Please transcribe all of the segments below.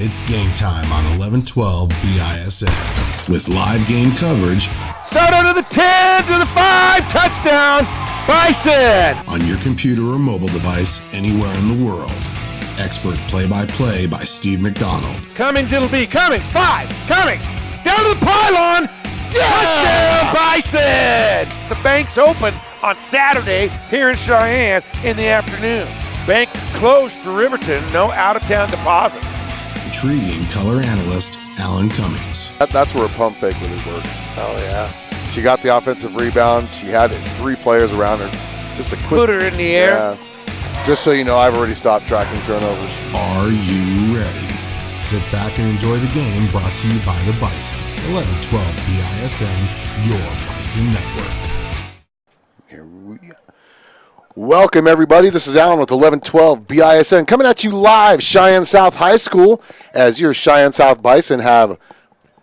It's game time on 1112 BISN with live game coverage. Soto to the 10, to the 5, touchdown, Bison! On your computer or mobile device anywhere in the world. Expert play-by-play by Steve McDonald. Cummings it'll be, Cummings, 5, Cummings, down to the pylon, touchdown, Bison! The bank's open on Saturday here in Cheyenne in the afternoon. Bank closed for Riverton, no out-of-town deposits. Intriguing color analyst Alan Cummings. That's where a pump fake really works. Oh, yeah. She got the offensive rebound. She had 3 players around her. Just a quick. Put her in the air. Yeah. Just so you know, I've already stopped tracking turnovers. Are you ready? Sit back and enjoy the game, brought to you by the Bison. 1112 BISN, your Bison network. Here we go. Welcome, everybody. This is Alan with 1112 BISN coming at you live, Cheyenne South High School, as your Cheyenne South Bison have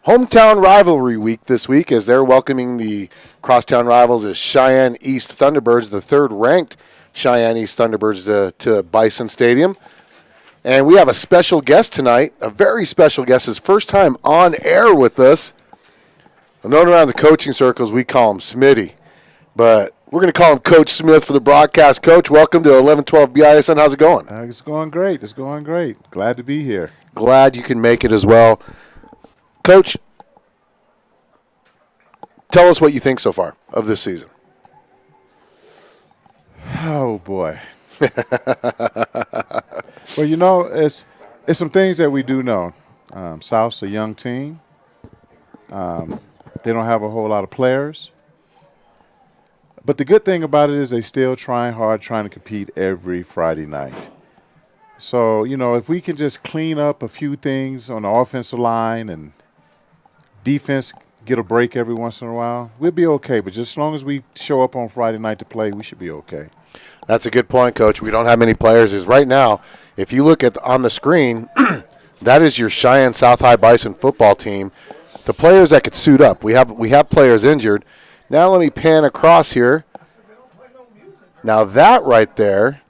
hometown rivalry week this week as they're welcoming the crosstown rivals as Cheyenne East Thunderbirds, the third-ranked Cheyenne East Thunderbirds to Bison Stadium. And we have a special guest tonight, a very special guest, his first time on air with us. Known around the coaching circles, we call him Smitty, but we're going to call him Coach Smith for the broadcast. Coach, welcome to 1112 BISN. How's it going? It's going great. It's going great. Glad to be here. Glad you can make it as well. Coach, tell us what you think so far of this season. Oh, boy. Well, you know, it's some things that we do know. South's a young team. They don't have a whole lot of players. But the good thing about it is they still trying hard, trying to compete every Friday night. So, you know, if we can just clean up a few things on the offensive line and defense get a break every once in a while, we'll be okay. But just as long as we show up on Friday night to play, we should be okay. That's a good point, Coach. We don't have many players. Is right now, if you look at on the screen, that is your Cheyenne South High Bison football team. The players that could suit up. We have players injured. Now let me pan across here. Now that right there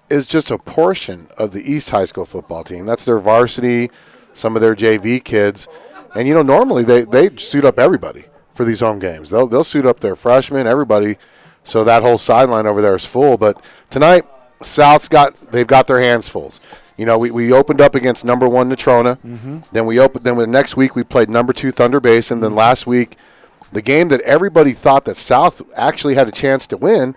is just a portion of the East High School football team. That's their varsity, some of their JV kids. And, you know, normally they suit up everybody for these home games. They'll suit up their freshmen, everybody, so that whole sideline over there is full. But tonight, they've got their hands full. You know, we opened up against number 1 Natrona. Mm-hmm. Then next week we played number 2 Thunder Basin. Then last week, the game that everybody thought that South actually had a chance to win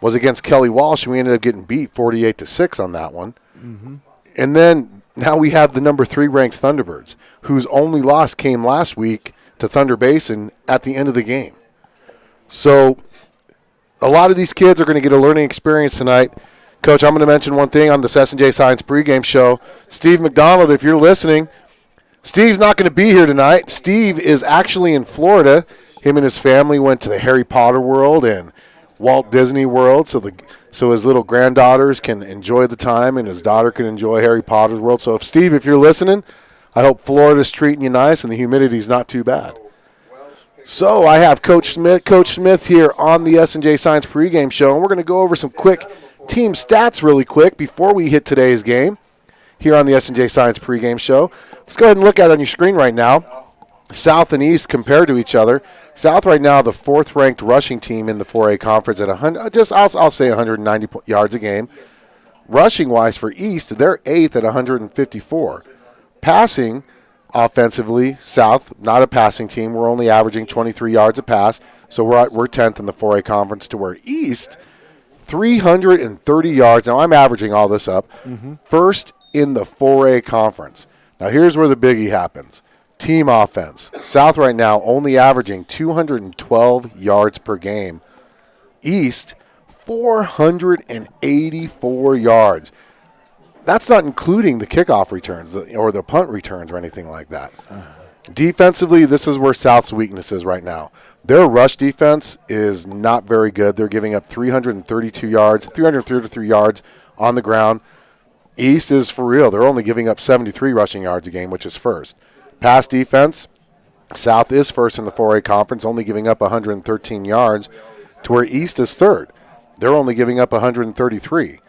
was against Kelly Walsh, and we ended up getting beat 48-6 on that one. Mm-hmm. And then now we have the number 3 ranked Thunderbirds, whose only loss came last week to Thunder Basin at the end of the game. So a lot of these kids are going to get a learning experience tonight. Coach, I'm going to mention one thing on this S&J Science pregame show. Steve McDonald, if you're listening, Steve's not going to be here tonight. Steve is actually in Florida. Him and his family went to the Harry Potter World and Walt Disney World, so his little granddaughters can enjoy the time and his daughter can enjoy Harry Potter's World. So, Steve, if you're listening, I hope Florida's treating you nice and the humidity's not too bad. So I have Coach Smith here on the S&J Science pregame show, and we're going to go over some quick team stats really quick before we hit today's game here on the S&J Science pregame show. Let's go ahead and look at it on your screen right now. South and East compared to each other. South right now the 4th-ranked rushing team in the 4A conference at I'll say 190 yards a game. Rushing-wise for East, they're 8th at 154. Passing offensively, South not a passing team. We're only averaging 23 yards a pass, so we're 10th in the 4A conference to where East 330 yards. Now I'm averaging all this up. Mm-hmm. First in the 4A conference. Now here's where the biggie happens. Team offense. South right now only averaging 212 yards per game. East, 484 yards. That's not including the kickoff returns or the punt returns or anything like that. Defensively, this is where South's weakness is right now. Their rush defense is not very good. They're giving up 333 yards on the ground. East is for real. They're only giving up 73 rushing yards a game, which is first. Pass defense, South is first in the 4A conference, only giving up 113 yards, to where East is third. They're only giving up 133.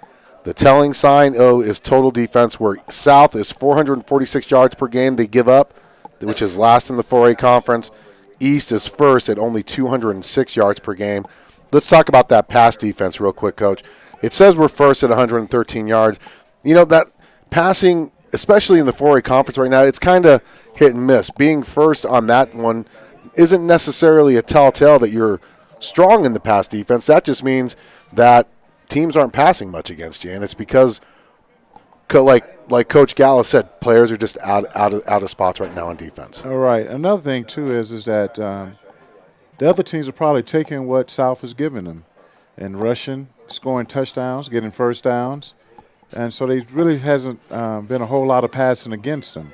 The telling sign is total defense, where South is 446 yards per game they give up, which is last in the 4A conference. East is first at only 206 yards per game. Let's talk about that pass defense real quick, Coach. It says we're first at 113 yards. You know, that passing, especially in the 4A conference right now, it's kind of hit and miss. Being first on that one isn't necessarily a telltale that you're strong in the pass defense. That just means that teams aren't passing much against you, and it's because, like Coach Gala said, players are just out of spots right now on defense. All right. Another thing too is that the other teams are probably taking what South is giving them, and rushing, scoring touchdowns, getting first downs, and so they really hasn't been a whole lot of passing against them.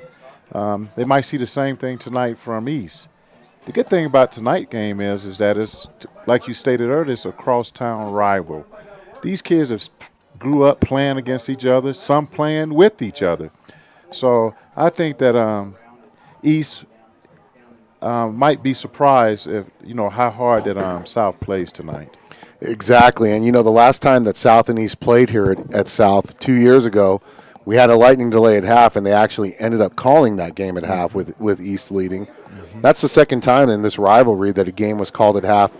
They might see the same thing tonight from East. The good thing about tonight's game is that it's, like you stated earlier, it's a crosstown rival. These kids have grew up playing against each other, some playing with each other. So I think that East might be surprised if, how hard that South plays tonight. Exactly. And, the last time that South and East played here at South 2 years ago, we had a lightning delay at half, and they actually ended up calling that game at half with East leading. Mm-hmm. That's the second time in this rivalry that a game was called at half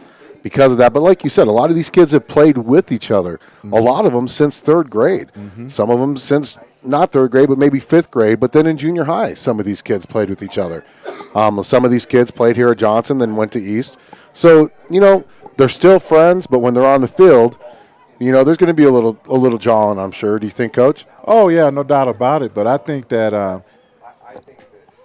because of that. But like you said, a lot of these kids have played with each other, mm-hmm. a lot of them since third grade, mm-hmm. some of them since not third grade but maybe fifth grade, but then in junior high some of these kids played with each other. Some of these kids played here at Johnson, then went to East. So, they're still friends, but when they're on the field, there's going to be a little jawing, I'm sure. Do you think, Coach? Oh, yeah, no doubt about it. But I think that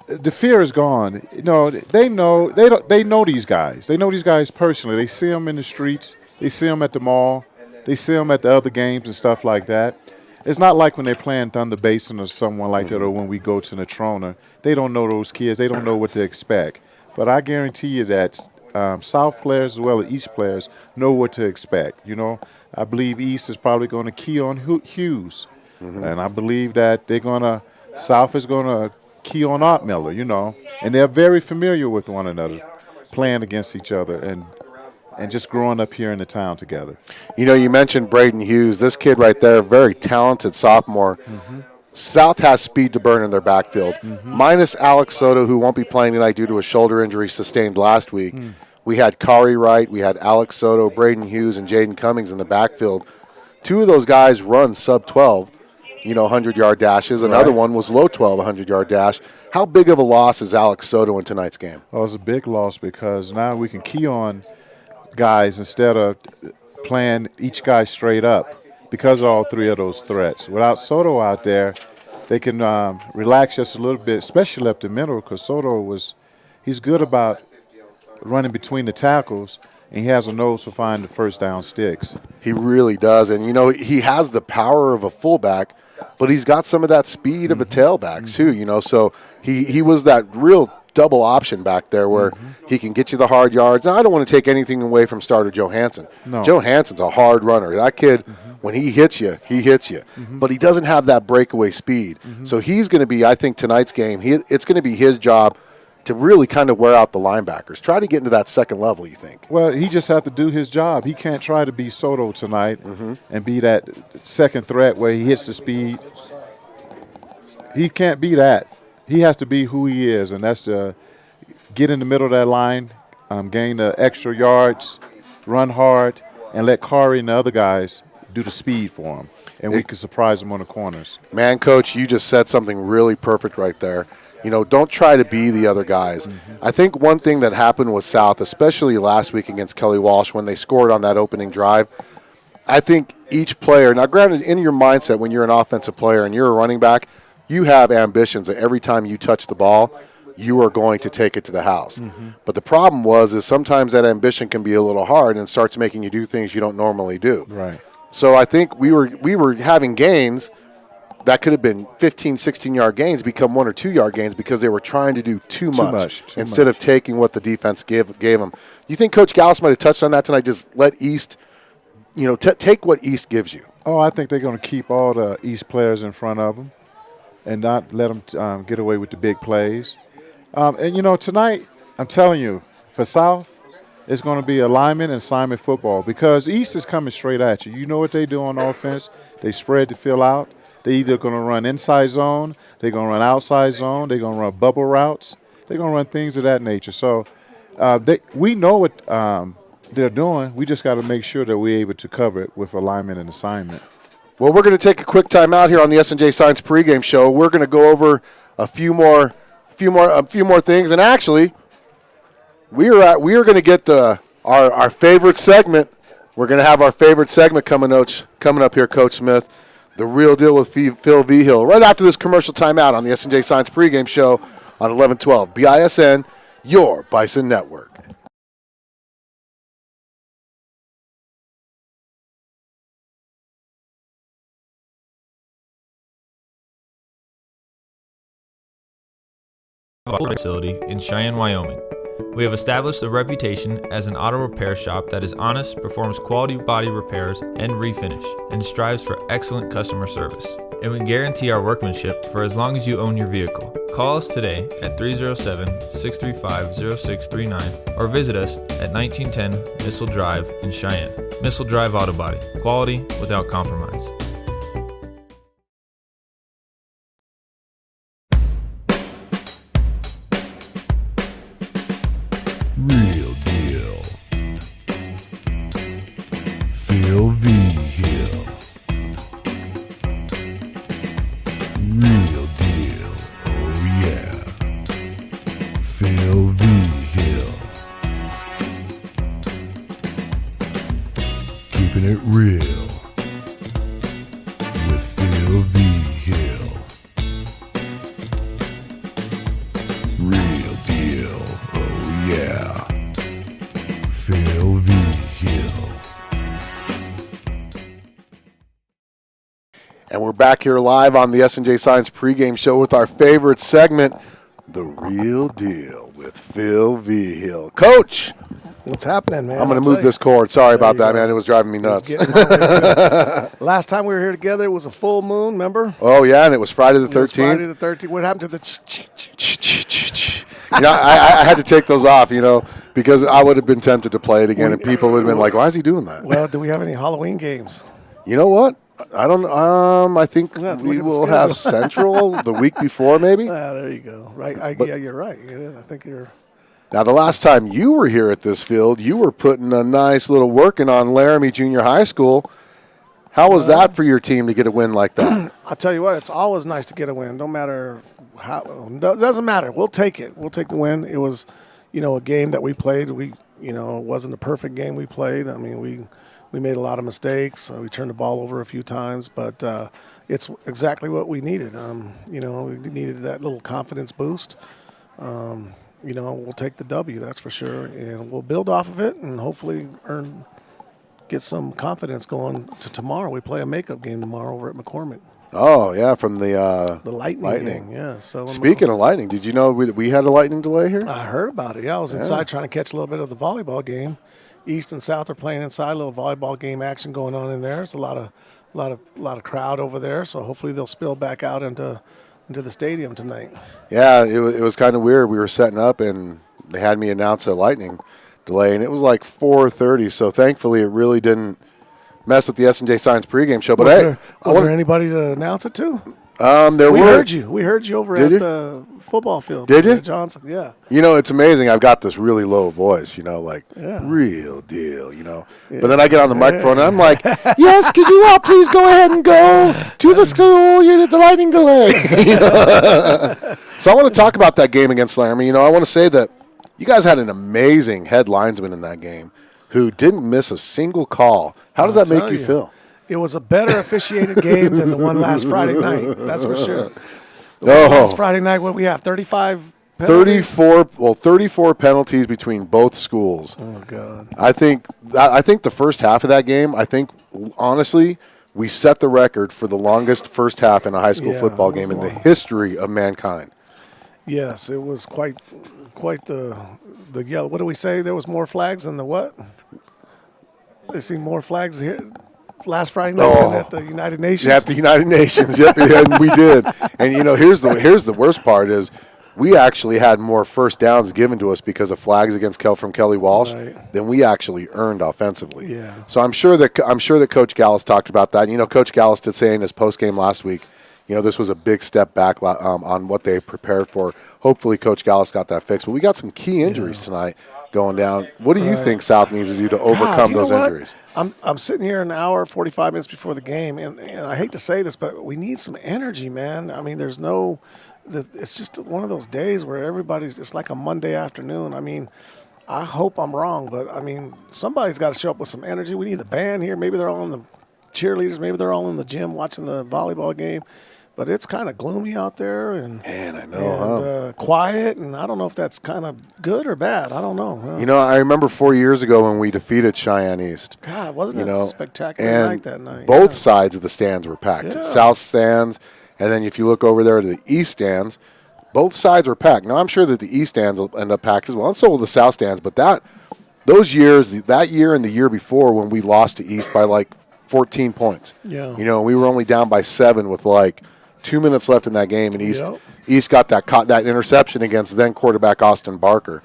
the fear is gone. They know these guys. They know these guys personally. They see them in the streets. They see them at the mall. They see them at the other games and stuff like that. It's not like when they're playing Thunder Basin or someone like that, or when we go to Natrona. They don't know those kids. They don't know what to expect. But I guarantee you that South players as well as East players know what to expect. I believe East is probably going to key on Hughes. Mm-hmm. And I believe that South is going to key on Art Miller, and they're very familiar with one another, playing against each other and just growing up here in the town together. You mentioned Braden Hughes. This kid right there, very talented sophomore. Mm-hmm. South has speed to burn in their backfield. Mm-hmm. Minus Alex Soto, who won't be playing tonight due to a shoulder injury sustained last week. Mm. We had Kari Wright, we had Alex Soto, Braden Hughes, and Jaden Cummings in the backfield. Two of those guys run sub-12. 100-yard dashes. Another one was low 12, 100-yard dash. How big of a loss is Alex Soto in tonight's game? Well, it's a big loss because now we can key on guys instead of playing each guy straight up because of all three of those threats. Without Soto out there, they can relax just a little bit, especially up the middle, because Soto he's good about running between the tackles, and he has a nose for finding the first down sticks. He really does. And, he has the power of a fullback, but he's got some of that speed mm-hmm. of a tailback, mm-hmm. too, So he was that real double option back there where mm-hmm. he can get you the hard yards. Now, I don't want to take anything away from starter Joe Hansen. No. Joe Hansen's a hard runner. That kid, mm-hmm. when he hits you, he hits you. Mm-hmm. But he doesn't have that breakaway speed. Mm-hmm. So he's going to be, I think, tonight's game, it's going to be his job to really kind of wear out the linebackers. Try to get into that second level, you think? Well, he just has to do his job. He can't try to be Soto tonight mm-hmm. and be that second threat where he hits the speed. He can't be that. He has to be who he is, and that's to get in the middle of that line, gain the extra yards, run hard, and let Kari and the other guys do the speed for him, and we can surprise him on the corners. Man, Coach, you just said something really perfect right there. Don't try to be the other guys. Mm-hmm. I think one thing that happened with South, especially last week against Kelly Walsh when they scored on that opening drive, I think each player, now granted, in your mindset when you're an offensive player and you're a running back, you have ambitions that every time you touch the ball, you are going to take it to the house. Mm-hmm. But the problem is sometimes that ambition can be a little hard and starts making you do things you don't normally do. Right. So I think we were having gains that could have been 15, 16-yard gains become 1 or 2 yard gains because they were trying to do too much instead of taking what the defense gave them. You think Coach Gallus might have touched on that tonight? Just let East, take what East gives you. Oh, I think they're going to keep all the East players in front of them and not let them get away with the big plays. And, tonight, I'm telling you, for South, it's going to be alignment and assignment football because East is coming straight at you. You know what they do on offense? They spread the field out. They're either going to run inside zone, they're going to run outside zone, they're going to run bubble routes, they're going to run things of that nature. So we know what they're doing. We just got to make sure that we're able to cover it with alignment and assignment. Well, we're going to take a quick timeout here on the S&J Science pregame show. We're going to go over a few more things, and actually, we are going to get our favorite segment. We're going to have our favorite segment coming up here, Coach Smith, the real deal with Phil Vigil, right after this commercial timeout on the S&J Science pregame show on 1112 BISN, your Bison Network. Facility in Cheyenne, Wyoming. We have established a reputation as an auto repair shop that is honest, performs quality body repairs and refinish, and strives for excellent customer service. And we guarantee our workmanship for as long as you own your vehicle. Call us today at 307-635-0639 or visit us at 1910 Missile Drive in Cheyenne. Missile Drive Auto Body. Quality without compromise. Real deal. Phil Vigil. Real deal. Oh yeah. Phil Vigil. Keeping it real with Phil Vigil. Real deal. Oh yeah. Phil Vigil. And we're back here live on the S&J Science pregame show with our favorite segment, The Real Deal with Phil Vigil. Coach! What's happening, man? I'm going to move this cord. Sorry about that, man. It was driving me nuts. Last time we were here together, it was a full moon, remember? Oh, yeah, and it was Friday the 13th. Friday the 13th. What happened to the I had to take those off, because I would have been tempted to play it again, and people would have been like, why is he doing that? Well, do we have any Halloween games? You know what? I don't. I think we will have Central the week before, maybe. There you go. Right. Yeah, you're right. I think you're. Now, the last time you were here at this field, you were putting a nice little working on Laramie Junior High School. How was that for your team to get a win like that? I'll tell you what. It's always nice to get a win, no matter how. It doesn't matter. We'll take it. We'll take the win. It was, a game that we played. It wasn't a perfect game we played. I mean, we made a lot of mistakes. We turned the ball over a few times, but it's exactly what we needed. We needed that little confidence boost. We'll take the W, that's for sure, and we'll build off of it and hopefully get some confidence going to tomorrow. We play a makeup game tomorrow over at McCormick. Oh, yeah, from the Lightning game, yeah. So speaking of lightning, did you know we had a lightning delay here? I heard about it, yeah. I was inside trying to catch a little bit of the volleyball game. East and South are playing inside, a little volleyball game action going on in there. There's a lot of crowd over there, so hopefully they'll spill back out into the stadium tonight. Yeah, it was kind of weird. We were setting up, and they had me announce a lightning delay, and it was like 4:30. So thankfully, it really didn't mess with the S&J Science pregame show. But was there anybody to announce it to? We heard you over at the football field. Did you? Johnson, yeah. It's amazing. I've got this really low voice, real deal, Yeah. But then I get on the microphone and I'm like, yes, could you all please go ahead and go to the school unit, the lightning delay. So I want to talk about that game against Laramie. I want to say that you guys had an amazing head linesman in that game who didn't miss a single call. How does that make you feel? It was a better officiated game than the one last Friday night. That's for sure. Last Friday night, what we have, 35 penalties? 34 penalties between both schools. Oh, God. I think the first half of that game, honestly, we set the record for the longest first half in a high school football game in the history of mankind. Yes, it was quite the yellow. What do we say? There was more flags than the what? They see more flags here last Friday night than at the United Nations. At the United Nations, yep, and we did. And here's the worst part is we actually had more first downs given to us because of flags against from Kelly Walsh than we actually earned offensively. Yeah. So I'm sure that Coach Gallus talked about that. You know, Coach Gallus did say in his postgame last week, you know, this was a big step back on what they prepared for. Hopefully, Coach Gallus got that fixed. But we got some key injuries tonight going down. What do you think South needs to do to overcome those injuries? I'm sitting here an hour, 45 minutes before the game, and I hate to say this, but we need some energy, man. I mean, it's just one of those days where it's like a Monday afternoon. I mean, I hope I'm wrong, but, I mean, somebody's got to show up with some energy. We need the band here. Maybe they're all in the cheerleaders. Maybe they're all in the gym watching the volleyball game. But it's kind of gloomy out there and quiet, and I don't know if that's kind of good or bad. I don't know. You know, I remember 4 years ago when we defeated Cheyenne East. God, wasn't it a spectacular night that night? Both sides of the stands were packed. Yeah. South stands, and then if you look over there to the east stands, both sides were packed. Now, I'm sure that the east stands will end up packed as well, and so will the south stands. But that year and the year before when we lost to East by like 14 points. Yeah. You know, we were only down by 7 with like 2 minutes left in that game, and East got that interception against then quarterback Austin Barker.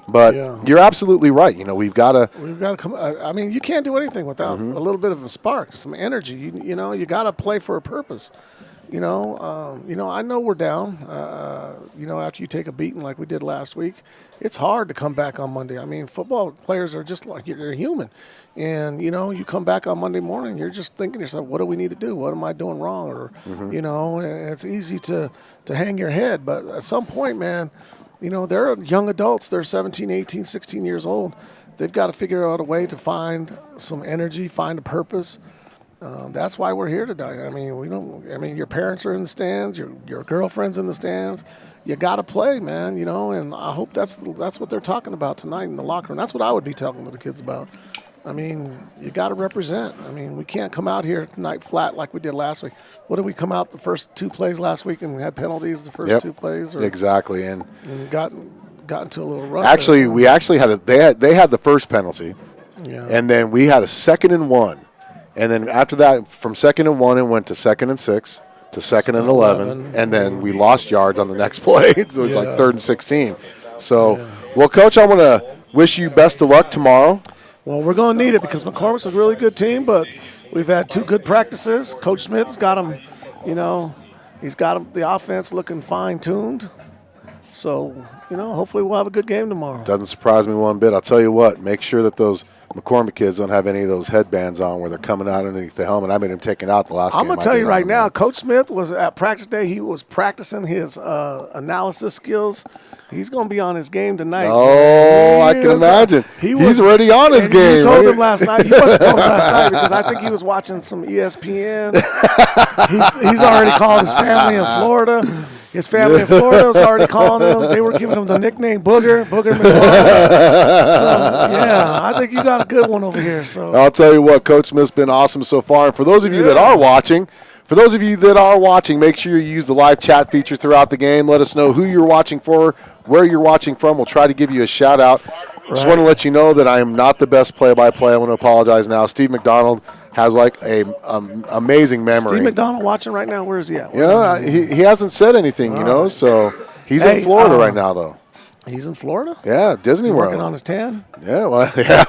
But you're absolutely right. You know, we've got to come. I mean, you can't do anything without a little bit of a spark, some energy. You know, you got to play for a purpose. You know, I know we're down. You know, after you take a beating like we did last week, it's hard to come back on Monday. I mean, football players are just like they're human, and you know, you come back on Monday morning, you're just thinking to yourself, what do we need to do? What am I doing wrong? Or you know, and it's easy to hang your head, but at some point, man, you know, they're young adults. They're 17, 18, 16 years old. They've got to figure out a way to find some energy, find a purpose. That's why we're here today. I mean, your parents are in the stands, your girlfriend's in the stands. You got to play, man. You know, and I hope that's what they're talking about tonight in the locker room. That's what I would be talking to the kids about. I mean, you got to represent. I mean, we can't come out here tonight flat like we did last week. What did we come out the first 2 plays last week and had penalties the first 2 plays? Exactly, and got into a little run. Actually, we actually had they had the first penalty, and then we had a 2nd and 1. And then after that, from 2nd and 1, it went to 2nd and 6, to 2nd and 11, and then we lost yards on the next play. So it was like 3rd and 16. So, well, Coach, I want to wish you best of luck tomorrow. Well, we're going to need it because McCormick's a really good team, but we've had 2 good practices. Coach Smith's got them, you know, he's got the offense looking fine-tuned. So, you know, hopefully we'll have a good game tomorrow. Doesn't surprise me one bit. I'll tell you what, make sure that those McCormick kids don't have any of those headbands on where they're coming out underneath the helmet. I made him take it out the last game. I'm going to tell you right now, Coach Smith was at practice day. He was practicing his analysis skills. He's going to be on his game tonight. Oh, I can imagine. He's already on his game. You told him last night. You must have told him last night because I think he was watching some ESPN. He's already called his family in Florida. His family in Florida was already calling him. They were giving him the nickname Booger McCormick. So, yeah, I think you got a good one over here. So I'll tell you what, Coach Smith's been awesome so far. And for those of you that are watching, make sure you use the live chat feature throughout the game. Let us know who you're watching for, where you're watching from. We'll try to give you a shout-out. Just want to let you know that I am not the best play-by-play. I want to apologize now. Steve McDonald has like a amazing memory. Steve McDonald watching right now? Where is he at? Yeah, he hasn't said anything, you know, so he's in Florida right now, though. He's in Florida? Yeah, Disney World. Working on his tan? Yeah, well, yeah.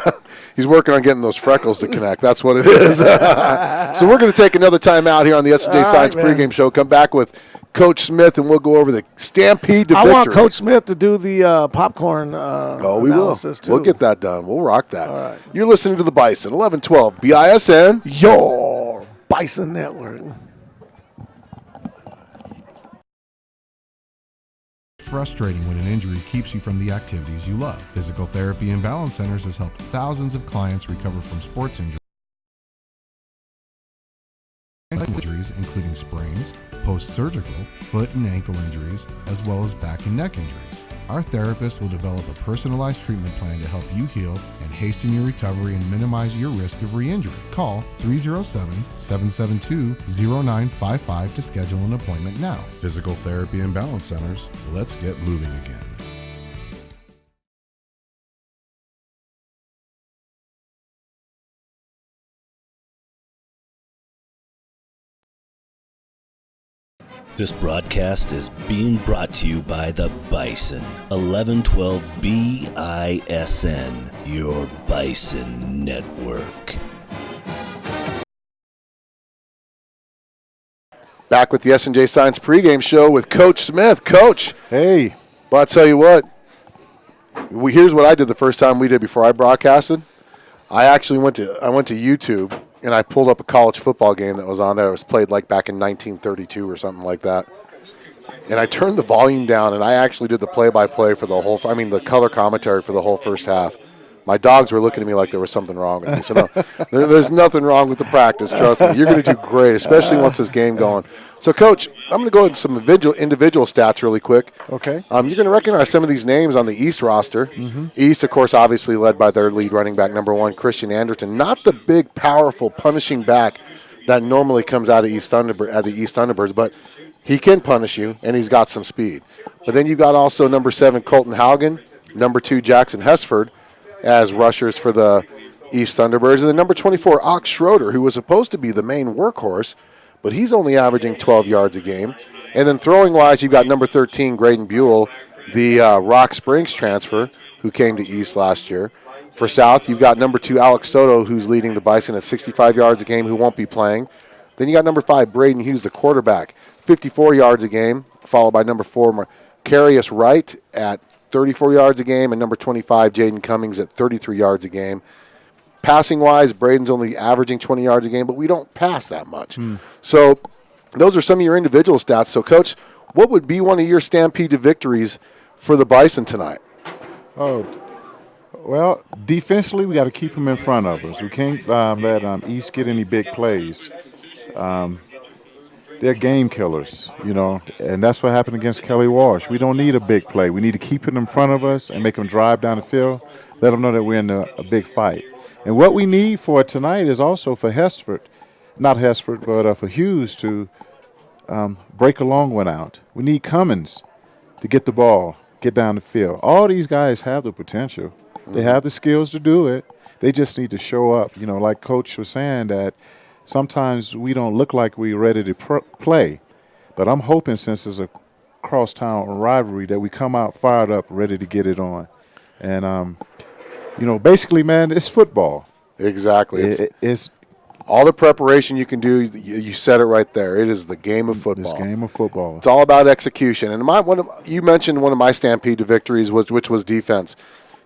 He's working on getting those freckles to connect. That's what it is. So we're going to take another time out here on the SJ Science pregame show. Come back with Coach Smith, and we'll go over the Stampede to victory. I want Coach Smith to do the popcorn analysis, too. We'll get that done. We'll rock that. All right. You're listening to the Bison, 1112 BISN. Your Bison Network. Frustrating when an injury keeps you from the activities you love. Physical Therapy and Balance Centers has helped thousands of clients recover from sports injuries, including sprains, post-surgical, foot and ankle injuries, as well as back and neck injuries. Our therapist will develop a personalized treatment plan to help you heal and hasten your recovery and minimize your risk of re-injury. Call 307-772-0955 to schedule an appointment now. Physical Therapy and Balance Centers, let's get moving again. This broadcast is being brought to you by the Bison, 1112 BISN, your Bison network. Back with the S&J Science pregame show with Coach Smith. Coach. Hey. Well, I'll tell you what. Here's what I did the first time we did before I broadcasted. I actually went to YouTube, and I pulled up a college football game that was on there. It was played like back in 1932 or something like that. And I turned the volume down, and I actually did the play-by-play for the color commentary for the whole first half. My dogs were looking at me like there was something wrong with me. So, no, there's nothing wrong with the practice. Trust me. You're going to do great, especially once this game going. So, Coach, I'm going to go into some individual stats really quick. Okay. You're going to recognize some of these names on the East roster. Mm-hmm. East, of course, obviously led by their lead running back, number 1, Christian Anderton. Not the big, powerful, punishing back that normally comes out of the East Thunderbirds, but he can punish you, and he's got some speed. But then you've got also number 7, Colton Haugen, number 2, Jackson Hesford, as rushers for the East Thunderbirds. And then number 24, Ox Schroeder, who was supposed to be the main workhorse, but he's only averaging 12 yards a game. And then throwing-wise, you've got number 13, Graydon Buell, the Rock Springs transfer, who came to East last year. For South, you've got number 2, Alex Soto, who's leading the Bison at 65 yards a game, who won't be playing. Then you got number 5, Braden Hughes, the quarterback, 54 yards a game, followed by number 4, Macarius Wright at 34 yards a game, and number 25, Jaden Cummings at 33 yards a game. Passing-wise, Braden's only averaging 20 yards a game, but we don't pass that much. So those are some of your individual stats. So, Coach, what would be one of your Stampede victories for the Bison tonight? Oh, well, defensively, we got to keep them in front of us. We can't let East get any big plays. They're game killers, and that's what happened against Kelly Walsh. We don't need a big play. We need to keep it in front of us and make them drive down the field, let them know that we're in a big fight. And what we need for tonight is also for for Hughes to break a long one out. We need Cummins to get the ball, get down the field. All these guys have the potential. They have the skills to do it. They just need to show up. Like Coach was saying, that sometimes we don't look like we're ready to play. But I'm hoping, since it's a crosstown rivalry, that we come out fired up, ready to get it on. And, basically, man, it's football. Exactly. It's all the preparation you can do. You said it right there. It is the game of football. It's game of football. It's all about execution. And you mentioned one of my Stampede victories, which was defense.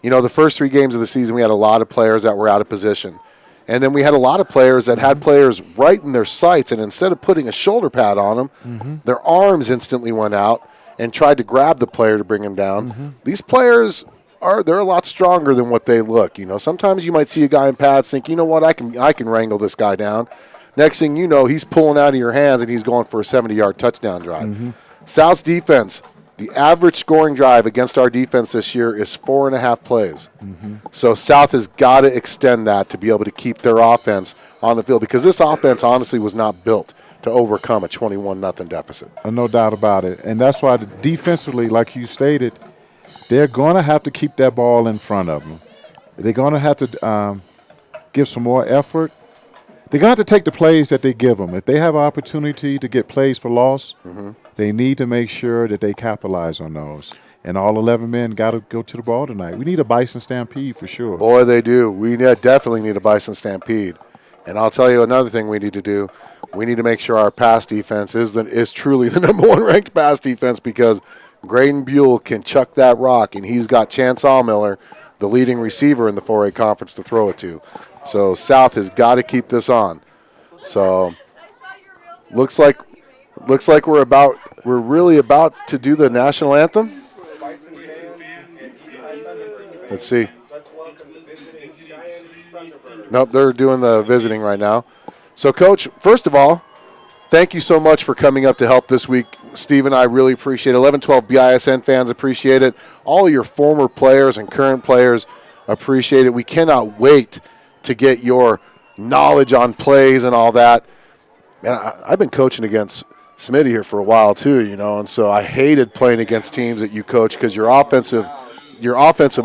The first 3 games of the season, we had a lot of players that were out of position. And then we had a lot of players that had players right in their sights, and instead of putting a shoulder pad on them, their arms instantly went out and tried to grab the player to bring him down. These players they're a lot stronger than what they look. Sometimes you might see a guy in pads think, what, I can wrangle this guy down. Next thing you know, he's pulling out of your hands and he's going for a 70-yard touchdown drive. South's defense, the average scoring drive against our defense this year is 4.5 plays. So South has got to extend that to be able to keep their offense on the field, because this offense honestly was not built to overcome a 21-0 deficit. No doubt about it. And that's why defensively, like you stated, they're going to have to keep that ball in front of them. They're going to have to give some more effort. They're going to have to take the plays that they give them. If they have an opportunity to get plays for loss, they need to make sure that they capitalize on those. And all 11 men got to go to the ball tonight. We need a Bison Stampede for sure. Boy, they do. We definitely need a Bison Stampede. And I'll tell you another thing we need to do. We need to make sure our pass defense is truly the number 1 ranked pass defense, because Graydon Buell can chuck that rock, and he's got Chance Allmiller, the leading receiver in the 4A conference, to throw it to. So South has got to keep this on. So looks like we're really about to do the national anthem. Let's see. Nope, they're doing the visiting right now. So, Coach, first of all, thank you so much for coming up to help this week. Steve and I really appreciate it. 1112 BISN fans appreciate it. All of your former players and current players appreciate it. We cannot wait to get your knowledge on plays and all that. Man, I've been coaching against Smitty here for a while too, and so I hated playing against teams that you coach, because your offensive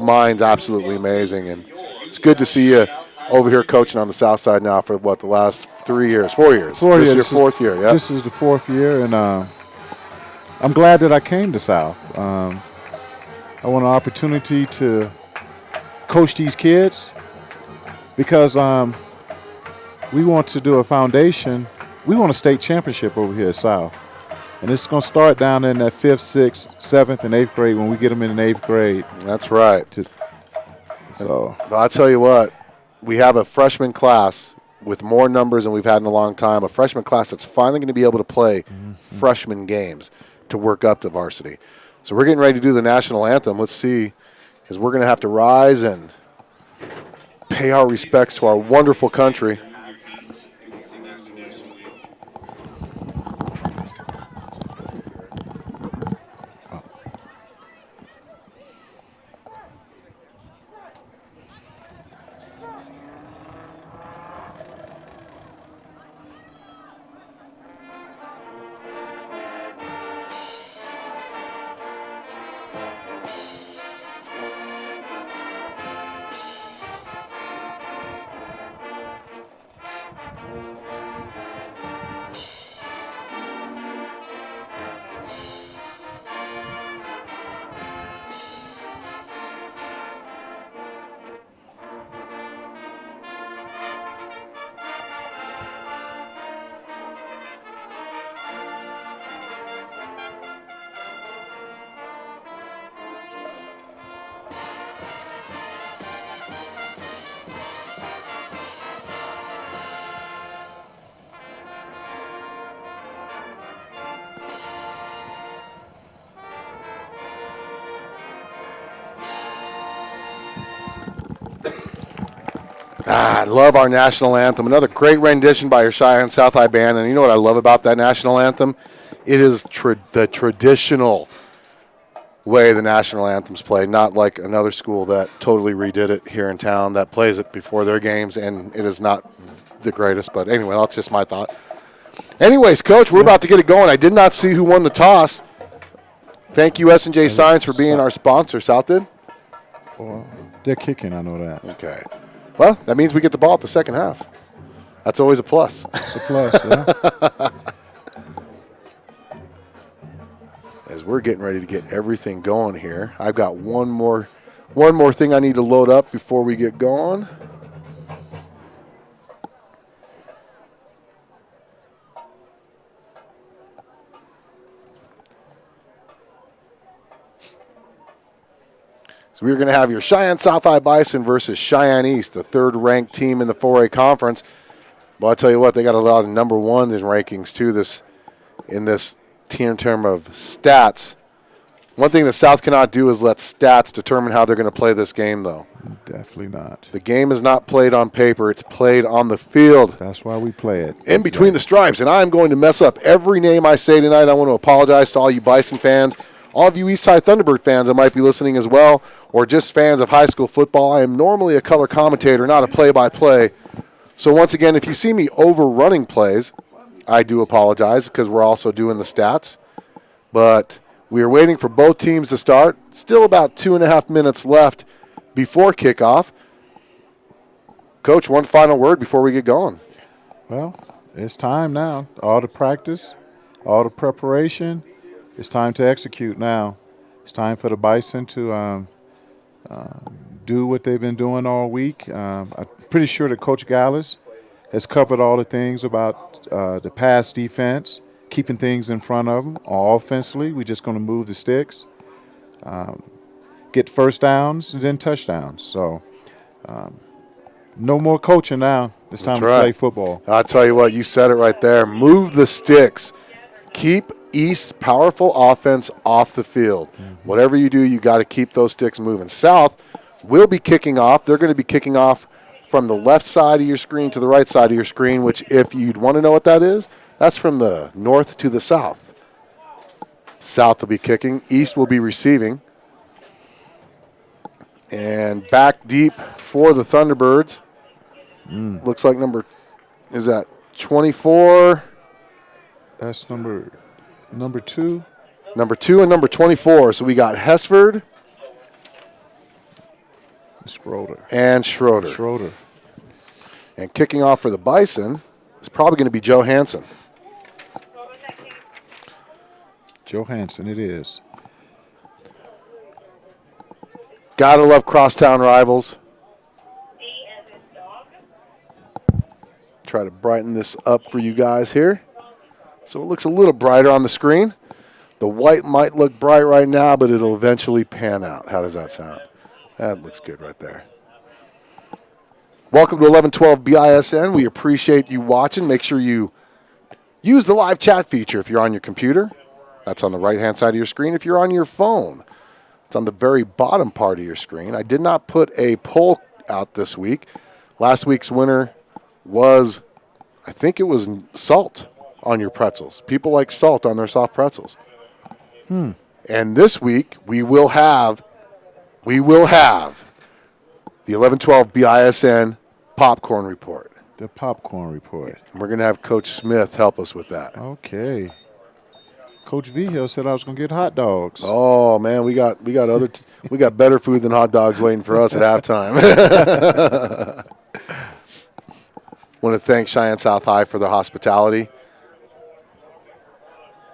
mind's absolutely amazing, and it's good to see you over here coaching on the South Side now for the last 4 years. 4 years. This is your 4th year, yeah? This is the 4th year, and I'm glad that I came to South. I want an opportunity to coach these kids because we want to do a foundation. We want a state championship over here at South. And it's going to start down in that 5th, 6th, 7th, and 8th grade when we get them in 8th grade. That's right. So, but I'll tell you what, we have a freshman class with more numbers than we've had in a long time, a freshman class that's finally going to be able to play freshman games to work up to varsity. So we're getting ready to do the national anthem. Let's see, because we're going to have to rise and pay our respects to our wonderful country. I love our national anthem. Another great rendition by your Cheyenne South High Band. And you know what I love about that national anthem? It is the traditional way the national anthem's played, not like another school that totally redid it here in town that plays it before their games, and it is not the greatest. But anyway, that's just my thought. Anyways, Coach, we're about to get it going. I did not see who won the toss. Thank you, S&J Science, for being our sponsor. South did? Well, they're kicking, I know that. Okay. Well, that means we get the ball at the second half. That's always a plus. It's a plus, yeah. As we're getting ready to get everything going here, I've got one more thing I need to load up before we get going. So we're going to have your Cheyenne South High Bison versus Cheyenne East, the third-ranked team in the 4A conference. Well, I'll tell you what, they got a lot of number one in rankings, too, in this term of stats. One thing that South cannot do is let stats determine how they're going to play this game, though. Definitely not. The game is not played on paper. It's played on the field. That's why we play it. In between the stripes. And I'm going to mess up every name I say tonight. I want to apologize to all you Bison fans, all of you East High Thunderbird fans that might be listening as well, or just fans of high school football. I am normally a color commentator, not a play-by-play. So once again, if you see me overrunning plays, I do apologize because we're also doing the stats. But we are waiting for both teams to start. Still about 2.5 minutes left before kickoff. Coach, one final word before we get going. Well, it's time now. All the practice, all the preparation. It's time to execute now. It's time for the Bison to do what they've been doing all week. I'm pretty sure that Coach Gallis has covered all the things about the pass defense, keeping things in front of them. Offensively, we're just going to move the sticks, get first downs, and then touchdowns. So no more coaching now. It's time to play football. I'll tell you what, you said it right there. Move the sticks. Keep East's powerful offense off the field. Mm-hmm. Whatever you do, you got to keep those sticks moving. South will be kicking off. They're going to be kicking off from the left side of your screen to the right side of your screen, which if you'd want to know what that is, that's from the north to the south. South will be kicking. East will be receiving. And back deep for the Thunderbirds. Looks like is that 24? That's number 2. Number 2 and number 24. So we got Hesford. Schroeder. And kicking off for the Bison is probably going to be Joe Hansen. Johansson, it is. Gotta love crosstown rivals. Try to brighten this up for you guys here. So it looks a little brighter on the screen. The white might look bright right now, but it'll eventually pan out. How does that sound? That looks good right there. Welcome to 1112 BISN. We appreciate you watching. Make sure you use the live chat feature if you're on your computer. That's on the right-hand side of your screen. If you're on your phone, it's on the very bottom part of your screen. I did not put a poll out this week. Last week's winner was, I think it was salt on your pretzels. People like salt on their soft pretzels. And this week we will have the 1112 BISN popcorn report. The popcorn report. And we're going to have Coach Smith help us with that. Okay. Coach V Hill said I was going to get hot dogs. Oh man, we got we got better food than hot dogs waiting for us at halftime. Want to thank Cheyenne South High for their hospitality.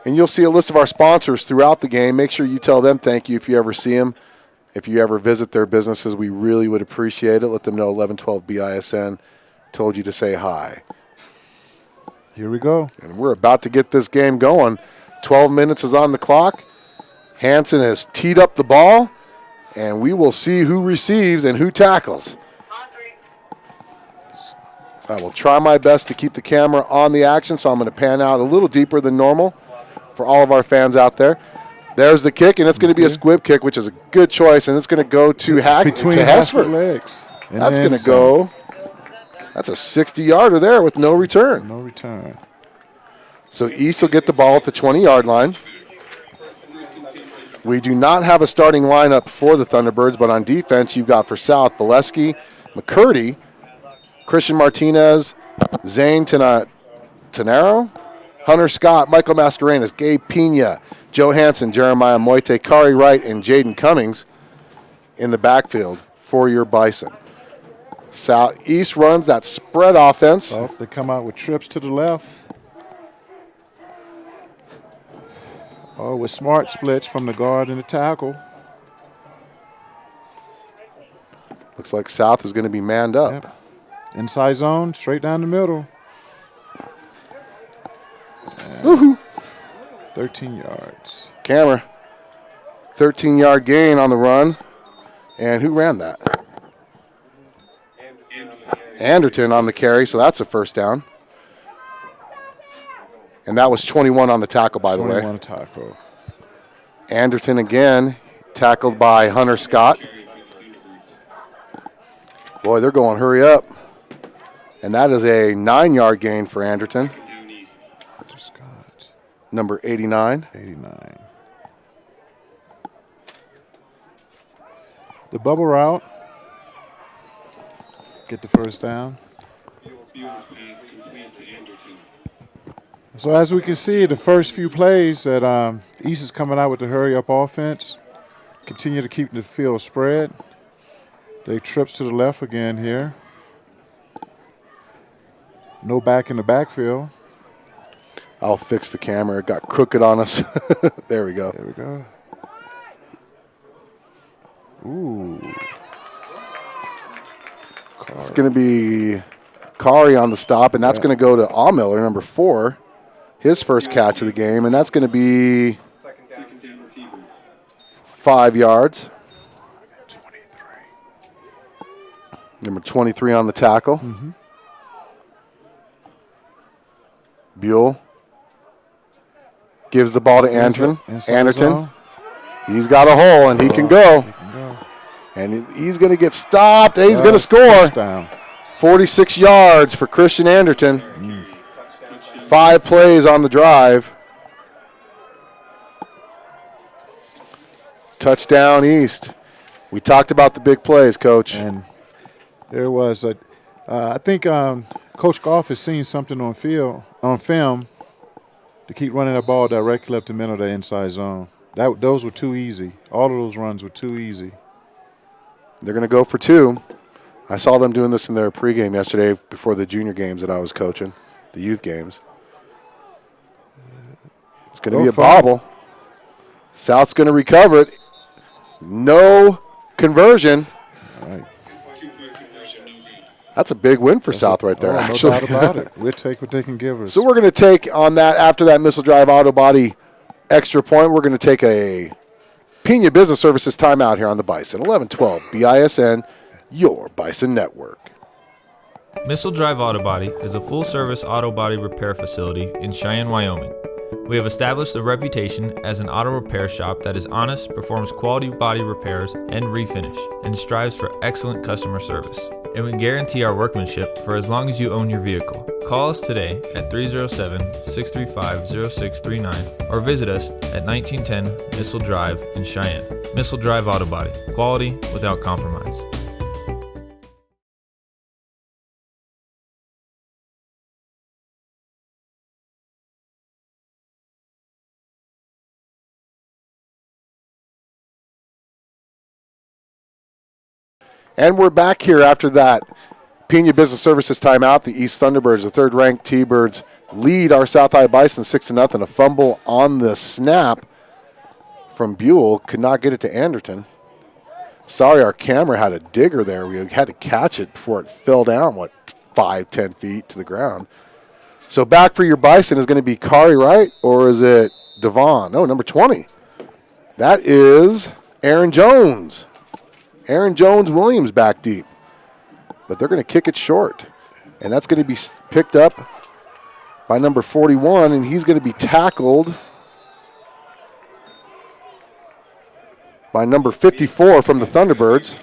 And you'll see a list of our sponsors throughout the game. Make sure you tell them thank you if you ever see them. If you ever visit their businesses, we really would appreciate it. Let them know 1112 BISN told you to say hi. Here we go. And we're about to get this game going. 12 minutes is on the clock. Hansen has teed up the ball, and we will see who receives and who tackles. I will try my best to keep the camera on the action, so I'm going to pan out a little deeper than normal for all of our fans out there. There's the kick, and it's going to be a squib kick, which is a good choice, and it's going to go to Hesford. Legs. That's going to go. That's a 60-yarder there with no return. No return. So East will get the ball at the 20-yard line. We do not have a starting lineup for the Thunderbirds, but on defense you've got for South, Bolesky, McCurdy, Christian Martinez, Zane Tenaro, Hunter Scott, Michael Mascarenas, Gabe Pena, Joe Hansen, Jeremiah Moite, Kari Wright, and Jaden Cummings in the backfield for your Bison. South East runs that spread offense. Oh, they come out with trips to the left. Oh, with smart splits from the guard and the tackle. Looks like South is going to be manned up. Yep. Inside zone, straight down the middle. Woohoo! 13 yards. Camera. 13-yard gain on the run. And who ran that? Anderton on the carry, so that's a first down. And that was 21 on the tackle, by the way. 21 tackle. Anderton again, tackled by Hunter Scott. Boy, they're going hurry up. And that is a 9-yard gain for Anderton. Scott. Number 89. 89. The bubble route. Get the first down. So as we can see, the first few plays that East is coming out with the hurry-up offense. Continue to keep the field spread. They trips to the left again here. No back in the backfield. I'll fix the camera. It got crooked on us. There we go. There we go. Ooh. It's going to be Kari on the stop, and that's going to go to Allmiller, number 4. His first catch of the game, and that's going to be 5 yards. 23. Number 23 on the tackle. Mm-hmm. Buell gives the ball to Anderton. He's got a hole, and he can go. And he's going to get stopped, and he's going to score. Touchdown. 46 yards for Christian Anderton. 5 plays on the drive. Touchdown East. We talked about the big plays, Coach. And there was I think Coach Goff has seen something on film to keep running the ball directly up the middle of the inside zone. Those were too easy. All of those runs were too easy. They're going to go for 2. I saw them doing this in their pregame yesterday before the junior games that I was coaching, the youth games. It's going to be a bobble. South's going to recover it. No conversion. All right. That's a big win for South right there, actually. No doubt about it. We'll take what they can give us. So we're going to take on that, after that missile drive auto body extra point, we're going to take a Pena Business Services timeout here on the Bison. 1112 BISN, your Bison network. Missile Drive Auto Body is a full-service auto body repair facility in Cheyenne, Wyoming. We have established a reputation as an auto repair shop that is honest, performs quality body repairs and refinish, and strives for excellent customer service. And we guarantee our workmanship for as long as you own your vehicle. Call us today at 307-635-0639 or visit us at 1910 Missile Drive in Cheyenne. Missile Drive Auto Body. Quality without compromise. And we're back here after that Pena Business Services timeout. The East Thunderbirds, the third-ranked T-Birds, lead our South High Bison 6-0. A fumble on the snap from Buell. Could not get it to Anderton. Sorry, our camera had a digger there. We had to catch it before it fell down, 5-10 feet to the ground. So back for your Bison is going to be Kari, right? Or is it Devon? No, number 20. That is Aaron Jones. Aaron Jones-Williams back deep. But they're going to kick it short. And that's going to be picked up by number 41, and he's going to be tackled by number 54 from the Thunderbirds.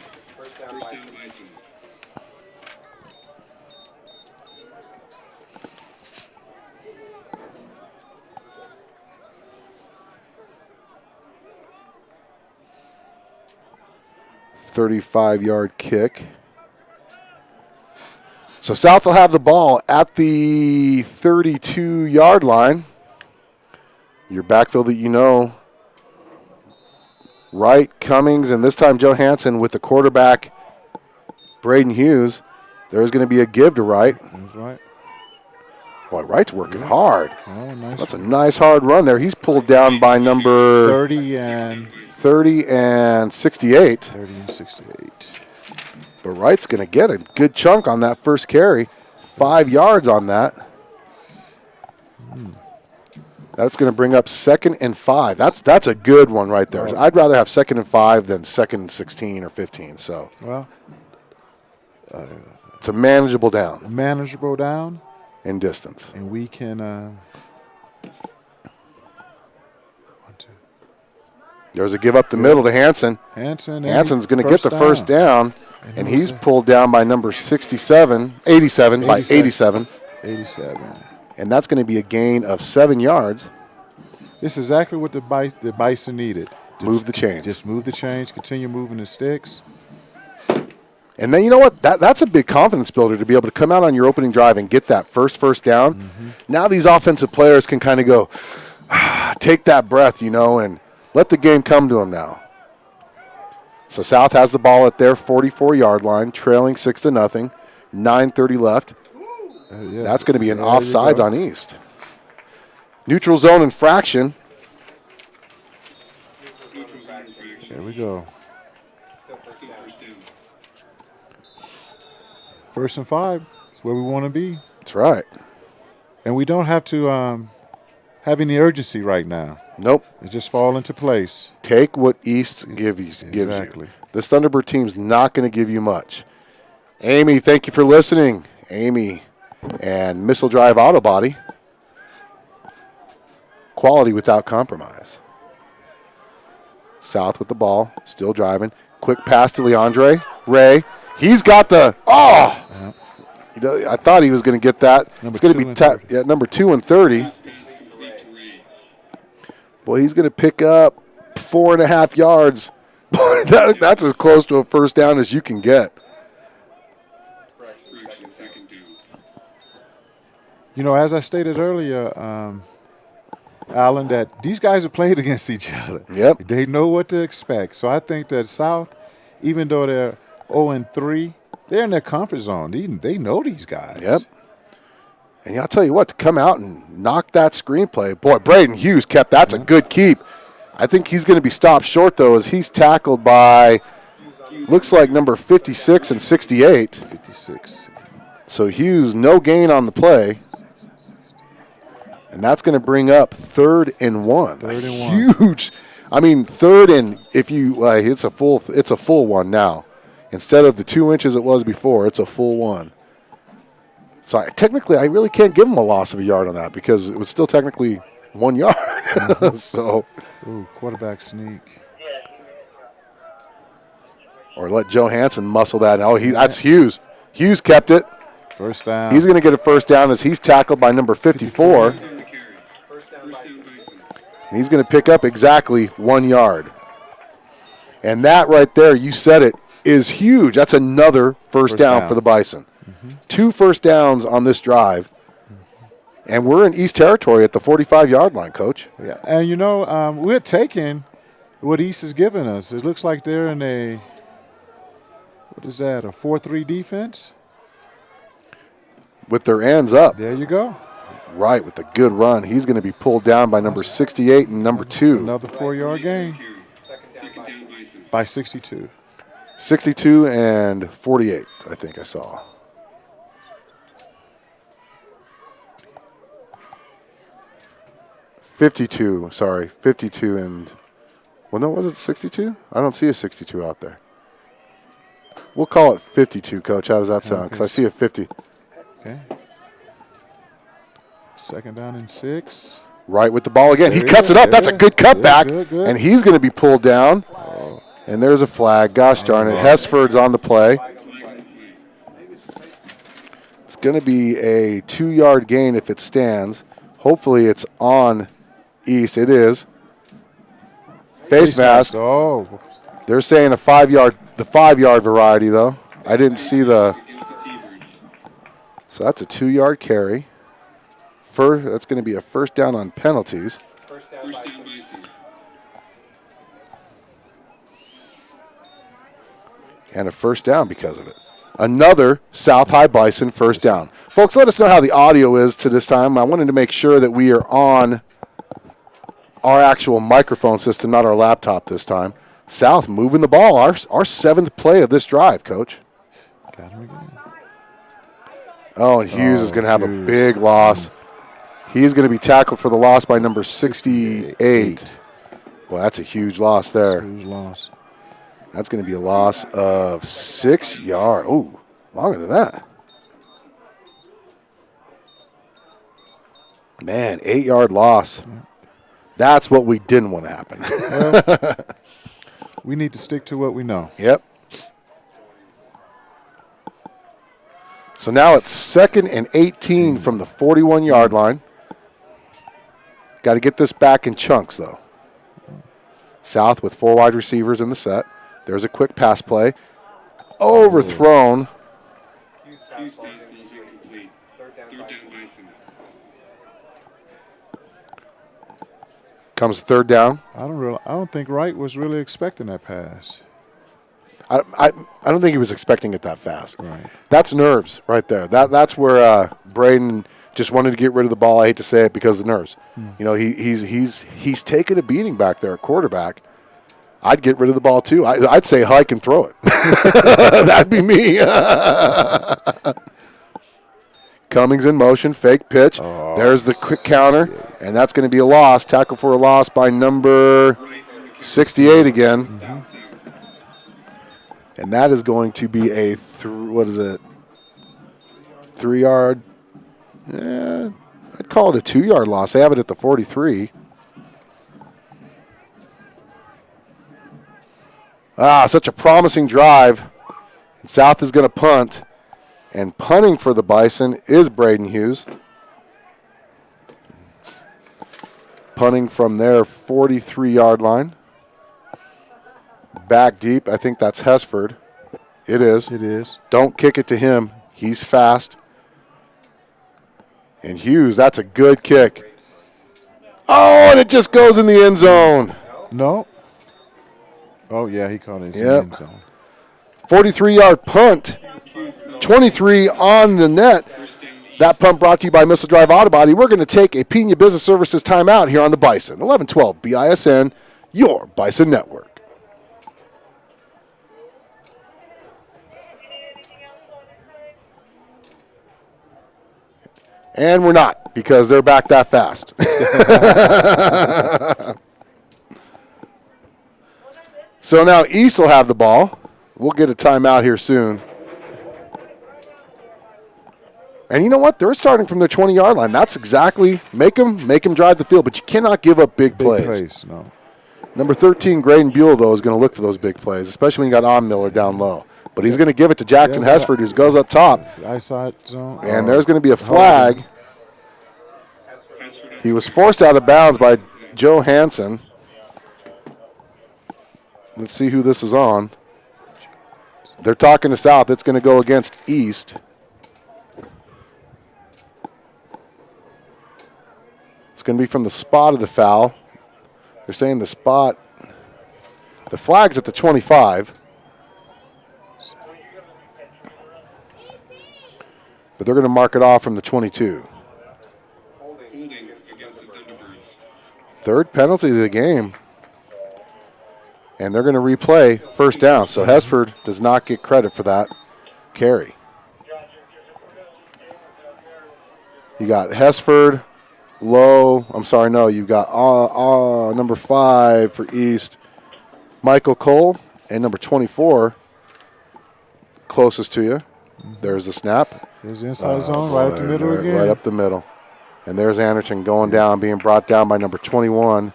.35-yard kick. So South will have the ball at the 32-yard line. Your backfield that you know, Wright, Cummings, and this time Johansson with the quarterback, Braden Hughes. There's going to be a give to Wright. That's right. Boy, Wright's working hard. Oh, nice. That's a nice hard run there. He's pulled down by number 30 and 68. 30 and 68. But Wright's going to get a good chunk on that first carry. 5 yards on that. That's going to bring up 2nd and 5. That's a good one right there. I'd rather have 2nd and 5 than 2nd and 16 or 15. So, well, it's a manageable down. Manageable down. In distance. And we can There's a give up the middle to Hanson. Hanson's going to get the first down, and he's pulled down by number 87. And that's going to be a gain of 7 yards. This is exactly what the Bison needed. Move the chains. Just move the chains, continue moving the sticks. And then you know what? That's a big confidence builder to be able to come out on your opening drive and get that first down. Mm-hmm. Now these offensive players can kind of go, take that breath, and let the game come to them now. So South has the ball at their 44-yard line, trailing 6-0, 9:30 left. That's going to be an offsides on East. Neutral zone infraction. There we go. 1st and 5. That's where we want to be. That's right. And we don't have to have any urgency right now. Nope. It just fall into place. Take what East gives you. This Thunderbird team's not going to give you much. Amy, thank you for listening. Amy and Missile Drive Auto Body. Quality without compromise. South with the ball, still driving. Quick pass to Leandre. Ray. He's got the, I thought he was going to get that. It's going to be number 2 and 30. Boy, he's going to pick up 4.5 yards. Boy, that's as close to a first down as you can get. As I stated earlier, Alan, that these guys have played against each other. Yep. They know what to expect. So I think that South, even though they're 0-3, they're in their comfort zone. They know these guys. Yep. And I'll tell you what, to come out and knock that screenplay, boy, Braden Hughes kept. That's a good keep. I think he's going to be stopped short, though, as he's tackled by, looks like number 56 and 68. 56. So Hughes, no gain on the play. And that's going to bring up 3rd and 1. 3rd and 1. Huge. I mean, 3rd and if you it's a full one now. Instead of the 2 inches it was before, it's a full 1. So technically, I really can't give him a loss of a yard on that because it was still technically 1 yard. So, quarterback sneak. Or let Joe Hansen muscle that. Oh, that's Hughes. Hughes kept it. First down. He's going to get a first down as he's tackled by number 54. And he's going to pick up exactly 1 yard. And that right there, you said it, is huge. That's another first down for the Bison. 2 first downs on this drive. And we're in East territory at the 45-yard line, Coach. Yeah, and we're taking what East has given us. It looks like they're in a 4-3 defense? With their ends up. There you go. Right, with a good run. He's going to be pulled down by number 68 and number 2. Another 4-yard gain. By 62. 62 and 48, I think I saw. $52 and, well, no, was it 62? I don't see a 62 out there. We'll call it 52, Coach. How does that sound? Because I see a 50. Okay. 2nd down and 6. Right with the ball again. He cuts it up. That's a good cutback. Good. And he's going to be pulled down. And there's a flag. Gosh darn it. Hesford's on the play. It's going to be a 2-yard gain if it stands. Hopefully it's on East. It is. Face mask. Oh. They're saying the 5-yard variety, though. I didn't see the. So that's a 2-yard carry. That's going to be a first down on penalties. First down Bison. And a first down because of it. Another South High Bison first down. Folks, let us know how the audio is to this time. I wanted to make sure that we are on our actual microphone system, not our laptop this time. South moving the ball. Our 7th play of this drive, Coach. Got him again. Oh, and Hughes is going to have a big loss. He's going to be tackled for the loss by number 68. Well, that's a huge loss there. Huge loss. That's going to be a loss of 6 yards. Oh, longer than that. Man, 8-yard loss. That's what we didn't want to happen. Well, we need to stick to what we know. Yep. So now it's 2nd and 18 from the 41-yard line. Got to get this back in chunks, though. South with 4 wide receivers in the set. There's a quick pass play. Overthrown. Comes 3rd down. I don't think Wright was really expecting that pass. I don't think he was expecting it that fast. Right. That's nerves right there. That's where Braden just wanted to get rid of the ball. I hate to say it because of the nerves. You know, he's taking a beating back there at quarterback. I'd get rid of the ball too. I'd say hike and throw it. That'd be me. Cummings in motion, fake pitch. There's the quick counter, and that's going to be a loss. Tackle for a loss by number 68 again. And that is going to be a 3-yard? Yeah, I'd call it a 2-yard loss. They have it at the 43. Such a promising drive. And South is going to punt. And punting for the Bison is Braden Hughes. Punting from their 43-yard line. Back deep. I think that's Hesford. It is. It is. Don't kick it to him. He's fast. And Hughes, that's a good kick. Oh, and it just goes in the end zone. No. Oh, yeah, he caught it in the end zone. 43-yard punt. 23 on the net. That punt brought to you by Missile Drive Auto Body. We're going to take a Pena Business Services timeout here on the Bison. 11:12 BISN. your Bison Network. And we're not, because they're back that fast. So now East will have the ball. We'll get a timeout here soon. And you know what? They're starting from their 20-yard line. That's exactly make them drive the field, but you cannot give up big plays. No. Number 13, Graydon Buell, though, is going to look for those big plays, especially when you got On Miller down low. But he's going to give it to Jackson Hesford, who goes up top. Eyesight zone. And there's going to be a flag. He was forced out of bounds by Joe Hansen. Let's see who this is on. They're talking to South. It's going to go against East. It's going to be from the spot of the foul. They're saying the spot. The flag's at the 25. But they're going to mark it off from the 22. Third penalty of the game. And they're going to replay first down. So Hesford does not get credit for that carry. You got Hesford, Lowe. I'm sorry, no. You've got number 5 for East, Michael Cole, and number 24, closest to you. There's the snap. There's the inside zone right up the middle again. Right up the middle. And there's Anderton going down, being brought down by number 21.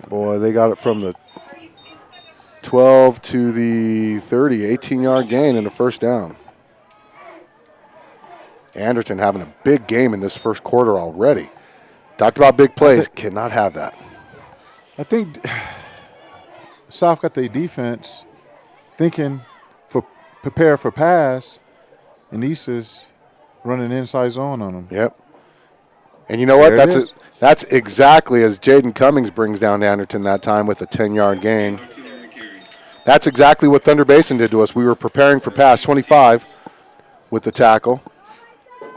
Boy, they got it from the 12 to the 30, 18-yard gain and a first down. Anderton having a big game in this first quarter already. Talked about big plays. Cannot have that. I think South got their defense thinking prepare for pass, and East is running inside zone on them. Yep. And you know what? That's exactly as Jaden Cummings brings down Anderton that time with a 10-yard gain. That's exactly what Thunder Basin did to us. We were preparing for pass, 25 with the tackle.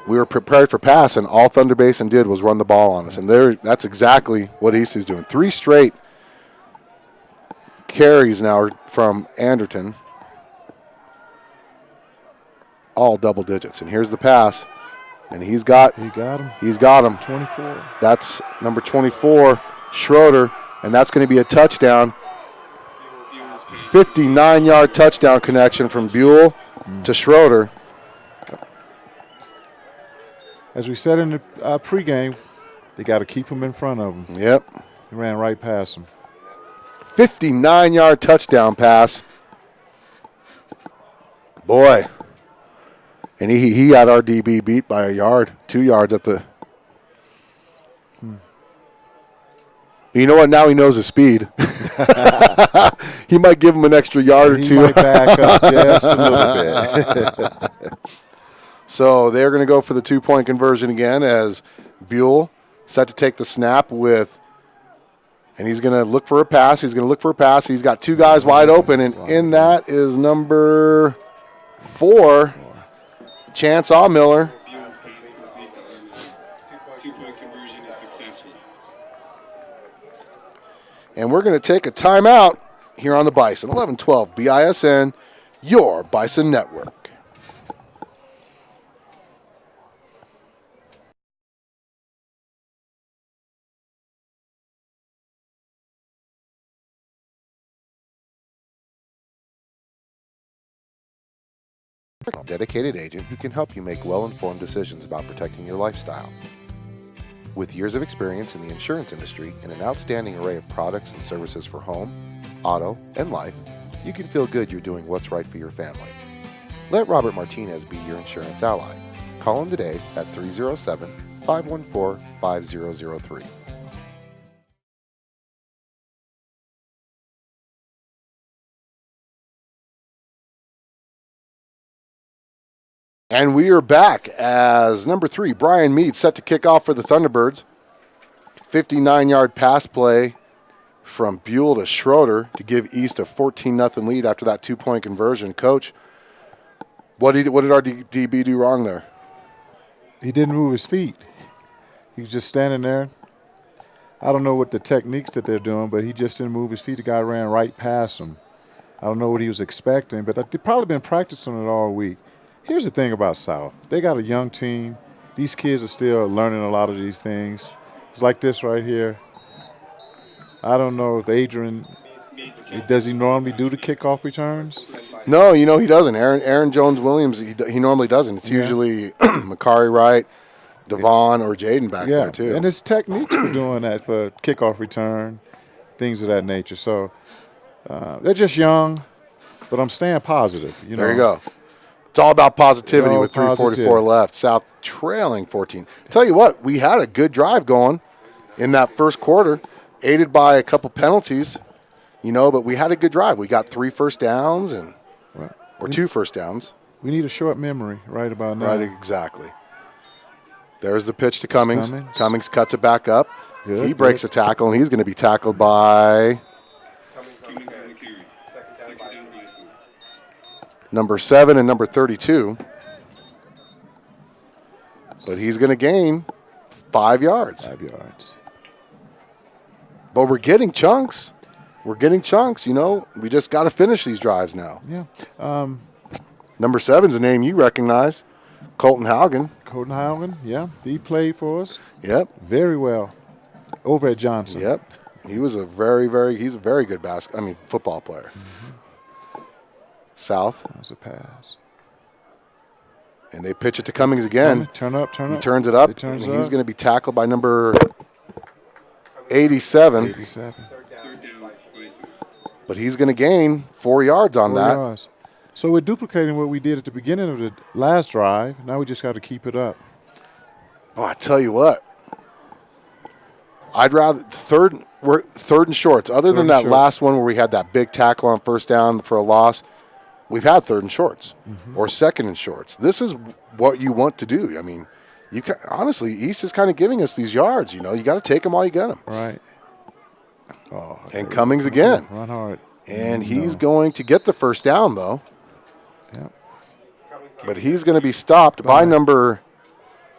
We were prepared for pass, and all Thunder Basin did was run the ball on us. And that's exactly what East is doing. 3 straight carries now from Anderton. All double digits. And here's the pass. And he's got him. He's got him. 24. That's number 24, Schroeder, and that's going to be a touchdown. 59-yard touchdown connection from Buell to Schroeder. As we said in the pregame, they got to keep him in front of them. Yep. He ran right past him. 59-yard touchdown pass. Boy. And he had our DB beat by a yard, 2 yards at the. You know what? Now he knows his speed. He might give him an extra yard or two. He might back up just a little bit. So they're going to go for the 2-point conversion again as Buell set to take the snap with. And he's going to look for a pass. He's got 2 guys wide open, and in that is number 4. Chance Miller. And we're going to take a timeout here on the Bison. 11-12 BISN, your Bison Network. A dedicated agent who can help you make well-informed decisions about protecting your lifestyle. With years of experience in the insurance industry and an outstanding array of products and services for home, auto, and life, you can feel good you're doing what's right for your family. Let Robert Martinez be your insurance ally. Call him today at 307-514-5003. And we are back as number 3, Brian Mead, set to kick off for the Thunderbirds. 59-yard pass play from Buell to Schroeder to give East a 14-0 lead after that 2-point conversion. Coach, what did our DB do wrong there? He didn't move his feet. He was just standing there. I don't know what the techniques that they're doing, but he just didn't move his feet. The guy ran right past him. I don't know what he was expecting, but they've probably been practicing it all week. Here's the thing about South. They got a young team. These kids are still learning a lot of these things. It's like this right here. I don't know if Adrian, does he normally do the kickoff returns? No, he doesn't. Aaron Jones-Williams, he normally doesn't. It's usually Makari Wright, Devon, or Jaden back there, too. And there's techniques for doing that, for kickoff return, things of that nature. So they're just young, but I'm staying positive. There you go. It's all about positivity with 3:44 left. South trailing 14. Tell you what, we had a good drive going in that first quarter, aided by a couple penalties, but we had a good drive. We got 3 first downs or 2 first downs. We need a short memory right about now. Right, exactly. There's the pitch to Cummings. Cummings cuts it back up. Good, he breaks a tackle, and he's going to be tackled by number 7 and number 32. But he's going to gain 5 yards. 5 yards. But we're getting chunks. We just got to finish these drives now. Yeah. Number 7's a name you recognize, Colton Haugen. Colton Haugen, yeah. He played for us. Yep. Very well. Over at Johnson. Yep. He was he's a very good football player. Mm-hmm. South. That was a pass. And they pitch it to Cummings again. Turn up. He turns it up, and he's going to be tackled by number 87. 87. But he's going to gain 4 yards on 4 that. yards. So we're duplicating what we did at the beginning of the last drive. Now we just got to keep it up. Oh, I tell you what. I'd rather third and shorts. Other than that last one where we had that big tackle on first down for a loss, we've had 3rd and shorts or 2nd and shorts. This is what you want to do. I mean, honestly, East is kind of giving us these yards. You got to take them while you get them. Right. Oh, and Cummings again. Run hard. And he's going to get the first down, though. Yep. But he's going to be stopped by number,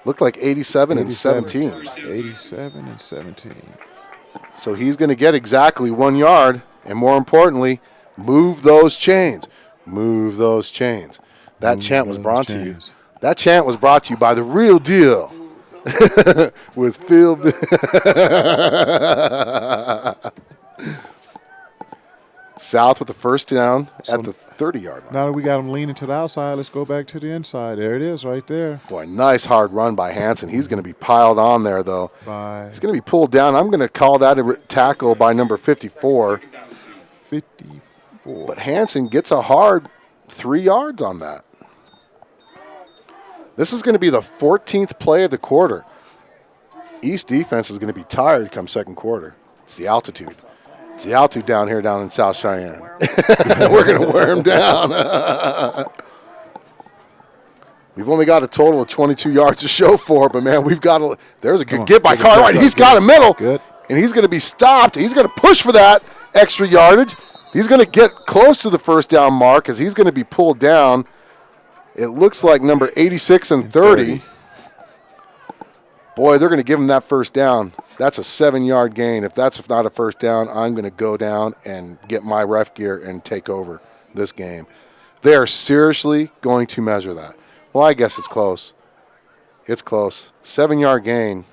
looked like 87 and 17. 87 and 17. So he's going to get exactly 1 yard. And more importantly, move those chains. Move those chains. That chant was brought to you. That chant was brought to you by The Real Deal with Phil. South with the first down at the 30-yard line. Now that we got him leaning to the outside, let's go back to the inside. There it is right there. Boy, nice hard run by Hansen. He's going to be piled on there, though. He's going to be pulled down. I'm going to call that a tackle by number 54. 54. But Hansen gets a hard 3 yards on that. This is going to be the 14th play of the quarter. East defense is going to be tired come second quarter. It's the altitude. It's the altitude down here down in South Cheyenne. We're going to wear them down. We've only got a total of 22 yards to show for, but, man, we've got a – there's a good get by Cartwright. He's got a middle. Good. And he's going to be stopped. He's going to push for that extra yardage. He's going to get close to the first down mark as he's going to be pulled down. It looks like number 86 and 30. Boy, they're going to give him that first down. That's a 7-yard gain. If that's not a first down, I'm going to go down and get my ref gear and take over this game. They are seriously going to measure that. Well, I guess it's close. It's close. 7-yard gain.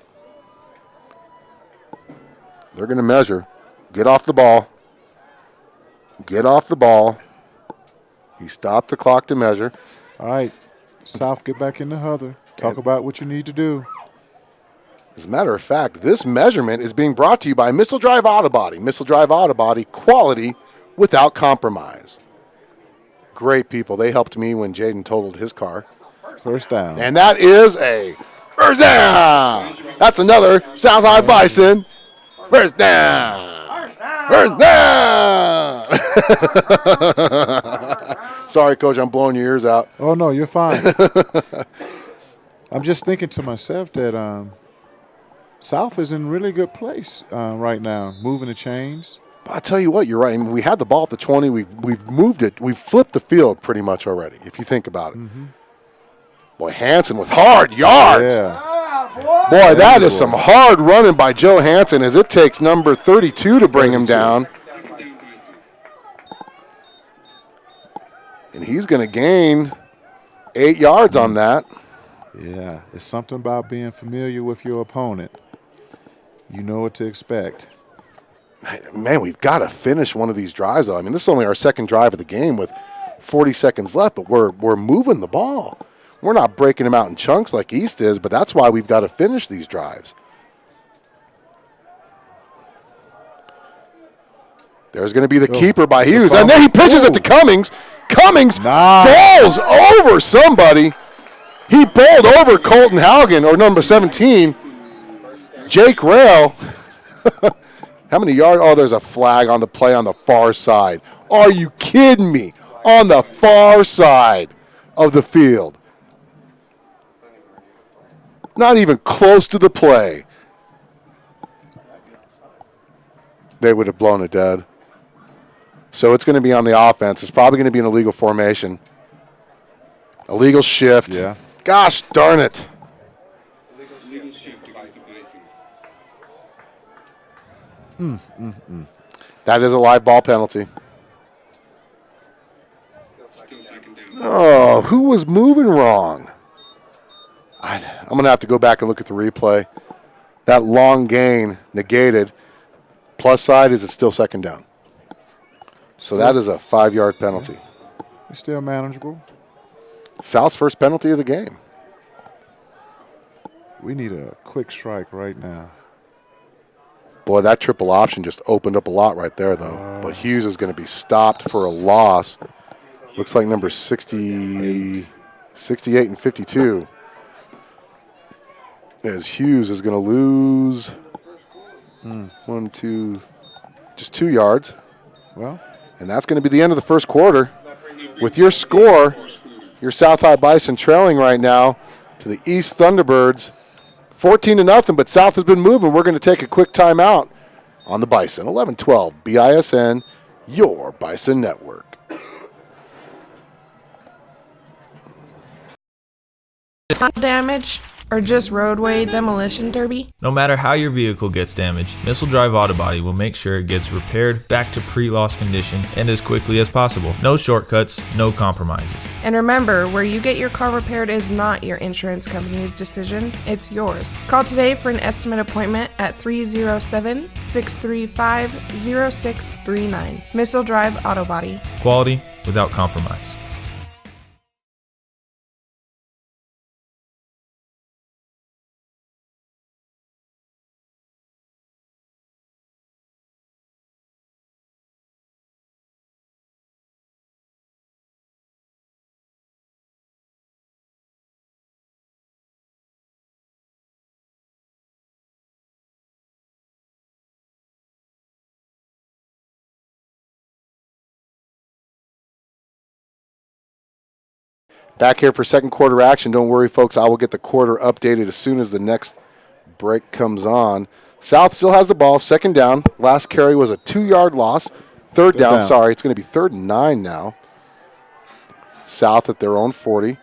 They're going to measure. Get off the ball. Get off the ball. He stopped the clock to measure. All right. South, get back in the huddle. Talk about what you need to do. As a matter of fact, this measurement is being brought to you by Missile Drive Auto Body. Missile Drive Auto Body, quality without compromise. Great people. They helped me when Jaden totaled his car. First down. And that is a first down. That's another South High Bison. First down. First down. Sorry, Coach, I'm blowing your ears out. Oh, no, you're fine. I'm just thinking to myself that South is in a really good place right now, moving the chains. I tell you what, you're right. I mean, we had the ball at the 20. We've moved it. We've flipped the field pretty much already, if you think about it. Mm-hmm. Boy, Hansen with hard yards. Yeah. Boy, that is some hard running by Joe Hansen as it takes number 32 to bring him down. And he's going to gain 8 yards on that. Yeah, it's something about being familiar with your opponent. You know what to expect. Man, we've got to finish one of these drives, though. I mean, this is only our second drive of the game with 40 seconds left, but we're moving the ball. We're not breaking them out in chunks like East is, but that's why we've got to finish these drives. There's going to be the keeper by Hughes, and then he pitches it to Cummings. Cummings bowls over somebody. He bowled over Colton Haugen, or number 17, Jake Rail. How many yards? Oh, there's a flag on the play on the far side. Are you kidding me? On the far side of the field. Not even close to the play. They would have blown it dead. So it's going to be on the offense. It's probably going to be an illegal formation. Illegal shift. Yeah. Gosh darn it. That is a live ball penalty. Oh, who was moving wrong? I'm going to have to go back and look at the replay. That long gain negated. Plus side, is it still second down? So that is a 5-yard penalty. It's still manageable. South's first penalty of the game. We need a quick strike right now. Boy, that triple option just opened up a lot right there, though. But Hughes is going to be stopped for a loss. Looks like number 68 and 52. As Hughes is going to lose just 2 yards. Well, and that's going to be the end of the first quarter. With your score, your South High Bison trailing right now to the East Thunderbirds, 14-0, but South has been moving. We're going to take a quick timeout on the Bison. 11-12 BISN, your Bison Network. Damage or just roadway demolition derby? No matter how your vehicle gets damaged, Missile Drive Auto Body will make sure it gets repaired back to pre-loss condition and as quickly as possible. No shortcuts, no compromises. And remember, where you get your car repaired is not your insurance company's decision, it's yours. Call today for an estimate appointment at 307-635-0639. Missile Drive Auto Body. Quality without compromise. Back here for second quarter action. Don't worry, folks. I will get the quarter updated as soon as the next break comes on. South still has the ball. Second down. Last carry was a 2-yard loss. Third down. Sorry, it's going to be 3rd and 9 now. South at their own 40.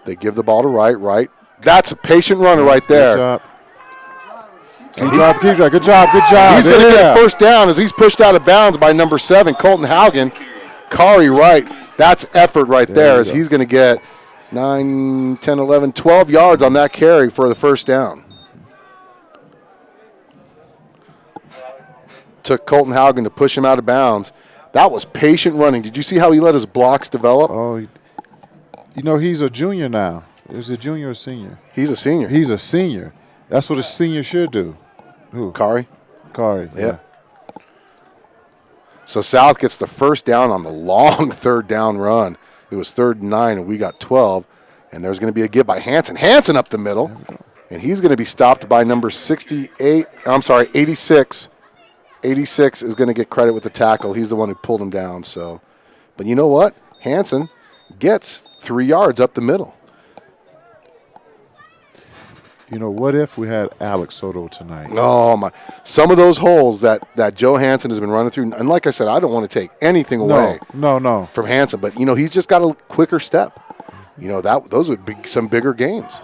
They give the ball to Wright. That's a patient runner right there. Good job. Good job. He's going to get a first down as he's pushed out of bounds by number 7, Colton Haugen. Kari Wright. That's effort right there as he's going to get 9, 10, 11, 12 yards on that carry for the first down. Took Colton Haugen to push him out of bounds. That was patient running. Did you see how he let his blocks develop? Oh, you know, he's a junior now. Is he a junior or a senior? He's a senior. He's a senior. That's what a senior should do. Who? Kari, yeah. So South gets the first down on the long third down run. It was 3rd and 9, and we got 12. And there's going to be a give by Hansen. Hansen up the middle. And he's going to be stopped by number 86. 86 is going to get credit with the tackle. He's the one who pulled him down. So, but you know what? Hansen gets 3 yards up the middle. You know, what if we had Alex Soto tonight? Oh, my. Some of those holes that Joe Hansen has been running through, and like I said, I don't want to take anything away from Hansen, but, you know, he's just got a quicker step. You know, those would be some bigger gains.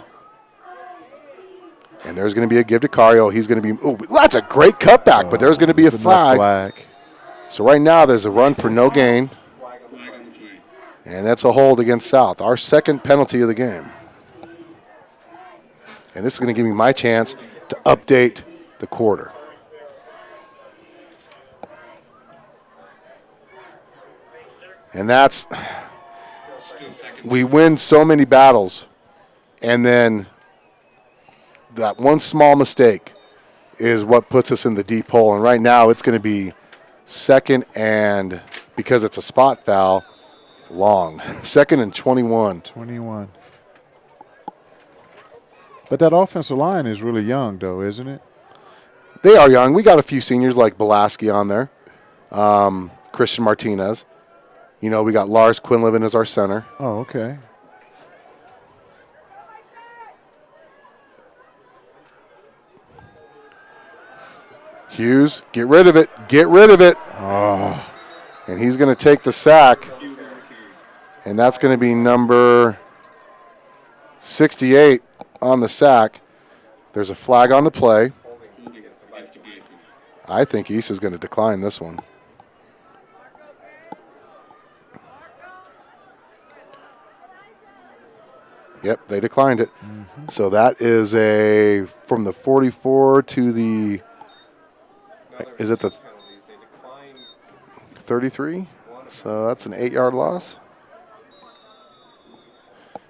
And there's going to be a give to Cario. He's going to be – oh, that's a great cutback, but there's going to be a flag. So right now there's a run for no gain. And that's a hold against South. Our second penalty of the game. And this is going to give me my chance to update the quarter. And that's – we win so many battles, and then that one small mistake is what puts us in the deep hole. And right now it's going to be second and, because it's a spot foul, long. Second and 21. 21. But that offensive line is really young, though, isn't it? They are young. We got a few seniors like Belaski on there, Christian Martinez. You know, we got Lars Quinlivan as our center. Oh, okay. Hughes, get rid of it. Get rid of it. Oh. And he's going to take the sack. And that's going to be number 68 on the sack. There's a flag on the play. I think East is going to decline this one. Yep, they declined it. Mm-hmm. So that is a from the 44 to the, is it the 33? So that's an 8-yard loss.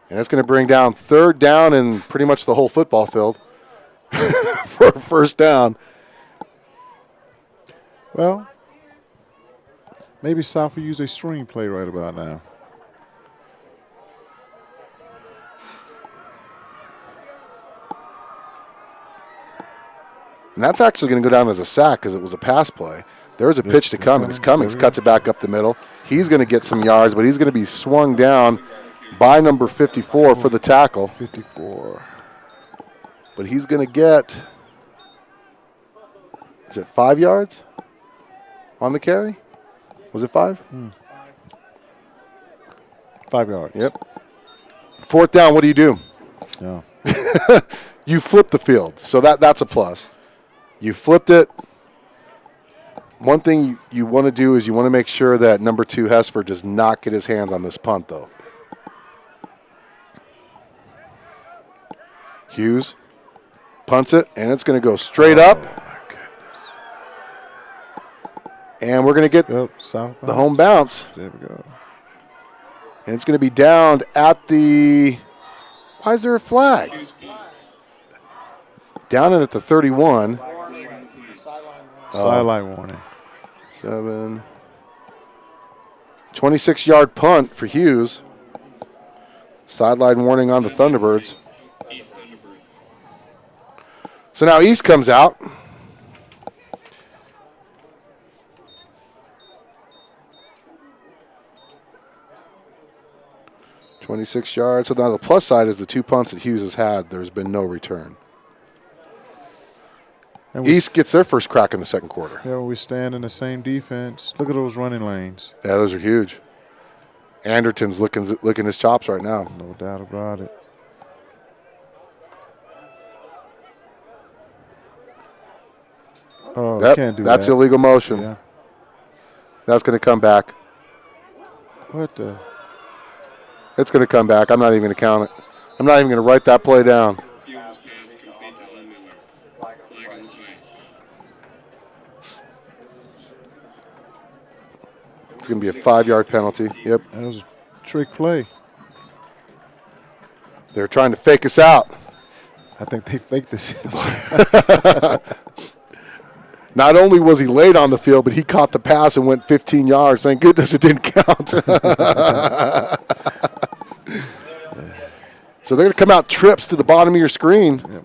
And it's going to bring down third down in pretty much the whole football field for a first down. Well, maybe South will use a string play right about now. And that's actually going to go down as a sack because it was a pass play. There's a pitch to Cummings. Cummings cuts it back up the middle. He's going to get some yards, but he's going to be swung down by number 54 for the tackle. 54. But he's going to get, is it 5 yards on the carry? Was it 5? 5 yards. Yep. Fourth down, what do you do? Yeah. You flip the field, so that's a plus. You flipped it. One thing you want to do is you want to make sure that number 2, Hesper, does not get his hands on this punt, though. Hughes punts it, and it's going to go straight up. My goodness. And we're going to get the home bounce. There we go. And it's going to be downed at the – why is there a flag? Down it at the 31. Sideline warning. 7. 26-yard punt for Hughes. Sideline warning on the Thunderbirds. So now East comes out. .26 yards. So now the plus side is the 2 punts that Hughes has had. There's been no return. And East gets their first crack in the second quarter. Yeah, we stand in the same defense. Look at those running lanes. Yeah, those are huge. Anderton's licking his chops right now. No doubt about it. Oh, can't do that. That's illegal motion. Yeah. That's going to come back. What the? It's going to come back. I'm not even going to count it. I'm not even going to write that play down. It's going to be a 5-yard penalty. Yep. That was a trick play. They're trying to fake us out. I think they faked this. Not only was he late on the field, but he caught the pass and went 15 yards. Thank goodness it didn't count. So they're going to come out trips to the bottom of your screen. Yep.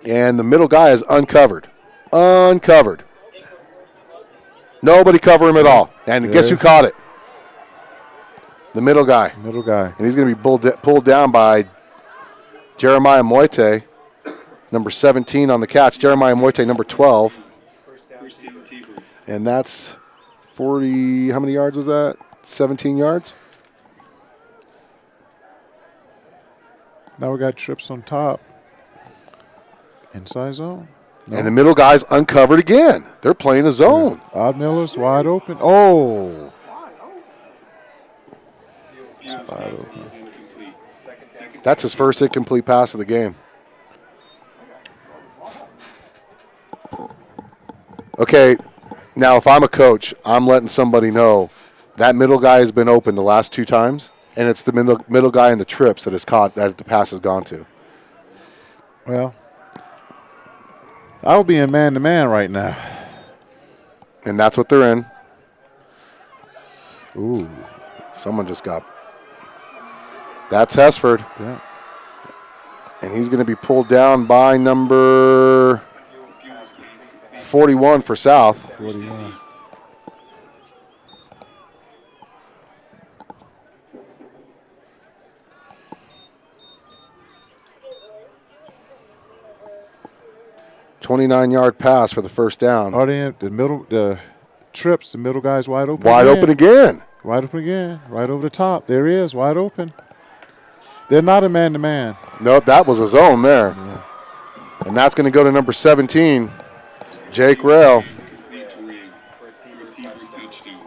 And the middle guy is uncovered. Uncovered. Nobody cover him at all. And guess who caught it? The middle guy. Middle guy. And he's going to be pulled down by Jeremiah Moite, number 17 on the catch. Jeremiah Moite, number 12. And that's 40, how many yards was that? 17 yards? Now we got trips on top. Inside zone. No. And the middle guy's uncovered again. They're playing a zone. Odd Miller's wide open. Oh. Wide open. That's his first incomplete pass of the game. Okay, now if I'm a coach, I'm letting somebody know that middle guy has been open the last 2 times, and it's the middle guy in the trips that the pass has gone to. Well, I would be in man-to-man right now. And that's what they're in. Ooh. Someone just got. That's Hesford. Yeah. And he's going to be pulled down by number 41 for South. 41. $29-yard pass for the first down. Are they in the middle? The trips, the middle guy's wide open. Wide open again. Wide open again. Right over the top. There he is, wide open. They're not a man-to-man. Nope, that was a zone there. Yeah. And that's going to go to number 17, Jake Rail.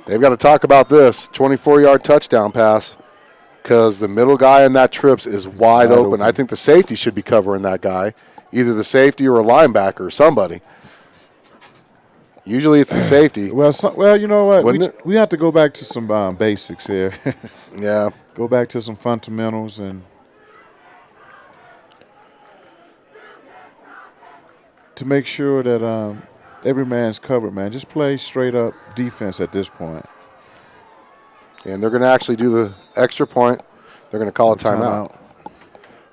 They've got to talk about this 24-yard touchdown pass because the middle guy in that trips is wide open. I think the safety should be covering that guy, either the safety or a linebacker or somebody. Usually it's the safety. Well, you know what? We have to go back to some basics here. Yeah. Go back to some fundamentals and to make sure that every man's covered, man. Just play straight up defense at this point. And they're going to actually do the extra point. They're going to call a timeout.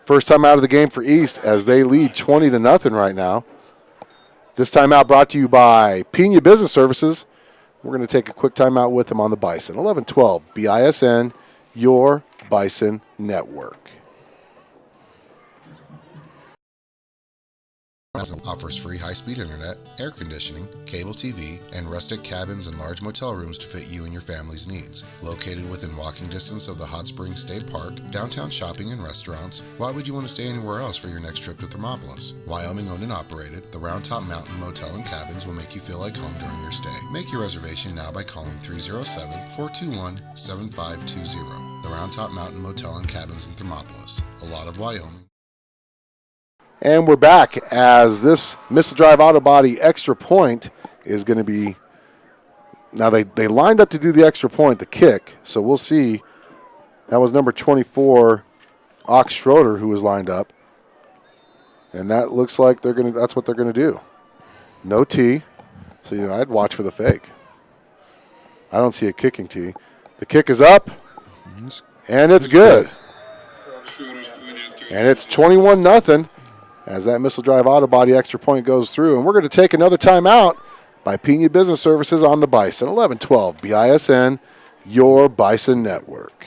First timeout of the game for East as they lead 20-0 right now. This timeout brought to you by Pena Business Services. We're going to take a quick timeout with them on the Bison. 11-12, BISN, your Bison Network. Offers free high-speed internet, air conditioning, cable TV, and rustic cabins and large motel rooms to fit you and your family's needs. Located within walking distance of the Hot Springs State Park, downtown shopping and restaurants, why would you want to stay anywhere else for your next trip to Thermopolis? Wyoming owned and operated, the Round Top Mountain Motel and Cabins will make you feel like home during your stay. Make your reservation now by calling 307-421-7520. The Round Top Mountain Motel and Cabins in Thermopolis, a lot of Wyoming. And we're back as this missile drive auto body extra point is going to be. Now they lined up to do the extra point, the kick. So we'll see. That was number 24, Ox Schroeder, who was lined up. And that looks like that's what they're going to do. No tee. So I'd watch for the fake. I don't see a kicking tee. The kick is up. And it's good. And it's 21-0. As that missile drive auto body extra point goes through. And we're going to take another timeout by Pena Business Services on the Bison. 11-12, BISN, your Bison Network.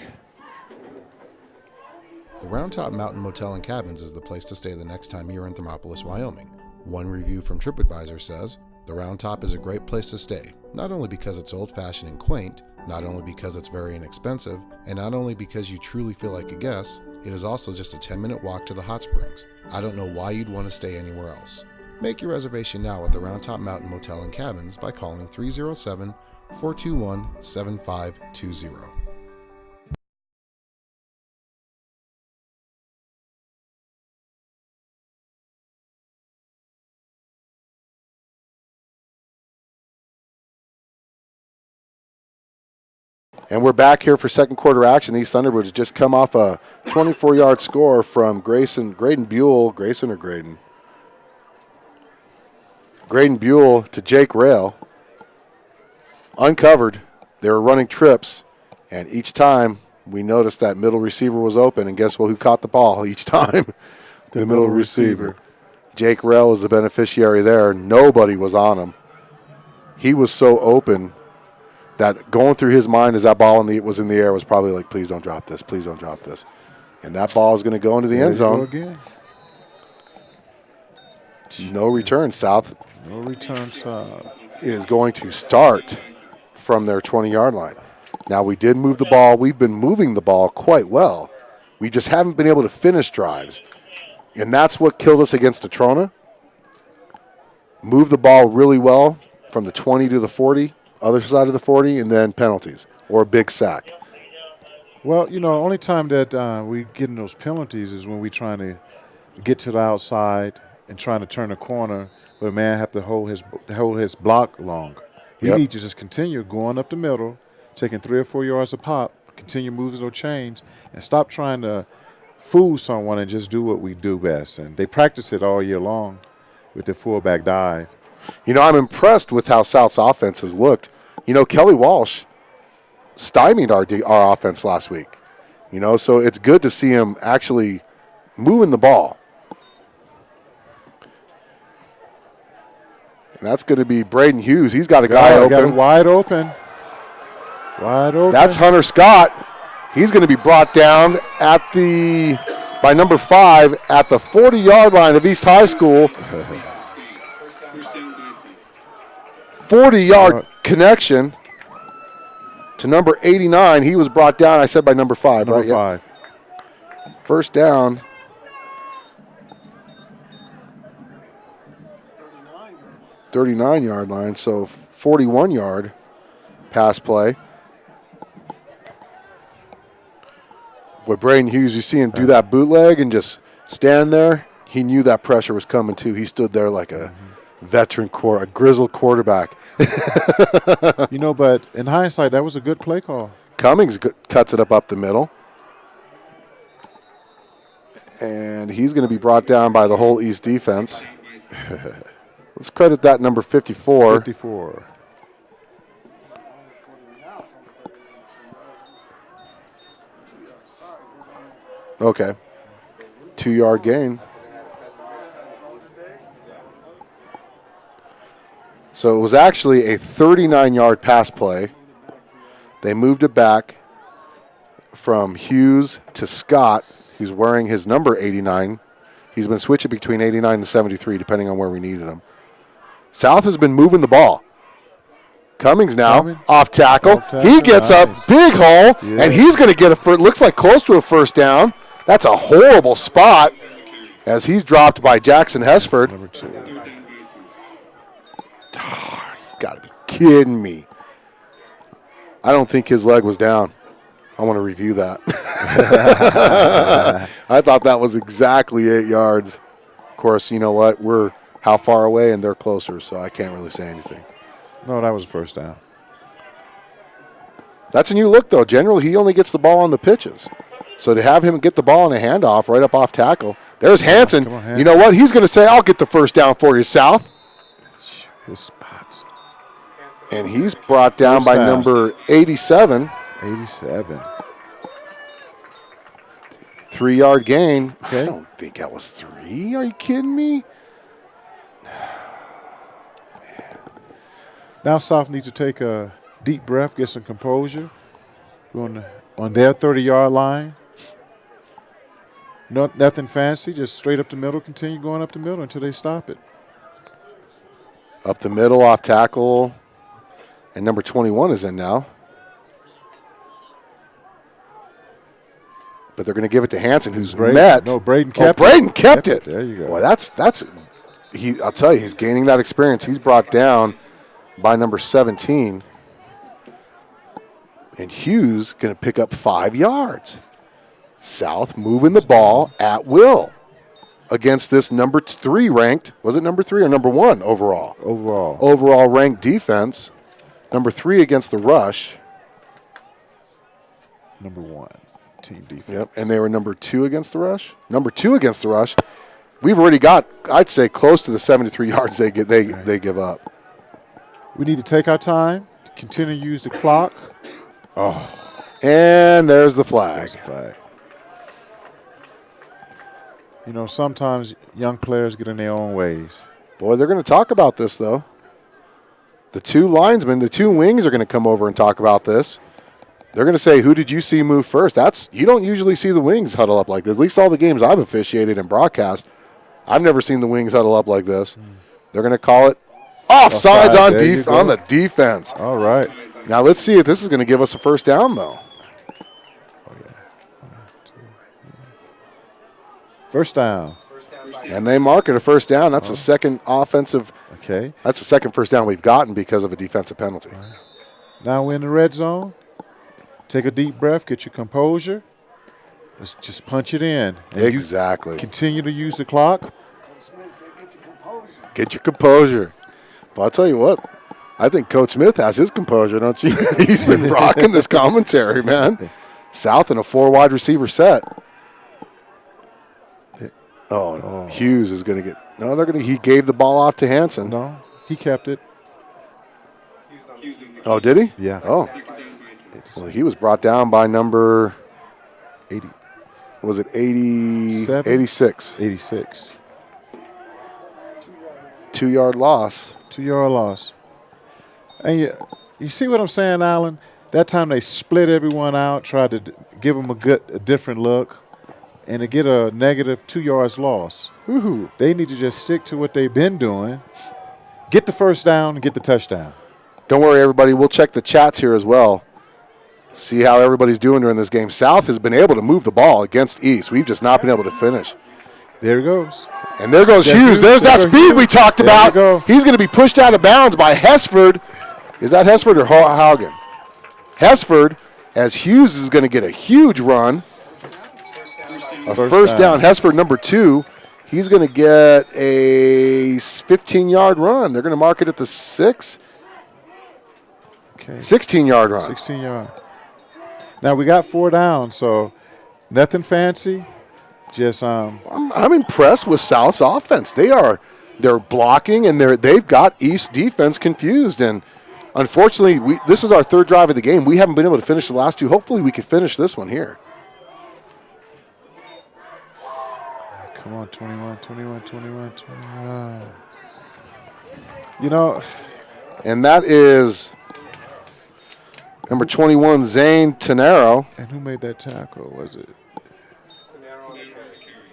The Round Top Mountain Motel and Cabins is the place to stay the next time you're in Thermopolis, Wyoming. One review from TripAdvisor says, the Round Top is a great place to stay, not only because it's old-fashioned and quaint, not only because it's very inexpensive, and not only because you truly feel like a guest, it is also just a 10-minute walk to the hot springs. I don't know why you'd want to stay anywhere else. Make your reservation now at the Round Top Mountain Motel and Cabins by calling 307-421-7520. And we're back here for second quarter action. These Thunderbirds just come off a 24-yard score from Graydon Buell. Graydon Buell to Jake Rail. Uncovered. They were running trips. And each time we noticed that middle receiver was open. And guess what? Who caught the ball each time? The middle receiver. Jake Rail was the beneficiary there. Nobody was on him. He was so open that going through his mind as that ball was in the air was probably like, please don't drop this, please don't drop this. And that ball is going to go into the end zone. No return. South. No return, South. Is going to start from their 20-yard line. Now, we did move the ball. We've been moving the ball quite well. We just haven't been able to finish drives. And that's what killed us against Atrona. move the ball really well from the 20 to the 40, other side of the 40, and then penalties or a big sack. Well, only time that we get in those penalties is when we trying to get to the outside and trying to turn a corner, where a man have to hold his block long. He needs to just continue going up the middle, taking 3 or 4 yards a pop, continue moving those chains, and stop trying to fool someone and just do what we do best. And they practice it all year long with the fullback dive. I'm impressed with how South's offense has looked. Kelly Walsh stymied our offense last week. So it's good to see him actually moving the ball. And that's going to be Braden Hughes. He's got a guy open. Got him wide open. Wide open. That's Hunter Scott. He's going to be brought down by number 5 at the 40-yard line of East High School. 40-yard connection to number 89. He was brought down, I said, by number 5. Number right? 5. Yep. First down. 39-yard line, so 41-yard pass play. With Braden Hughes, you see him do that bootleg and just stand there. He knew that pressure was coming, too. He stood there like a veteran a grizzled quarterback. But in hindsight, that was a good play call. Cummings cuts it up the middle. And he's going to be brought down by the whole East defense. Let's credit that number 54. 54. Okay. 2-yard gain. So it was actually a 39-yard pass play. They moved it back from Hughes to Scott, who's wearing his number 89. He's been switching between 89 and 73, depending on where we needed him. South has been moving the ball. Cummings now off tackle. He gets up, big hole, and he's going to get looks like close to a first down. That's a horrible spot as he's dropped by Jackson Hesford. Number 2. Oh, you got to be kidding me. I don't think his leg was down. I want to review that. I thought that was exactly 8 yards. Of course, you know what? We're how far away, and they're closer, so I can't really say anything. No, that was first down. That's a new look, though. Generally, he only gets the ball on the pitches. So to have him get the ball on a handoff right up off tackle, there's Hansen. Come on, Hansen. You know what? He's going to say, I'll get the first down for you, South. His spots. And he's brought down by number 87. 87. 3-yard gain. Okay. I don't think that was 3. Are you kidding me? Now South needs to take a deep breath, get some composure. On their 30-yard line. Nothing fancy, just straight up the middle, continue going up the middle until they stop it. Up the middle, off tackle. And number 21 is in now. But they're going to give it to Hansen, who's met. No, Braden kept it. Braden kept it. There you go. Boy, I'll tell you, he's gaining that experience. He's brought down by number 17. And Hughes going to pick up 5 yards. South moving the ball at will against this number 3 ranked. Was it number 3 or number 1 overall? Overall ranked defense. Number 3 against the rush. Number 1 team defense. Yep, and they were number 2 against the rush. Number 2 against the rush. We've already got, I'd say, close to the 73 yards they give up. We need to take our time, continue to use the clock. Oh. And there's the flag. Sometimes young players get in their own ways. Boy, they're going to talk about this, though. The 2 linesmen, the 2 wings are going to come over and talk about this. They're going to say, who did you see move first? You don't usually see the wings huddle up like this. At least all the games I've officiated and broadcast, I've never seen the wings huddle up like this. They're going to call it offsides on the defense. All right. Now let's see if this is going to give us a first down, though. First down. And they mark it a first down. That's the second offensive Okay. That's the second first down we've gotten because of a defensive penalty. Now we're in the red zone. Take a deep breath. Get your composure. Let's just punch it in. And Exactly. continue to use the clock. Get your composure. But I'll tell you what, I think Coach Smith has his composure, don't you? He's been rocking this commentary, man. South in a 4 wide receiver set. Oh, Hughes is going to get. No, he gave the ball off to Hansen. No, he kept it. Oh, did he? Yeah. Oh. Well, he was brought down by number 80. Was it 87? 86. 86. 2-yard loss. 2-yard loss. And you see what I'm saying, Alan? That time they split everyone out, tried to give them a different look, and to get a negative 2 yards loss. Woohoo. They need to just stick to what they've been doing, get the first down, and get the touchdown. Don't worry, everybody. We'll check the chats here as well. See how everybody's doing during this game. South has been able to move the ball against East. We've just not been able to finish. There he goes. And there goes Hughes. There's that speed we talked about. He's going to be pushed out of bounds by Hesford. Is that Hesford or Haugen? Hesford, as Hughes is going to get a huge run. A first down. Hesford, number 2. He's going to get a 15-yard run. They're going to mark it at the 6. Okay. 16-yard run. 16-yard. Now, we got 4 down, so nothing fancy. Just I'm impressed with South's offense. They're blocking, and they've got East defense confused. And unfortunately, this is our 3rd drive of the game. We haven't been able to finish the last 2. Hopefully, we can finish this one here. Come on, 21. You know. And that is number 21, Zane Tenero. And who made that tackle? Was it?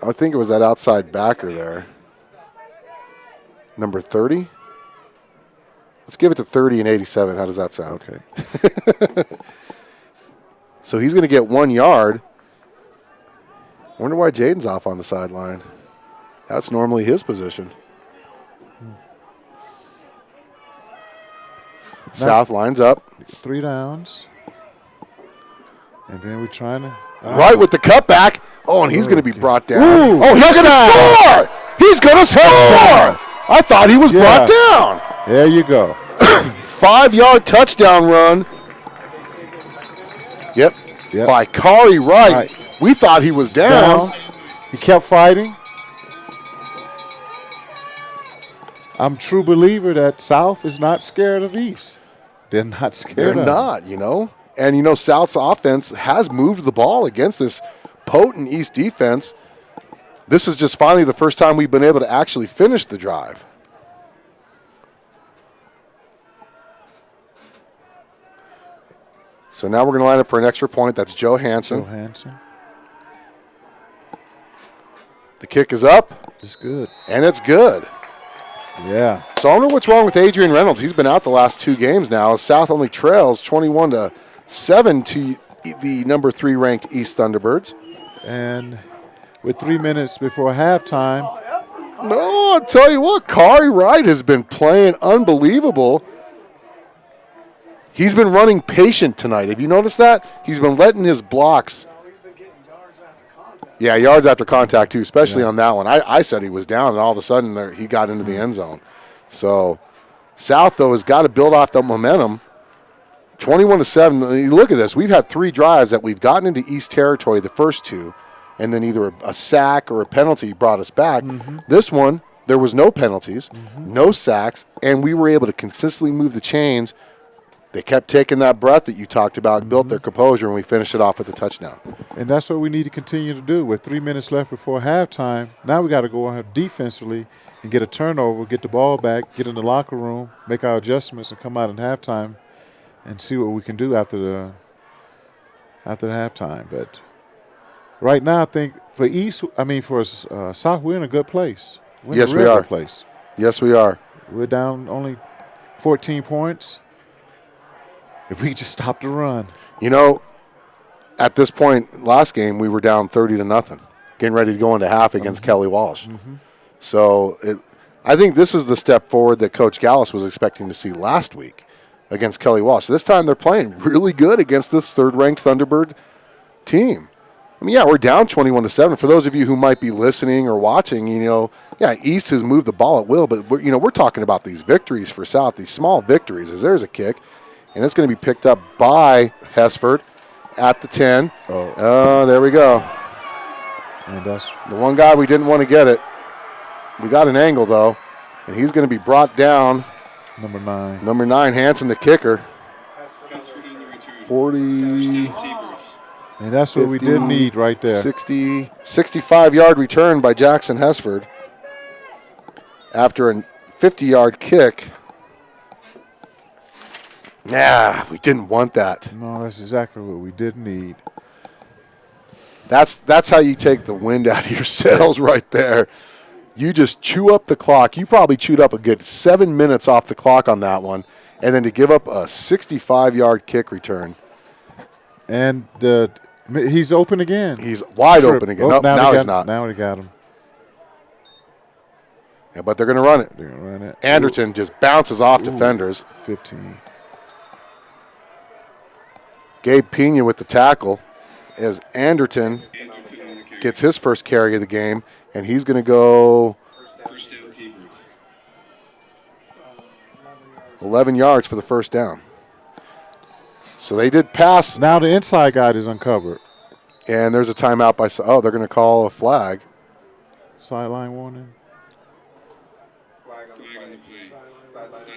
I think it was that outside backer there. Number 30. Let's give it to 30 and 87. How does that sound? Okay. So he's going to get 1 yard. I wonder why Jaden's off on the sideline. That's normally his position. South lines up. 3 downs. And then we're trying to. Right with the cutback. Oh, and he's going to be brought down. Ooh, oh, he's going to score! He's going to score! I thought he was brought down. There you go. 5-yard touchdown run. Yep. By Kari Wright. We thought he was down. He kept fighting. I'm a true believer that South is not scared of East. They're not scared of They're not, And, South's offense has moved the ball against this potent East defense. This is just finally the first time we've been able to actually finish the drive. So now we're going to line up for an extra point. That's Joe Hansen. The kick is up. It's good. And it's good. Yeah. So I wonder what's wrong with Adrian Reynolds. He's been out the last 2 games now. South only trails 21-7 to the number 3 ranked East Thunderbirds. And with 3 minutes before halftime. No, I'll tell you what, Kari Wright has been playing unbelievable. He's been running patient tonight. Have you noticed that? He's been letting his blocks. He's been getting yards after contact. Yeah, yards after contact too, especially on that one. I said he was down, and all of a sudden he got into the end zone. So South, though, has got to build off the momentum. 21-7. Look at this. We've had 3 drives that we've gotten into East territory, the first 2, and then either a sack or a penalty brought us back. This one, there was no penalties, no sacks, and we were able to consistently move the chains. They kept taking that breath that you talked about, built their composure, and we finished it off with a touchdown. And that's what we need to continue to do. With 3 minutes left before halftime, now we got to go on defensively and get a turnover, get the ball back, get in the locker room, make our adjustments, and come out in halftime and see what we can do after the halftime. But right now, I think for South, we're in a good place. Yes, we are. Yes, we are. We're down only 14 points. If we just stop the run. At this point, last game, we were down 30-0, getting ready to go into half against Kelly Walsh. So I think this is the step forward that Coach Gallus was expecting to see last week against Kelly Walsh. This time they're playing really good against this third-ranked Thunderbird team. I mean, yeah, we're down 21-7. For those of you who might be listening or watching, East has moved the ball at will, but we're talking about these victories for South, these small victories. As there's a kick, and it's going to be picked up by Hesford at the 10. Oh, there we go. And that's the one guy we didn't want to get it. We got an angle though, and he's going to be brought down. Number 9. Number 9, Hanson, the kicker. 40. And that's what we didn't need right there. 65-yard return by Jackson Hesford after a 50-yard kick. Nah, we didn't want that. No, that's exactly what we didn't need. That's how you take the wind out of your sails right there. You just chew up the clock. You probably chewed up a good 7 minutes off the clock on that one, and then to give up a 65-yard kick return. And he's open again. He's wide open again. Nope, now he's not. Now we got him. Yeah, but they're going to run it. They're going to run it. Anderton just bounces off defenders. 15. Gabe Pena with the tackle as Anderton gets his first carry of the game, and he's going to go 11 yards for the first down. So they did pass. Now the inside guy is uncovered. And there's a timeout by, they're going to call a flag. Sideline warning.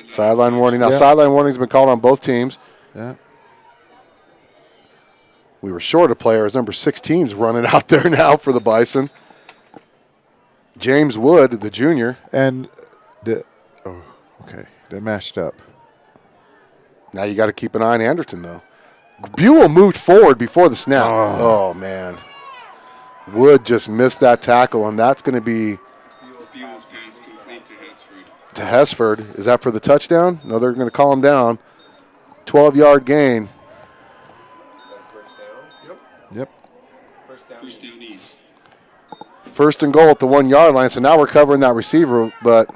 Sideline warning. Now, sideline warning has been called on both teams. Yeah. We were short of players. Number 16's running out there now for the Bison. James Wood, the junior. And okay, they're matched up. Now you got to keep an eye on Anderton, though. Buell moved forward before the snap. Oh, man. Wood just missed that tackle, and that's going to be to Hesford. Is that for the touchdown? No, they're going to call him down. 12-yard gain. Yep. First and goal at the 1-yard line. So now we're covering that receiver, but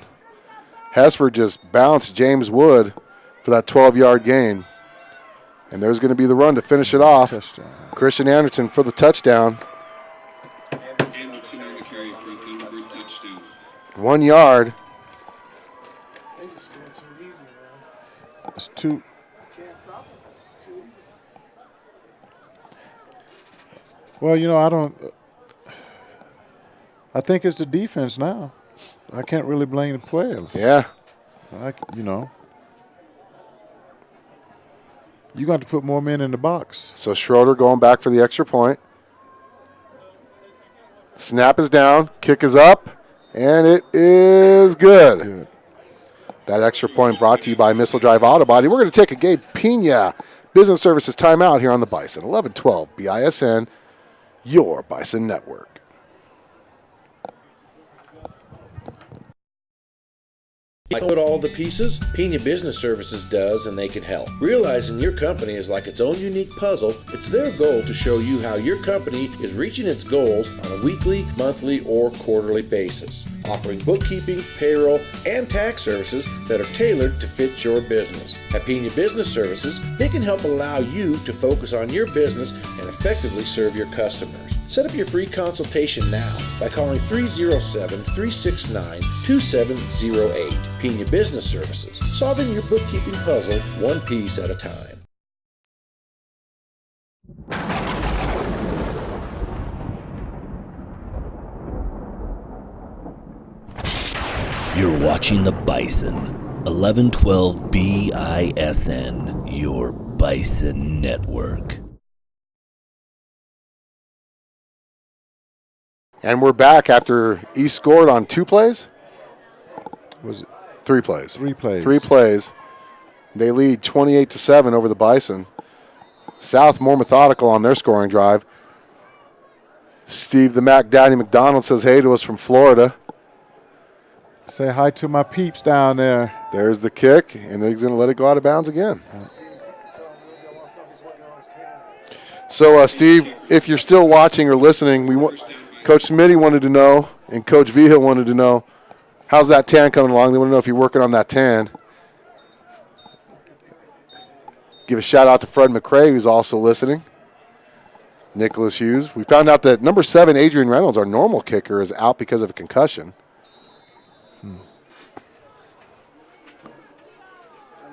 Hesford just bounced James Wood for that 12-yard gain. And there's going to be the run to finish it off. Touchdown. Christian Anderton for the touchdown. 1 yard. It's two. Well, I think it's the defense now. I can't really blame the players. Yeah. You got to put more men in the box. So Schroeder going back for the extra point. Snap is down. Kick is up. And it is good. That extra point brought to you by Missile Drive Auto Body. We're going to take a Gabe Pena Business Services timeout here on the Bison. 1112 BISN, your Bison Network. Like put all the pieces? Pena Business Services does, and they can help. Realizing your company is like its own unique puzzle, it's their goal to show you how your company is reaching its goals on a weekly, monthly, or quarterly basis. Offering bookkeeping, payroll, and tax services that are tailored to fit your business. At Pena Business Services, they can help allow you to focus on your business and effectively serve your customers. Set up your free consultation now by calling 307-369-2708. Pena Business Services, solving your bookkeeping puzzle one piece at a time. You're watching the Bison. 1112 BISN, your Bison Network. And we're back after East scored on 2 plays. Was it 3 plays? 3 plays. 3 plays. They lead 28-7 over the Bison. South more methodical on their scoring drive. Steve the Mac Daddy McDonald says hey to us from Florida. Say hi to my peeps down there. There's the kick, and he's going to let it go out of bounds again. So, Steve, if you're still watching or listening, Coach Smitty wanted to know, and Coach Vija wanted to know, How's that tan coming along? They want to know if you're working on that tan. Give a shout out to Fred McRae, who's also listening. Nicholas Hughes. We found out that number 7, Adrian Reynolds, our normal kicker, is out because of a concussion. I've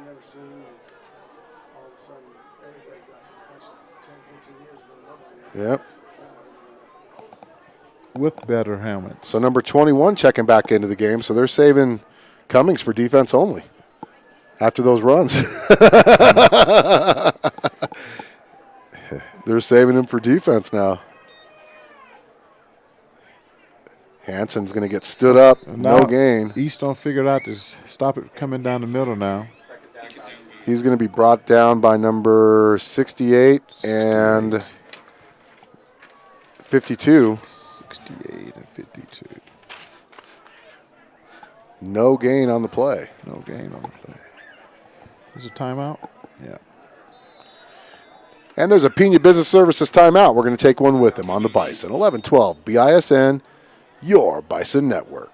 never seen all of a sudden everybody's got concussions. 10, 15 years ago, nobody. Yep. With better helmets. So number 21 checking back into the game. So they're saving Cummings for defense only after those runs. They're saving him for defense now. Hanson's going to get stood up. No gain. Easton figured out to stop it coming down the middle now. He's going to be brought down by number 68 and 52. 68 and 52. No gain on the play. No gain on the play. Is it timeout? Yeah. And there's a Pena Business Services timeout. We're going to take one with him on the Bison. 11-12 BISN, your Bison Network.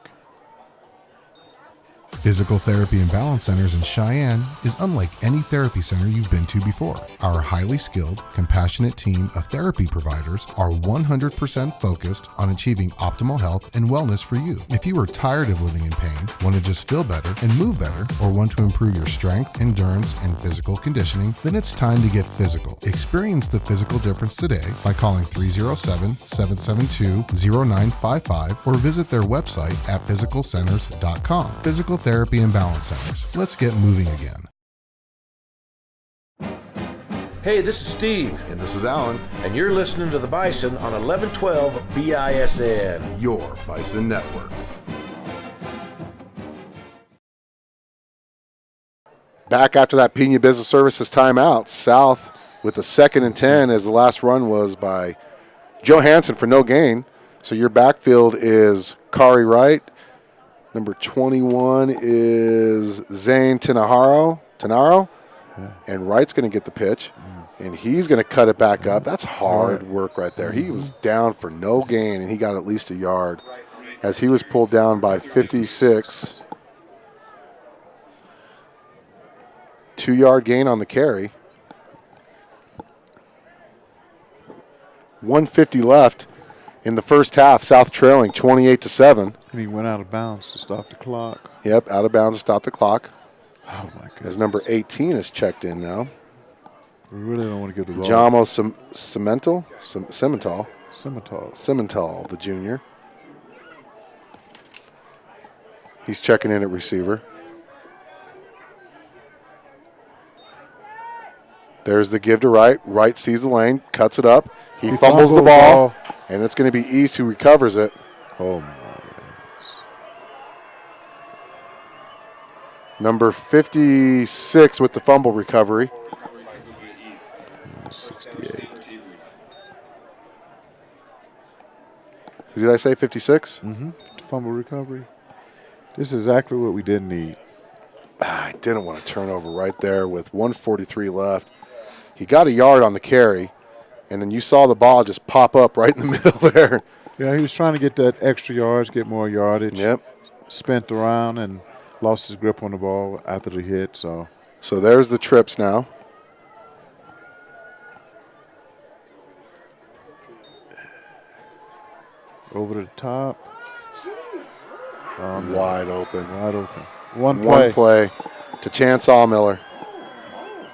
Physical Therapy and Balance Centers in Cheyenne is unlike any therapy center you've been to before. Our highly skilled, compassionate team of therapy providers are 100% focused on achieving optimal health and wellness for you. If you are tired of living in pain, want to just feel better and move better, or want to improve your strength, endurance, and physical conditioning, then it's time to get physical. Experience the physical difference today by calling 307-772-0955 or visit their website at physicalcenters.com. Physical Therapy and Balance Centers. Let's get moving again. Hey, this is Steve, And this is Alan, and you're listening to the Bison on 1112 BISN. your Bison Network. Back after that Pena Business Services timeout, South with a 2nd and 10 as the last run was by Joe Hansen for no gain. So your backfield is Kari Wright. Number 21 is Zane Tenaro, and Wright's going to get the pitch, and he's going to cut it back up. That's hard work right there. He was down for no gain, and he got at least a yard as he was pulled down by 56. 2-yard gain on the carry. 150 left in the first half. South trailing 28-7. And he went out of bounds to stop the clock. Yep, out of bounds to stop the clock. Oh, my goodness. As number 18 is checked in now. We really don't want to give the ball. Jamo Cimental, the junior. He's checking in at receiver. There's the give to Wright. Wright sees the lane, cuts it up. He fumbles the ball, and it's going to be East who recovers it. Oh, my goodness. Number 56 with the fumble recovery. 68. Did I say 56? Mm-hmm. Fumble recovery. This is exactly what we didn't need. I didn't want to turn over right there with 1:43 left. He got a yard on the carry, and then you saw the ball just pop up right in the middle there. Yeah, he was trying to get that extra yards, get more yardage. Yep. Spent around and lost his grip on the ball after the hit. So there's the trips now. over the top. Wide open. Wide open. One play to Chance Allmiller.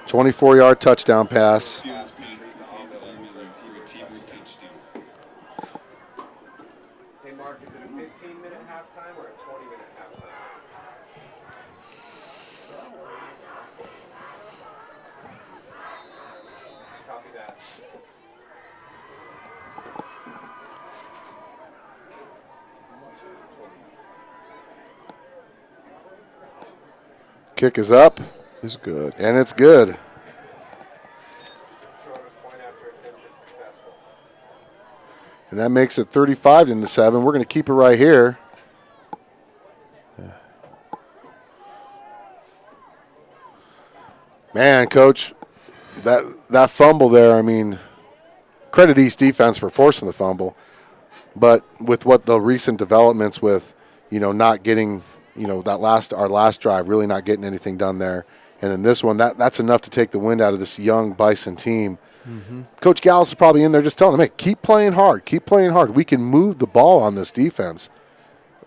24-yard touchdown pass. Hey, Mark, is it a 15-minute halftime or a 20-minute halftime? Copy that. Kick is up, It's good. and it's good. And that makes it 35-7. We're going to keep it right here. Man, Coach, that fumble there, I mean, credit East defense for forcing the fumble. But with what the recent developments with, not getting our last drive, really not getting anything done there. And then this one, that's enough to take the wind out of this young Bison team. Mm-hmm. Coach Gallis is probably in there just telling them, hey, keep playing hard. We can move the ball on this defense.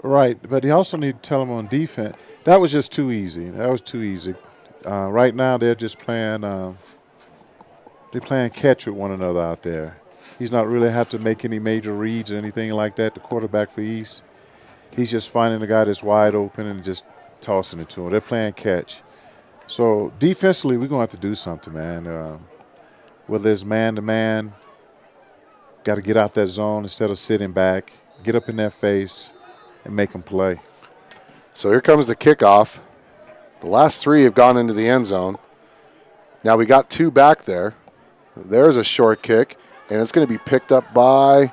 Right, but he also need to tell them on defense. That was just too easy. Right now they're just playing they're playing catch with one another out there. He's not really have to make any major reads or anything like that, the quarterback for East. He's just finding the guy that's wide open and just tossing it to him. They're playing catch. So defensively, we're going to have to do something, man. Whether it's man-to-man, got to get out that zone instead of sitting back, get up in their face, and make them play. So here comes the kickoff. The last 3 have gone into the end zone. Now we got 2 back there. There's a short kick, and it's going to be picked up by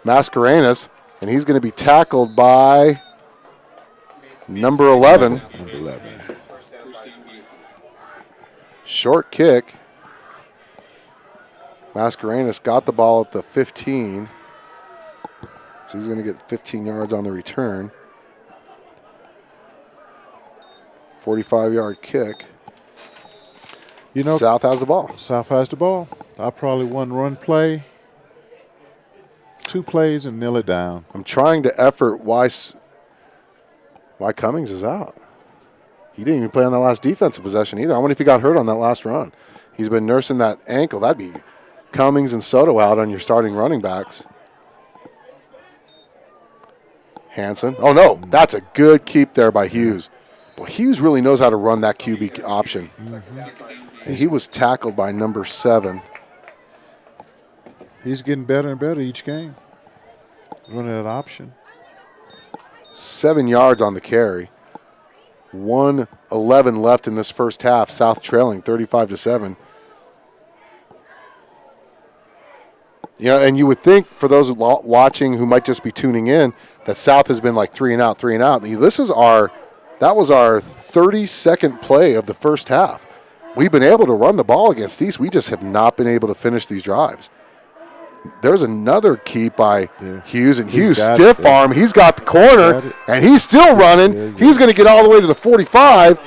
Mascarenas, and he's going to be tackled by number 11. Short kick. Mascarenas got the ball at the 15. So he's going to get 15 yards on the return. 45-yard kick. South has the ball. South has the ball. I'll probably one run play, 2 plays, and nail it down. I'm trying to effort why Cummings is out. He didn't even play on that last defensive possession either. I wonder if he got hurt on that last run. He's been nursing that ankle. That'd be Cummings and Soto out on your starting running backs. Hanson. Oh, no. That's a good keep there by Hughes. Well, Hughes really knows how to run that QB option. Mm-hmm. And he was tackled by number 7. He's getting better and better each game. Running that option. 7 yards on the carry. 1:11 left in this first half. South trailing 35-7. And you would think for those watching who might just be tuning in that South has been like 3 and out. That was our 32nd play of the first half. We've been able to run the ball against East. We just have not been able to finish these drives. There's another keep by Hughes, and Hughes stiff arm. He's got the corner, and he's still running. He's going to get all the way to the 45.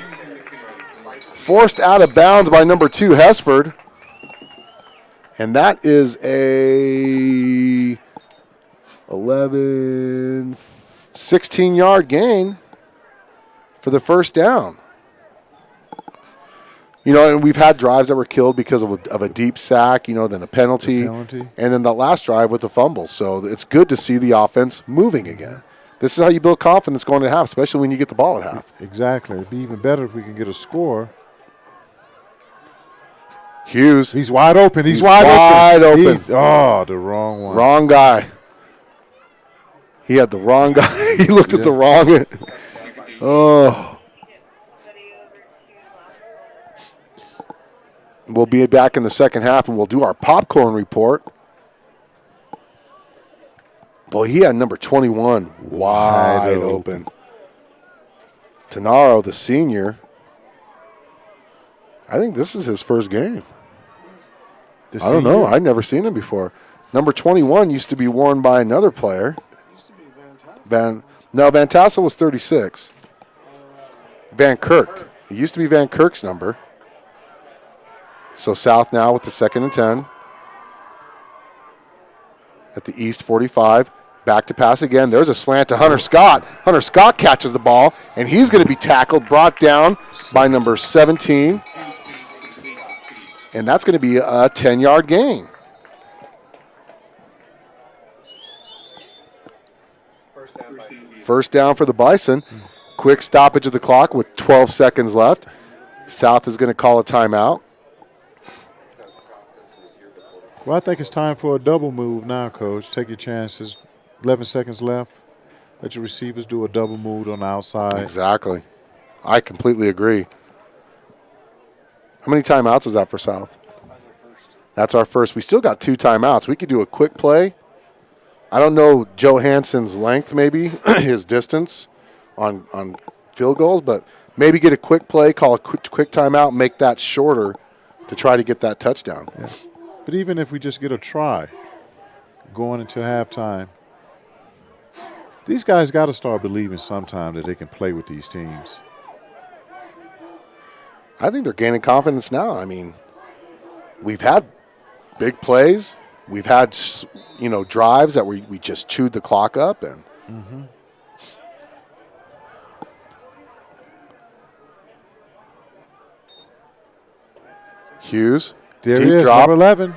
Forced out of bounds by number 2, Hesford. And that is a 16-yard gain for the first down. And we've had drives that were killed because of a deep sack, then a penalty, and then the last drive with the fumble. So it's good to see the offense moving again. This is how you build confidence going to half, especially when you get the ball at half. Exactly. It'd be even better if we can get a score. Hughes. He's wide open. He's wide open. The wrong one. Wrong guy. He had the wrong guy. He looked at the wrong. We'll be back in the second half, and we'll do our popcorn report. Well, he had number 21 wide open. Tenaro, the senior, I think this is his first game. I don't know. I'd never seen him before. Number 21 used to be worn by another player. Van Tassel was 36. Van Kirk. It used to be Van Kirk's number. So South now with the 2nd and 10. At the East 45. Back to pass again. There's a slant to Hunter Scott. Hunter Scott catches the ball, and he's going to be tackled, brought down by number 17. And that's going to be a 10-yard gain. First down for the Bison. Quick stoppage of the clock with 12 seconds left. South is going to call a timeout. Well, I think it's time for a double move now, Coach. Take your chances. 11 seconds left. Let your receivers do a double move on the outside. Exactly. I completely agree. How many timeouts is that for South? That's our first. We still got 2 timeouts. We could do a quick play. I don't know Joe Hanson's length, maybe, his distance on field goals, but maybe get a quick play, call a quick timeout, make that shorter to try to get that touchdown. Yeah. But even if we just get a try going into halftime, These guys got to start believing sometime that they can play with these teams. I think they're gaining confidence now. I mean, we've had big plays. We've had, drives that we just chewed the clock up. And Hughes, there deep he is, drop. number 11.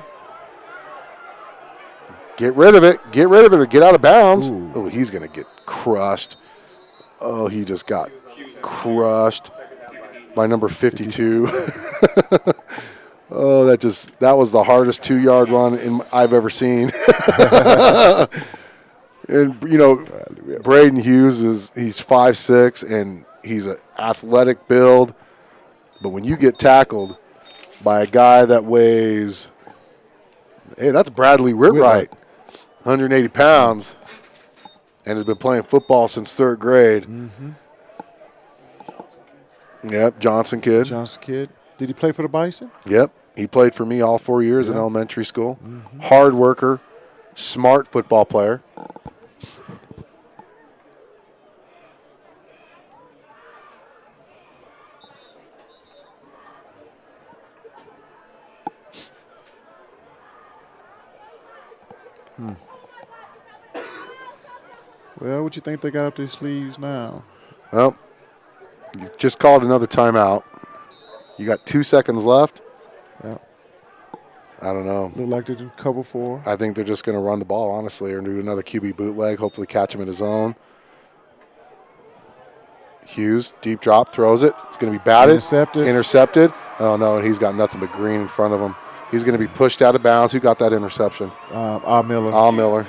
Get rid of it. Get rid of it or get out of bounds. Ooh. Oh, he's going to get crushed. Oh, he just got crushed by number 52. Oh, that was the hardest 2-yard run I've ever seen. And, Braden Hughes he's 5'6", and he's an athletic build. But when you get tackled by a guy that weighs, hey, that's Bradley Whitwright, 180 pounds, and has been playing football since 3rd grade. Yep, Johnson kid. Did he play for the Bison? Yep, he played for me all 4 years in elementary school. Hard worker, smart football player. Well, what you think they got up their sleeves now? Well, you just called another timeout. You got 2 seconds left. Yeah. I don't know. Look like they're in cover 4. I think they're just going to run the ball, honestly, or do another QB bootleg, hopefully catch him in his zone. Hughes, deep drop, throws it. It's going to be batted. Intercepted. Oh, no, and he's got nothing but green in front of him. He's going to be pushed out of bounds. Who got that interception? Miller.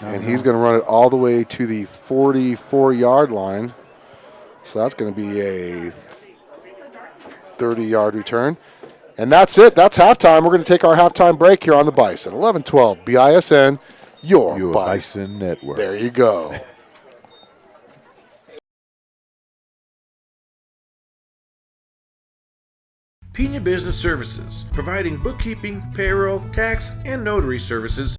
And he's going to run it all the way to the 44-yard line. So that's going to be a 30-yard return. And that's it. That's halftime. We're going to take our halftime break here on the Bison. 11-12 BISN, your Bison Network. There you go. Pena Business Services, providing bookkeeping, payroll, tax, and notary services.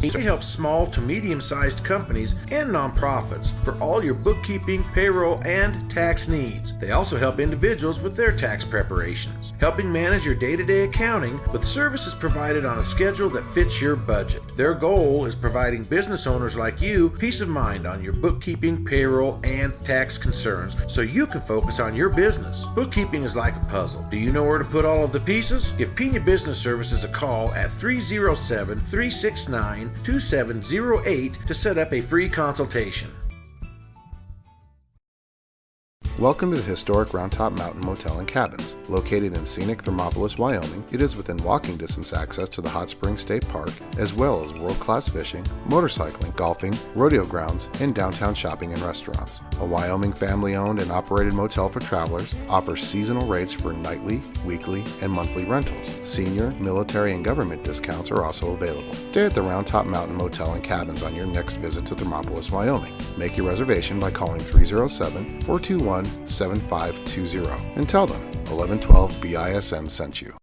They help small to medium-sized companies and nonprofits for all your bookkeeping, payroll, and tax needs. They also help individuals with their tax preparations, helping manage your day-to-day accounting with services provided on a schedule that fits your budget. Their goal is providing business owners like you peace of mind on your bookkeeping, payroll, and tax concerns so you can focus on your business. Bookkeeping is like a puzzle. Do you know where to put all of the pieces? Give Pena Business Services a call at 307-369-2708 to set up a free consultation. Welcome to the historic Round Top Mountain Motel and Cabins. Located in scenic Thermopolis, Wyoming, it is within walking distance access to the Hot Springs State Park, as well as world-class fishing, motorcycling, golfing, rodeo grounds, and downtown shopping and restaurants. A Wyoming family-owned and operated motel for travelers, offers seasonal rates for nightly, weekly, and monthly rentals. Senior, military, and government discounts are also available. Stay at the Round Top Mountain Motel and Cabins on your next visit to Thermopolis, Wyoming. Make your reservation by calling 307-421-7520 and tell them 1112 BISN sent you.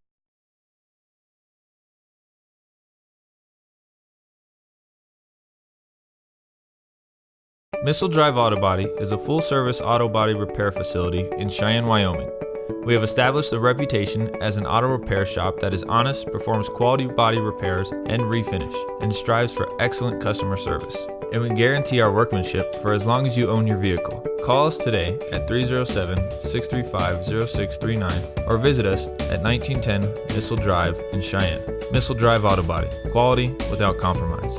Missile Drive Auto Body is a full-service auto body repair facility in Cheyenne, Wyoming. We have established a reputation as an auto repair shop that is honest, performs quality body repairs and refinish, and strives for excellent customer service. And we guarantee our workmanship for as long as you own your vehicle. Call us today at 307-635-0639 or visit us at 1910 Missile Drive in Cheyenne. Missile Drive Auto Body. Quality without compromise.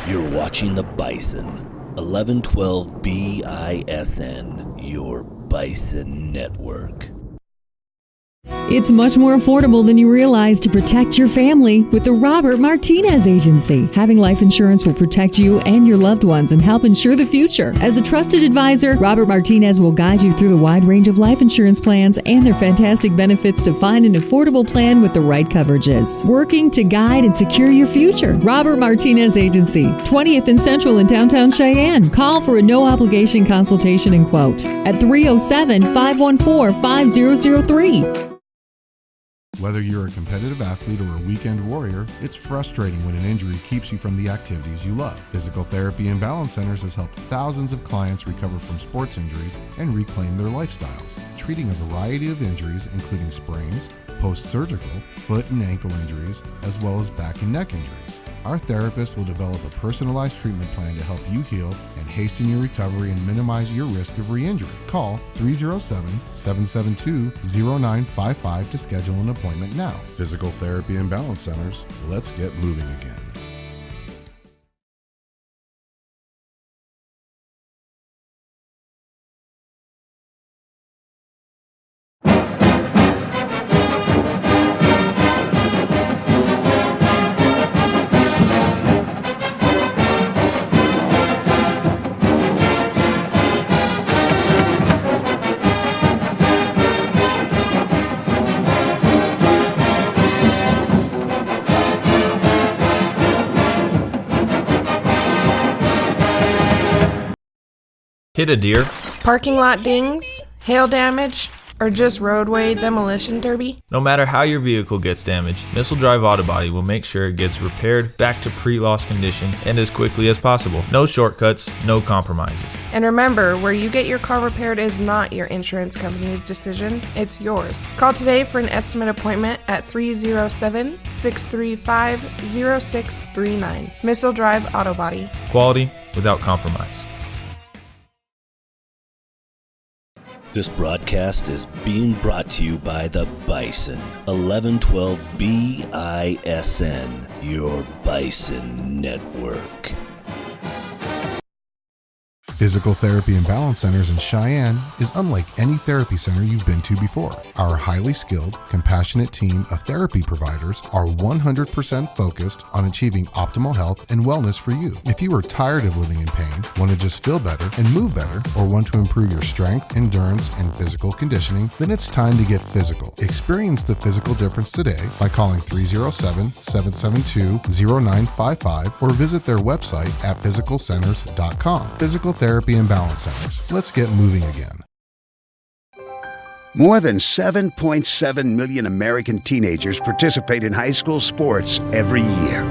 You're watching the Bison. 1112 BISN, your Bison Network. It's much more affordable than you realize to protect your family with the Robert Martinez Agency. Having life insurance will protect you and your loved ones and help ensure the future. As a trusted advisor, Robert Martinez will guide you through the wide range of life insurance plans and their fantastic benefits to find an affordable plan with the right coverages. Working to guide and secure your future. Robert Martinez Agency, 20th and Central in downtown Cheyenne. Call for a no-obligation consultation and quote at 307-514-5003. Whether you're a competitive athlete or a weekend warrior, it's frustrating when an injury keeps you from the activities you love. Physical Therapy and Balance Centers has helped thousands of clients recover from sports injuries and reclaim their lifestyles, treating a variety of injuries including sprains, post-surgical, foot and ankle injuries, as well as back and neck injuries. Our therapists will develop a personalized treatment plan to help you heal and hasten your recovery and minimize your risk of re-injury. Call 307-772-0955 to schedule an appointment now. Physical Therapy and Balance Centers, let's get moving again. Hit a deer, Parking lot dings, hail damage, or just roadway demolition derby? no matter how your vehicle gets damaged, Missile Drive Auto Body will make sure it gets repaired back to pre-loss condition and as quickly as possible. No shortcuts, no compromises. And remember, where you get your car repaired is not your insurance company's decision, it's yours. Call today for an estimate appointment at 307-635-0639. Missile Drive Auto Body. Quality without compromise. This broadcast is being brought to you by the Bison, 1112 BISN, your Bison network. Physical Therapy and Balance Centers in Cheyenne is unlike any therapy center you've been to before. Our highly skilled, compassionate team of therapy providers are 100% focused on achieving optimal health and wellness for you. If you are tired of living in pain, want to just feel better and move better, or want to improve your strength, endurance, and physical conditioning, then it's time to get physical. Experience the physical difference today by calling 307-772-0955 or visit their website at physicalcenters.com. Physical Therapy and Balance Centers. Let's get moving again. More than 7.7 million American teenagers participate in high school sports every year,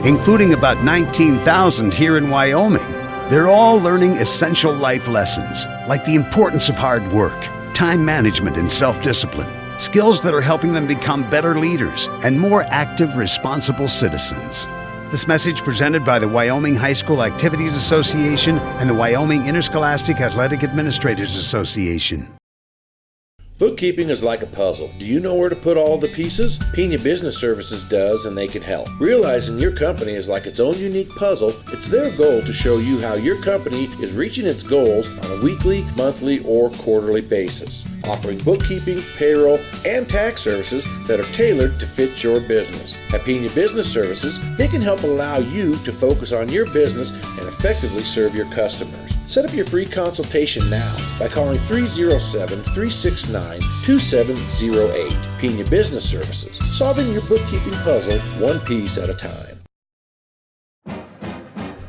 including about 19,000 here in Wyoming. They're all learning essential life lessons, like the importance of hard work, time management, and self-discipline, skills that are helping them become better leaders and more active, responsible citizens. This message presented by the Wyoming High School Activities Association and the Wyoming Interscholastic Athletic Administrators Association. Bookkeeping is like a puzzle. Do you know where to put all the pieces? Pena Business Services does, and they can help. Realizing your company is like its own unique puzzle, it's their goal to show you how your company is reaching its goals on a weekly, monthly, or quarterly basis, offering bookkeeping, payroll, and tax services that are tailored to fit your business. At Pena Business Services, they can help allow you to focus on your business and effectively serve your customers. Set up your free consultation now by calling 307-369-2708. Pena Business Services, solving your bookkeeping puzzle one piece at a time.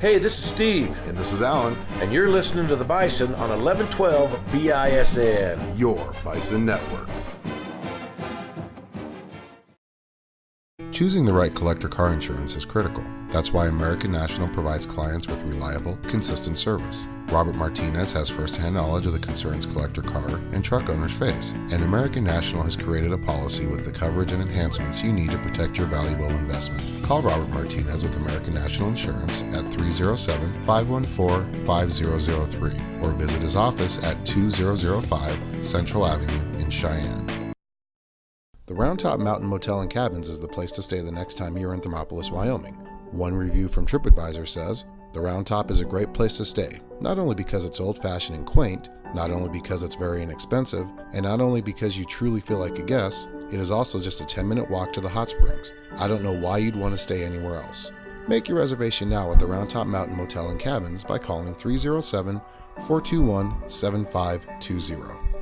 Hey, this is Steve. And this is Alan, And you're listening to The Bison on 1112 BISN. your Bison network. Choosing the right collector car insurance is critical. That's why American National provides clients with reliable, consistent service. Robert Martinez has first-hand knowledge of the concerns collector car and truck owners face, and American National has created a policy with the coverage and enhancements you need to protect your valuable investment. Call Robert Martinez with American National Insurance at 307-514-5003 or visit his office at 2005 Central Avenue in Cheyenne. The Round Top Mountain Motel and Cabins is the place to stay the next time you're in Thermopolis, Wyoming. One review from TripAdvisor says, The Round Top is a great place to stay, not only because it's old-fashioned and quaint, not only because it's very inexpensive, and not only because you truly feel like a guest, it is also just a 10-minute walk to the hot springs. I don't know why you'd want to stay anywhere else. Make your reservation now at the Round Top Mountain Motel and Cabins by calling 307-421-7520.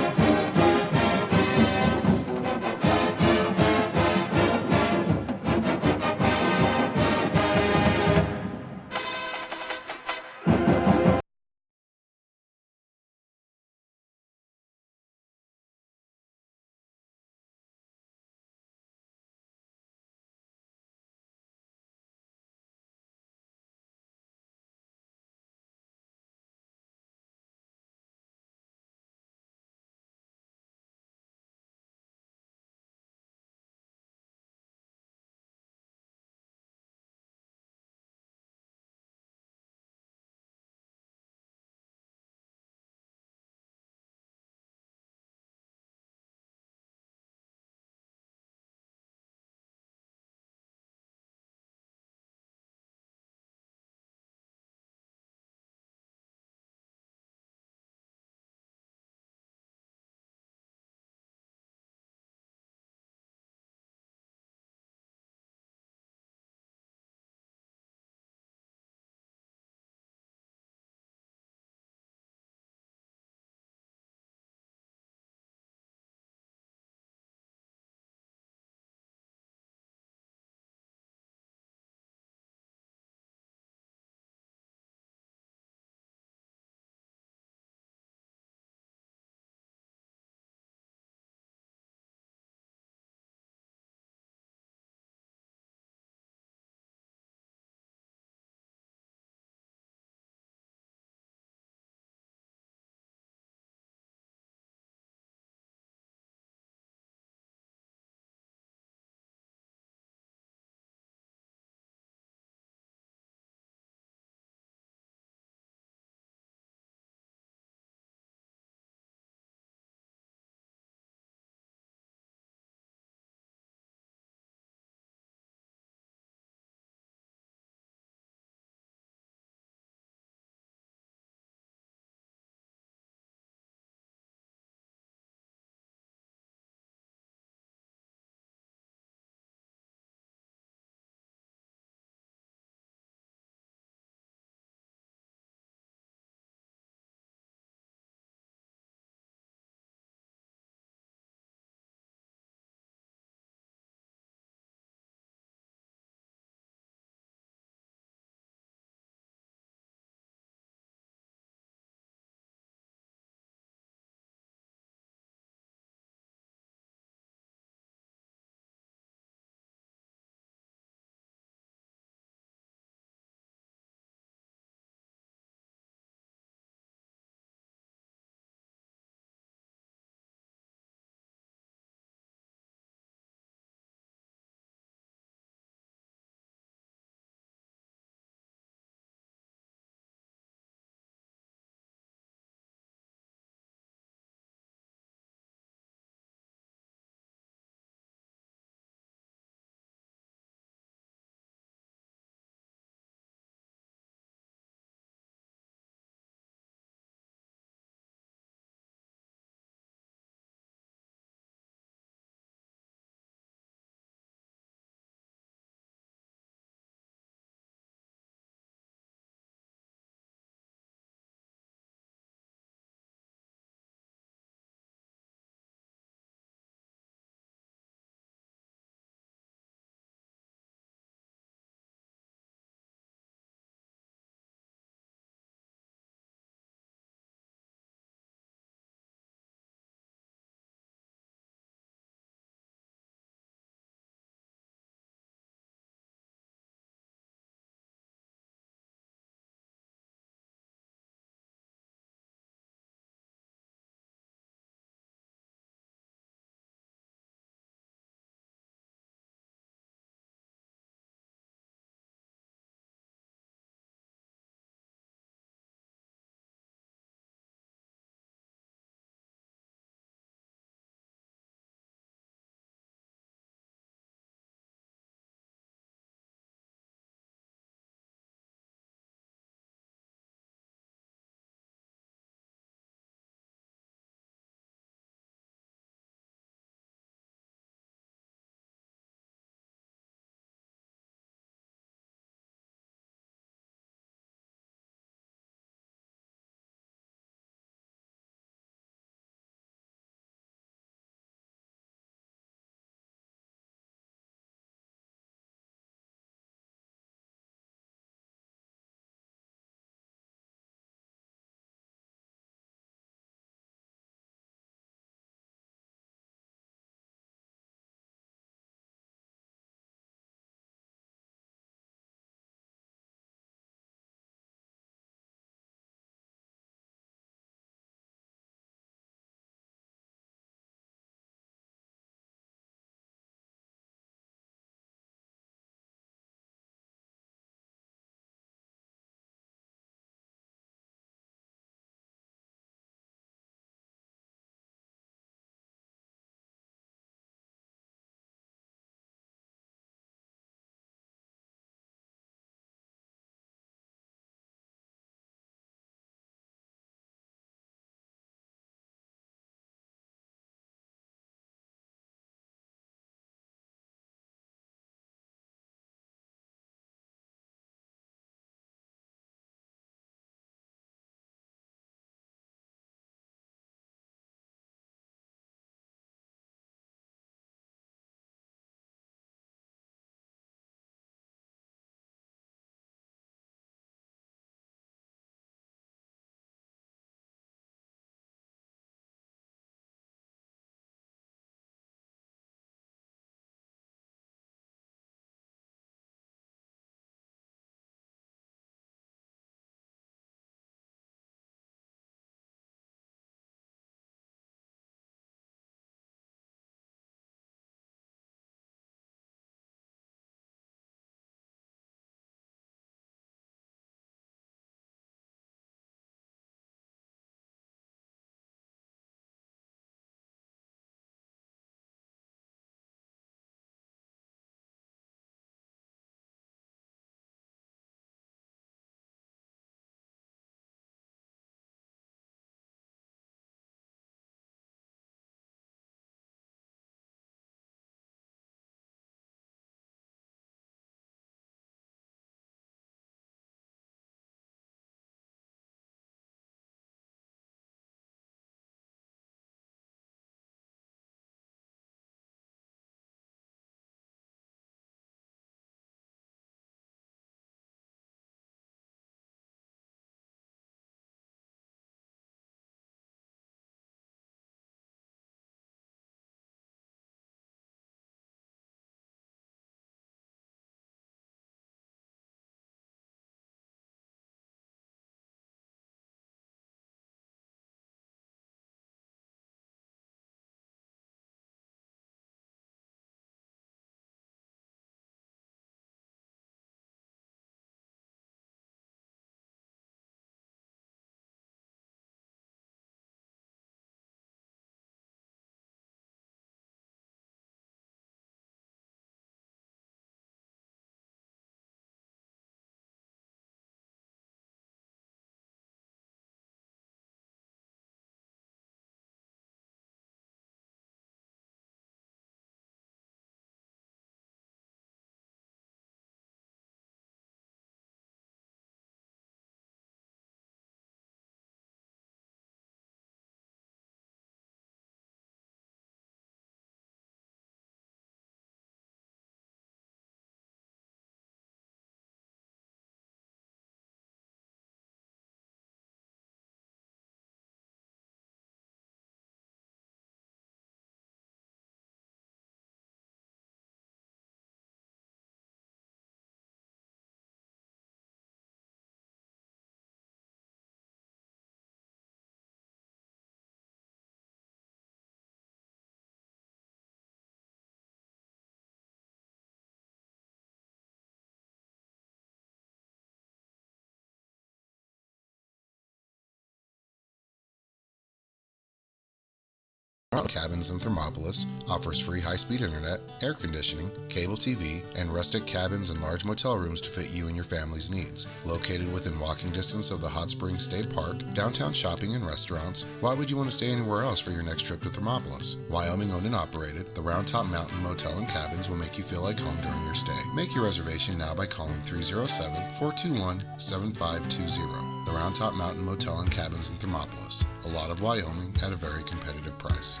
Cabins in Thermopolis offers free high-speed internet, air conditioning, cable TV, and rustic cabins and large motel rooms to fit you and your family's needs. Located within walking distance of the Hot Springs State Park, downtown shopping and restaurants, why would you want to stay anywhere else for your next trip to Thermopolis? Wyoming owned and operated, the Round Top Mountain Motel and Cabins will make you feel like home during your stay. Make your reservation now by calling 307-421-7520. The Round Top Mountain Motel and Cabins in Thermopolis. A lot of Wyoming at a very competitive price.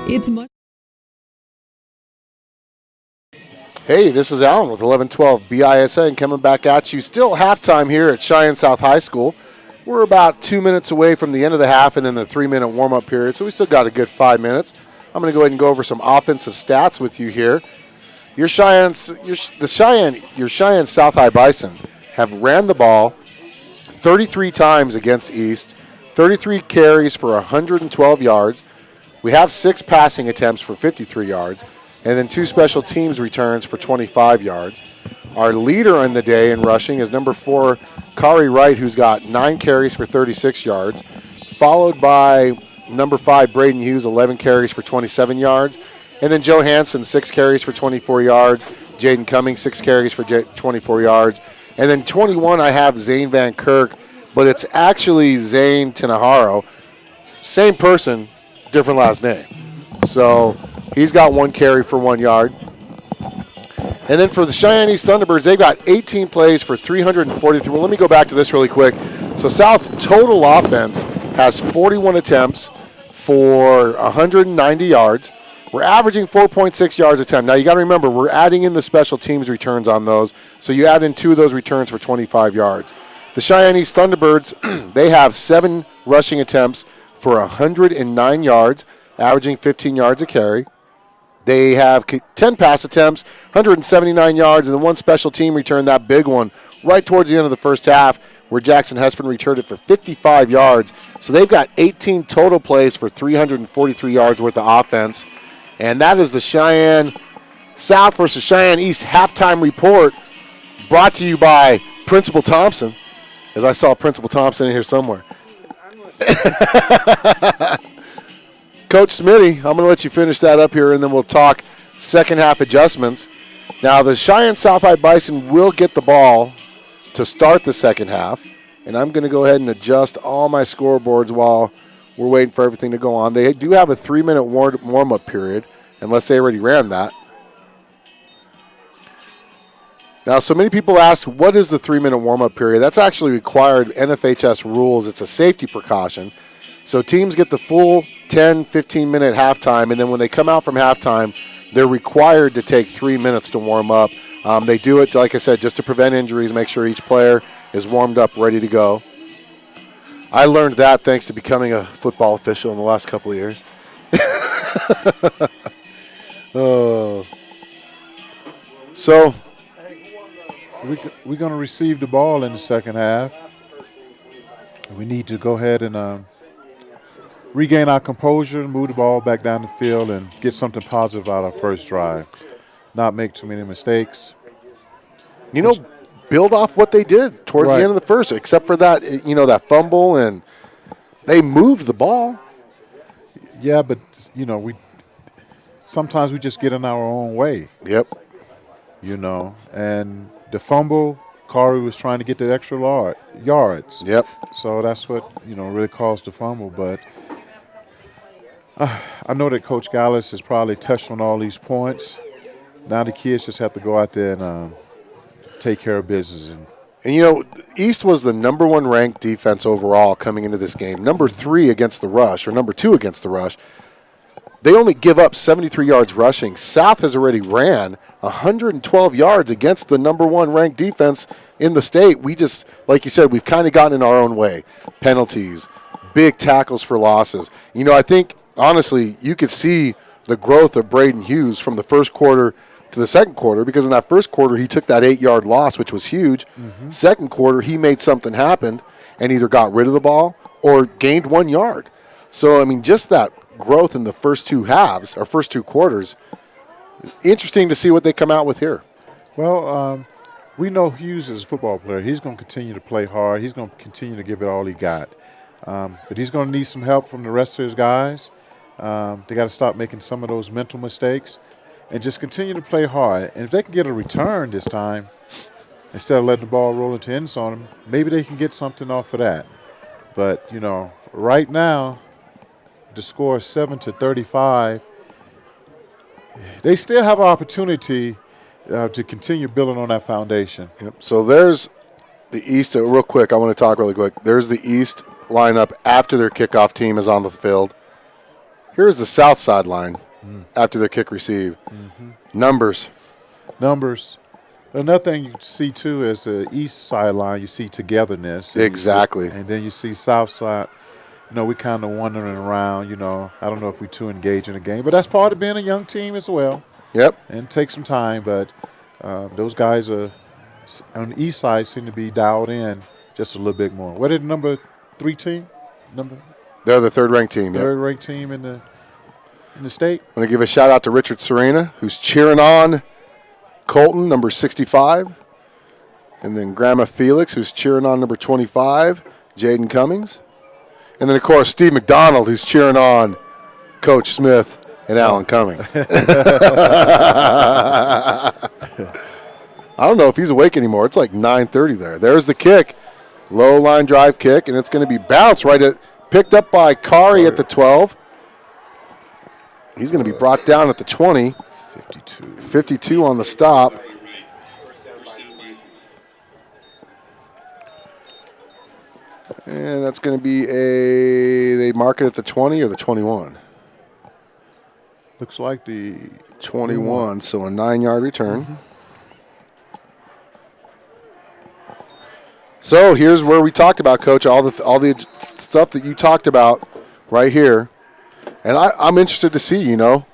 It's much. Hey, this is Alan with 1112 BISN coming back at you. Still halftime here at Cheyenne South High School. We're about 2 minutes away from the end of the half and then the 3-minute warm-up period, so we still got a good 5 minutes. I'm going to go ahead and go over some offensive stats with you here. Your Cheyenne South High Bison have ran the ball 33 times against East, 33 carries for 112 yards. We have 6 passing attempts for 53 yards, and then 2 special teams returns for 25 yards. Our leader in the day in rushing is number 4, Kari Wright, who's got 9 carries for 36 yards, followed by number 5, Braden Hughes, 11 carries for 27 yards. And then Joe Hansen, 6 carries for 24 yards. Jaden Cummings, 6 carries for 24 yards. And then 21, I have Zane Van Kirk, but it's actually Zane Tinaharo. Same person, different last name. So he's got 1 carry for 1 yard. And then for the Cheyenne East Thunderbirds, they've got 18 plays for 343. Well, let me go back to this really quick. So South total offense has 41 attempts for 190 yards. We're averaging 4.6 yards a attempt. Now, you got to remember, we're adding in the special teams returns on those. So you add in 2 of those returns for 25 yards. The Cheyenne East Thunderbirds, they have 7 rushing attempts for 109 yards, averaging 15 yards a carry. They have 10 pass attempts, 179 yards, and then 1 special team return, that big one, right towards the end of the first half, where Jackson Hespen returned it for 55 yards. So they've got 18 total plays for 343 yards worth of offense. And that is the Cheyenne South versus Cheyenne East halftime report, brought to you by Principal Thompson, as I saw Principal Thompson in here somewhere. Coach Smitty, I'm going to let you finish that up here, and then we'll talk second half adjustments. Now, the Cheyenne South High Bison will get the ball to start the second half, and I'm going to go ahead and adjust all my scoreboards while we're waiting for everything to go on. They do have a 3-minute warm-up period, unless they already ran that. Now, so many people ask, what is the 3-minute warm-up period? That's actually required NFHS rules. It's a safety precaution. So teams get the full 10, 15-minute halftime, and then when they come out from halftime, they're required to take 3 minutes to warm up. They do it, like I said, just to prevent injuries, make sure each player is warmed up, ready to go. I learned that thanks to becoming a football official in the last couple of years. So we're going to receive the ball in the second half. We need to go ahead and regain our composure, move the ball back down the field, and get something positive out of our first drive. Not make too many mistakes. Build off what they did towards the end of the first, except for that, that fumble, and they moved the ball. Yeah, but, sometimes we just get in our own way. Yep. And the fumble, Kari was trying to get the extra yards. Yep. So that's what, really caused the fumble. But I know that Coach Gallus has probably touched on all these points. Now the kids just have to go out there and take care of business. And East was the number 1 ranked defense overall coming into this game. Number 3 against the rush, or number 2 against the rush. They only give up 73 yards rushing. South has already ran 112 yards against the number 1 ranked defense in the state. We just, like you said, we've kind of gotten in our own way. Penalties, big tackles for losses. I think, honestly, you could see the growth of Braden Hughes from the first quarter to the second quarter, because in that first quarter he took that 8-yard loss, which was huge. Mm-hmm. Second quarter he made something happen and either got rid of the ball or gained 1 yard. So, just that growth in the first 2 halves, or first 2 quarters, interesting to see what they come out with here. Well, we know Hughes is a football player. He's going to continue to play hard. He's going to continue to give it all he got. But he's going to need some help from the rest of his guys. They got to stop making some of those mental mistakes and just continue to play hard. And if they can get a return this time, instead of letting the ball roll into end zone, maybe they can get something off of that. But, you know, right now, the score is 7-35. They still have an opportunity to continue building on that foundation. Yep. So there's the East. Real quick, I want to talk really quick. There's the East lineup after their kickoff team is on the field. Here's the South sideline after their kick receive. Numbers. Another thing you see, too, is the East sideline, you see togetherness. Exactly. And then you see South side. You know, we kind of wandering around, you know. I don't know if we're too engaged in the game, but that's part of being a young team as well. Yep. And take some time, but those guys are on the East side seem to be dialed in just a little bit more. What did number 3 team? They're the third-ranked team. Third-ranked team in the state. I'm going to give a shout-out to Richard Serena, who's cheering on Colton, number 65. And then Grandma Felix, who's cheering on number 25, Jaden Cummings. And then, of course, Steve McDonald, who's cheering on Coach Smith and Alan Cummings. I don't know if he's awake anymore. It's like 9:30 there. There's the kick. Low line drive kick, and it's going to be bounced picked up by Kari at the 12. He's going to be brought down at the 20. 52 on the stop. And that's going to be they mark it at the 20 or the 21? Looks like the 21, so a 9-yard return. So here's where we talked about, Coach, all the stuff that you talked about right here. And I'm interested to see, you know,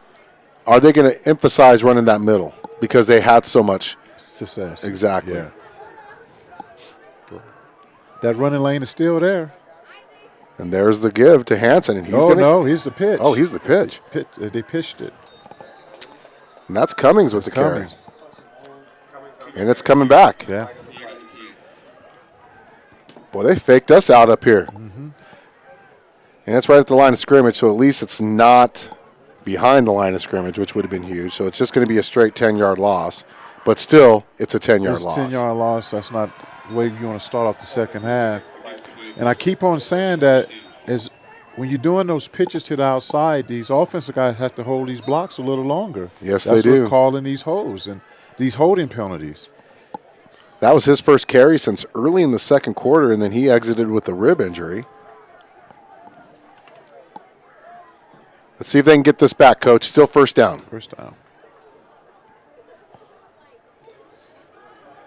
are they going to emphasize running that middle because they had so much success? Exactly. Yeah. That running lane is still there. And there's the give to Hansen. And he's the pitch. Oh, he's the pitch. They pitched it. And that's Cummings with the carry. And it's coming back. Yeah. Boy, they faked us out up here. And it's right at the line of scrimmage, so at least it's not behind the line of scrimmage, which would have been huge. So it's just going to be a straight 10-yard loss. But still, it's a 10-yard loss. It's a 10-yard loss. That's not the way you want to start off the second half. And I keep on saying that when you're doing those pitches to the outside, these offensive guys have to hold these blocks a little longer. Yes, That's they do. What calling these holds and these holding penalties. That was his first carry since early in the second quarter, and then he exited with a rib injury. Let's see if they can get this back, Coach. Still first down. First down.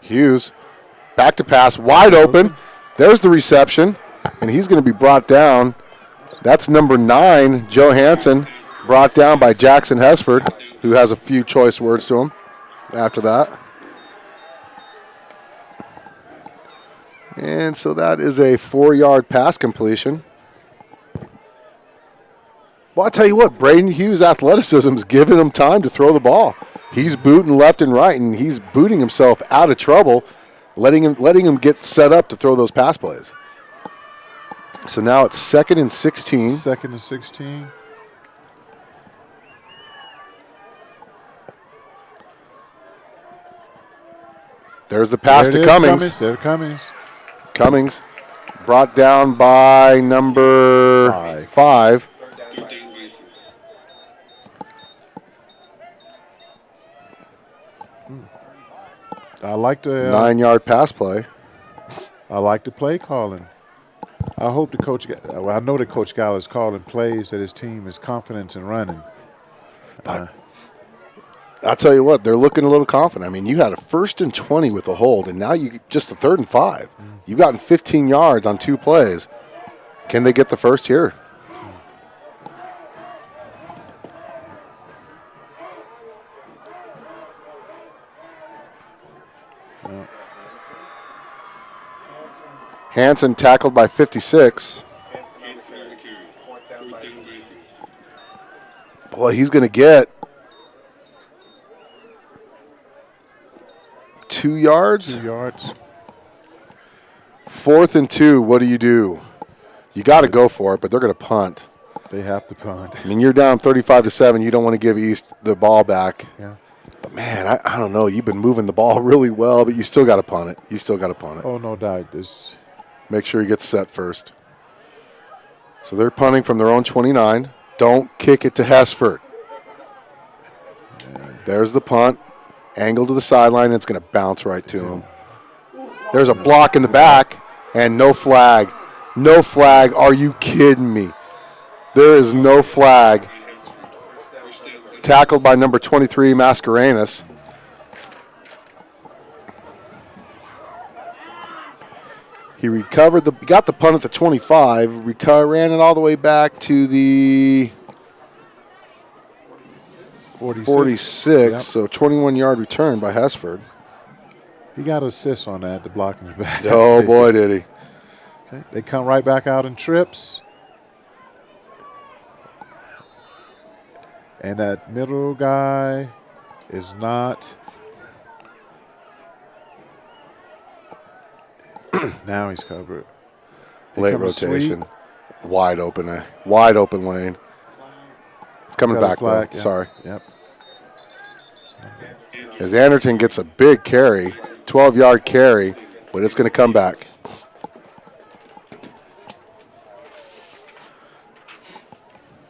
Hughes, back to pass, wide open. There's the reception, and he's going to be brought down. That's number 9, Joe Hansen, brought down by Jackson Hesford, who has a few choice words to him after that. And so that is a 4-yard pass completion. Well, I'll tell you what, Braden Hughes' athleticism is giving him time to throw the ball. He's booting left and right, and he's booting himself out of trouble, letting him get set up to throw those pass plays. So now it's 2nd and 16. 2nd and 16. There's the pass to Cummings. There Cummings. Cummings brought down by number 5. I like the 9-yard pass play. I like the play calling. I hope the coach. Well, I know that Coach Gall is calling plays that his team is confident in running. But I'll tell you what, they're looking a little confident. I mean, you had a 1st and 20 with a hold, and now you just a 3rd and 5. You've gotten 15 yards on 2 plays. Can they get the first here? Hansen tackled by 56. Boy, he's going to get 2 yards. 2 yards. 4th and 2, what do? You got to go for it, but they're going to punt. They have to punt. I mean, you're down 35-7. You don't want to give East the ball back. Yeah. But, man, I don't know. You've been moving the ball really well, but you still got to punt it. Oh, no doubt. Make sure he gets set first. So they're punting from their own 29. Don't kick it to Hesford. There's the punt. Angle to the sideline. It's going to bounce right to him. There's a block in the back, and no flag. No flag. Are you kidding me? There is no flag. Tackled by number 23, Mascarenas. He got the punt at the 25, ran it all the way back to the 46, yep. So 21-yard return by Hesford. He got an assist on that, the block in the back. Oh, boy, did he. Okay. They come right back out in trips. And that middle guy is not. Now he's covered. Late rotation. Wide open lane. It's coming back, flag, though. yeah. Sorry. Yep. As Anderton gets a big carry, 12-yard carry, but it's going to come back.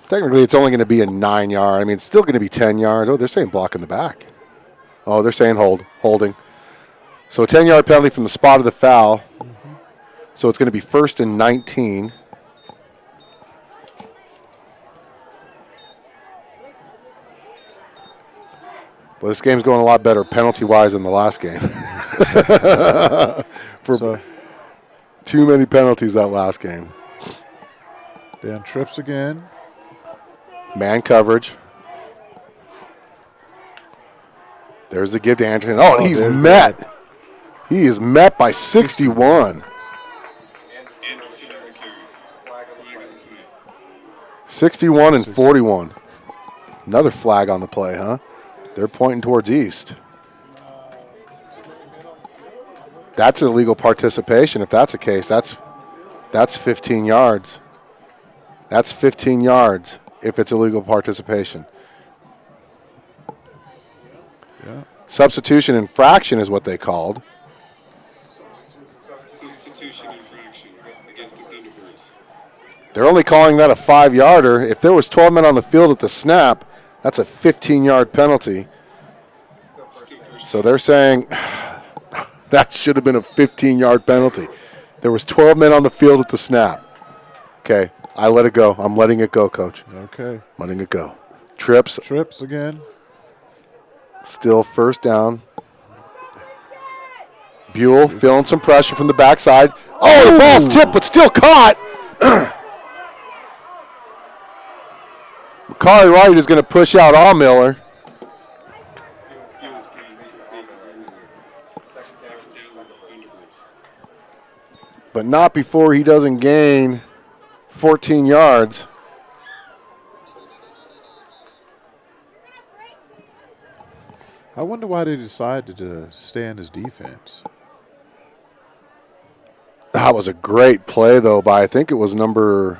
Technically, it's only going to be a 9-yard. I mean, it's still going to be 10 yards. Oh, they're saying block in the back. Oh, they're saying holding. So a 10-yard penalty from the spot of the foul. Mm-hmm. So it's going to be 1st and 19. Well, this game's going a lot better penalty-wise than the last game. Too many penalties that last game. Dan trips again. Man coverage. There's the give to Anderton. Oh, he's met. Bad. He is met by 61. 61 and 41. Another flag on the play, huh? They're pointing towards East. That's illegal participation. If that's the case, that's 15 yards. That's 15 yards if it's illegal participation. Yeah. Substitution infraction is what they called. Substitution infraction against the Thunderbirds. They're only calling that a 5-yarder. If there was 12 men on the field at the snap, that's a 15-yard penalty. So they're saying that should have been a 15-yard penalty. There was 12 men on the field at the snap. Okay, I let it go. I'm letting it go, Coach. Okay. Letting it go. Trips again. Still first down. Buell feeling some pressure from the backside. Oh, the ball's tipped, but still caught. Makari Wright is going to push out Allmiller. But not before he doesn't gain 14 yards. I wonder why they decided to stay in his defense. That was a great play, though, by I think it was number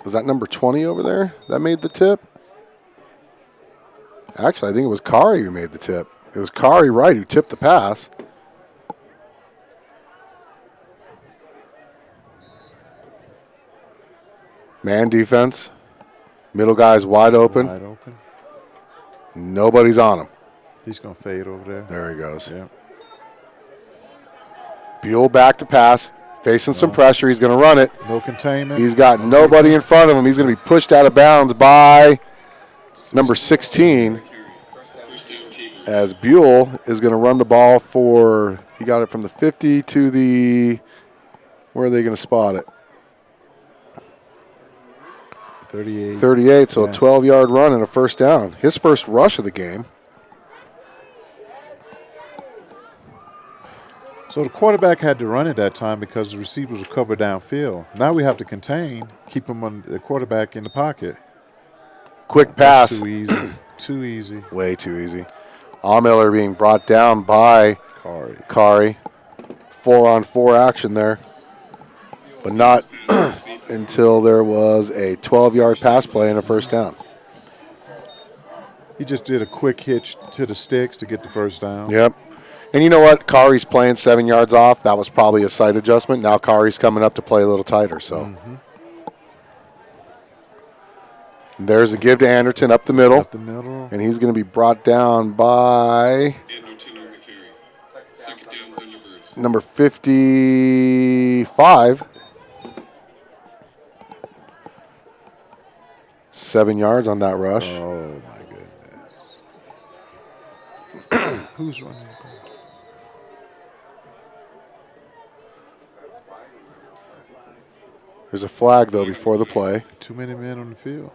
20 over there that made the tip? Actually, I think it was Kari who made the tip. It was Kari Wright who tipped the pass. Man defense. Middle guy's wide open. Wide open. Nobody's on him. He's going to fade over there. There he goes. Yeah. Buell back to pass. Facing some pressure. He's going to run it. No containment. He's got nobody in front of him. He's going to be pushed out of bounds by number 16. As Buell is going to run the ball for, he got it from the 50 to the, where are they going to spot it? 38. 38, so a 12-yard run and a first down. His first rush of the game. So the quarterback had to run it that time because the receivers were covered downfield. Now we have to contain, keep him on the quarterback in the pocket. Quick pass. That's too easy. Too easy. Way too easy. Allmiller being brought down by Kari. 4-on-4 action there. But not until there was a 12-yard pass play and a first down. He just did a quick hitch to the sticks to get the first down. Yep. And you know what? Kari's playing 7 yards off. That was probably a sight adjustment. Now Kari's coming up to play a little tighter. So And there's a give to Anderton up the middle. Up the middle. And he's going to be brought down by number 55. 7 yards on that rush. Oh, my goodness. Who's running? There's a flag, though, before the play. Too many men on the field.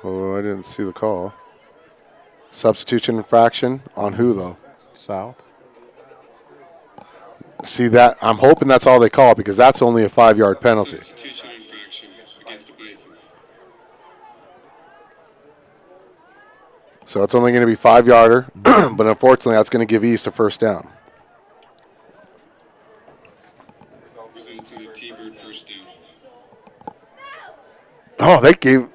Oh, I didn't see the call. Substitution infraction on who, though? South. See that? I'm hoping that's all they call it because that's only a 5-yard penalty. Substitution infraction against the Bison. So it's only going to be 5-yarder, but unfortunately that's going to give East a first down. Results in a T-Bird first down. Oh, they gave.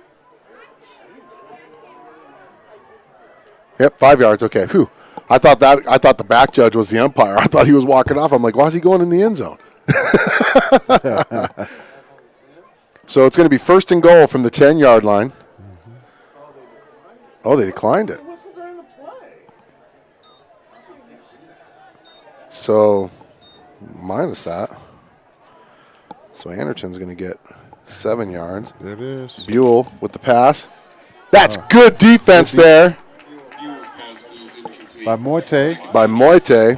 Yep, 5 yards. Okay. Whew. I thought the back judge was the umpire. I thought he was walking off. I'm like, why is he going in the end zone? So it's going to be first and goal from the 10-yard line. Oh, they declined it. So minus that. So Anderton's going to get 7 yards. There it is. Buell with the pass. That's good defense there. By Moite. By Moite.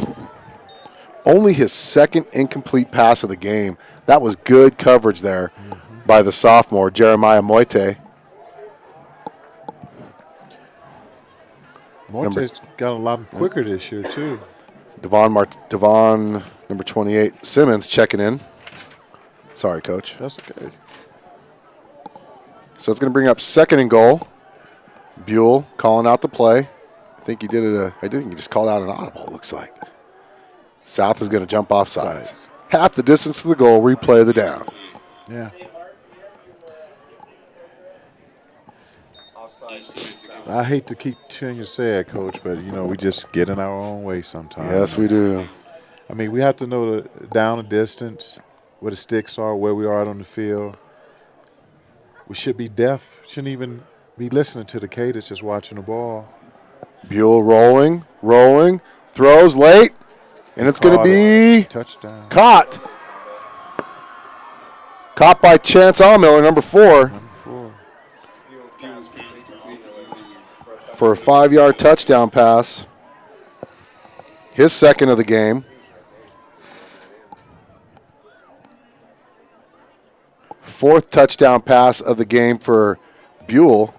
Only his second incomplete pass of the game. That was good coverage there by the sophomore, Jeremiah Moite. Moite's got a lot quicker this year, too. Devon, number 28, Simmons checking in. Sorry, Coach. That's okay. So it's going to bring up second and goal. Buell calling out the play. I think he did it. I think he just called out an audible, it looks like. South is going to jump off sides. Half the distance to the goal, replay the down. Yeah. I hate to keep telling you sad, Coach, but, you know, we just get in our own way sometimes. Yes, we do. I mean, we have to know the down the distance, where the sticks are, where we are out on the field. We should be deaf. Shouldn't even be listening to the cadence, just watching the ball. Buell rolling, throws late, and it's going to be touchdown. Caught by Chance Allmiller, number 4. For a 5-yard touchdown pass. His second of the game. Fourth touchdown pass of the game for Buell.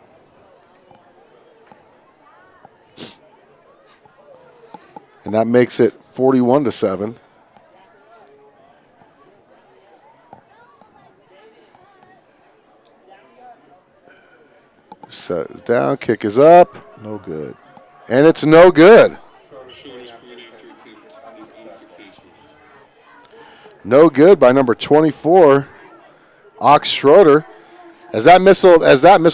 And that makes it 41-7. Set is down, kick is up. No good. And it's no good. No good by number 24, Ox Schroeder. As that missile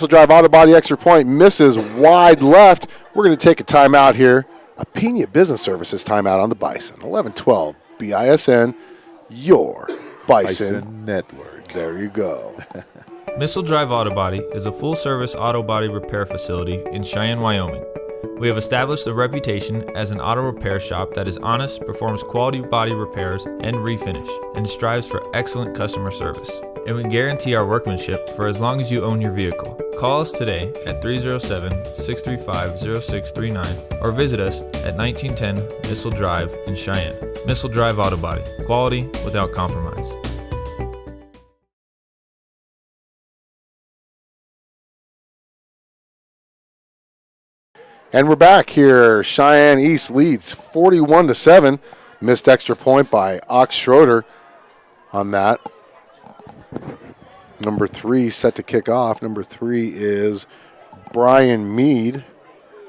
drive auto body extra point misses wide left, we're going to take a timeout here. A Pena Business Services timeout on the Bison. 11-12 BISN, your Bison Network. There you go. Missile Drive Auto Body is a full-service auto body repair facility in Cheyenne, Wyoming. We have established a reputation as an auto repair shop that is honest, performs quality body repairs and refinish, and strives for excellent customer service. And we guarantee our workmanship for as long as you own your vehicle. Call us today at 307-635-0639 or visit us at 1910 Missile Drive in Cheyenne. Missile Drive Auto Body. Quality without compromise. And we're back here. Cheyenne East leads 41-7. Missed extra point by Ox Schroeder on that. Number 3 set to kick off. Number 3 is Brian Mead.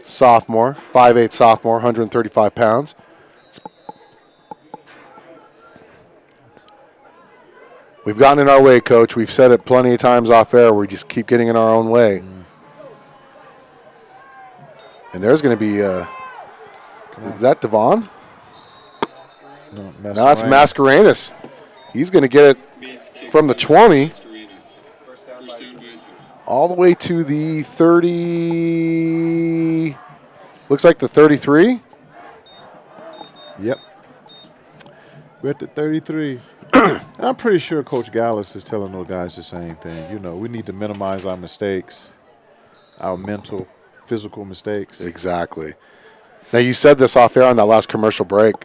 sophomore, 5'8" sophomore, 135 pounds. We've gotten in our way, Coach. We've said it plenty of times off air. We just keep getting in our own way. And there's going to be, is that Devon? No, that's Mascarenas. He's going to get it from the 20 all the way to the 30. Looks like the 33. Yep. We're at the 33. I'm pretty sure Coach Gallus is telling those guys the same thing. You know, we need to minimize our mistakes, our mental, physical mistakes. Exactly. Now, you said this off air on that last commercial break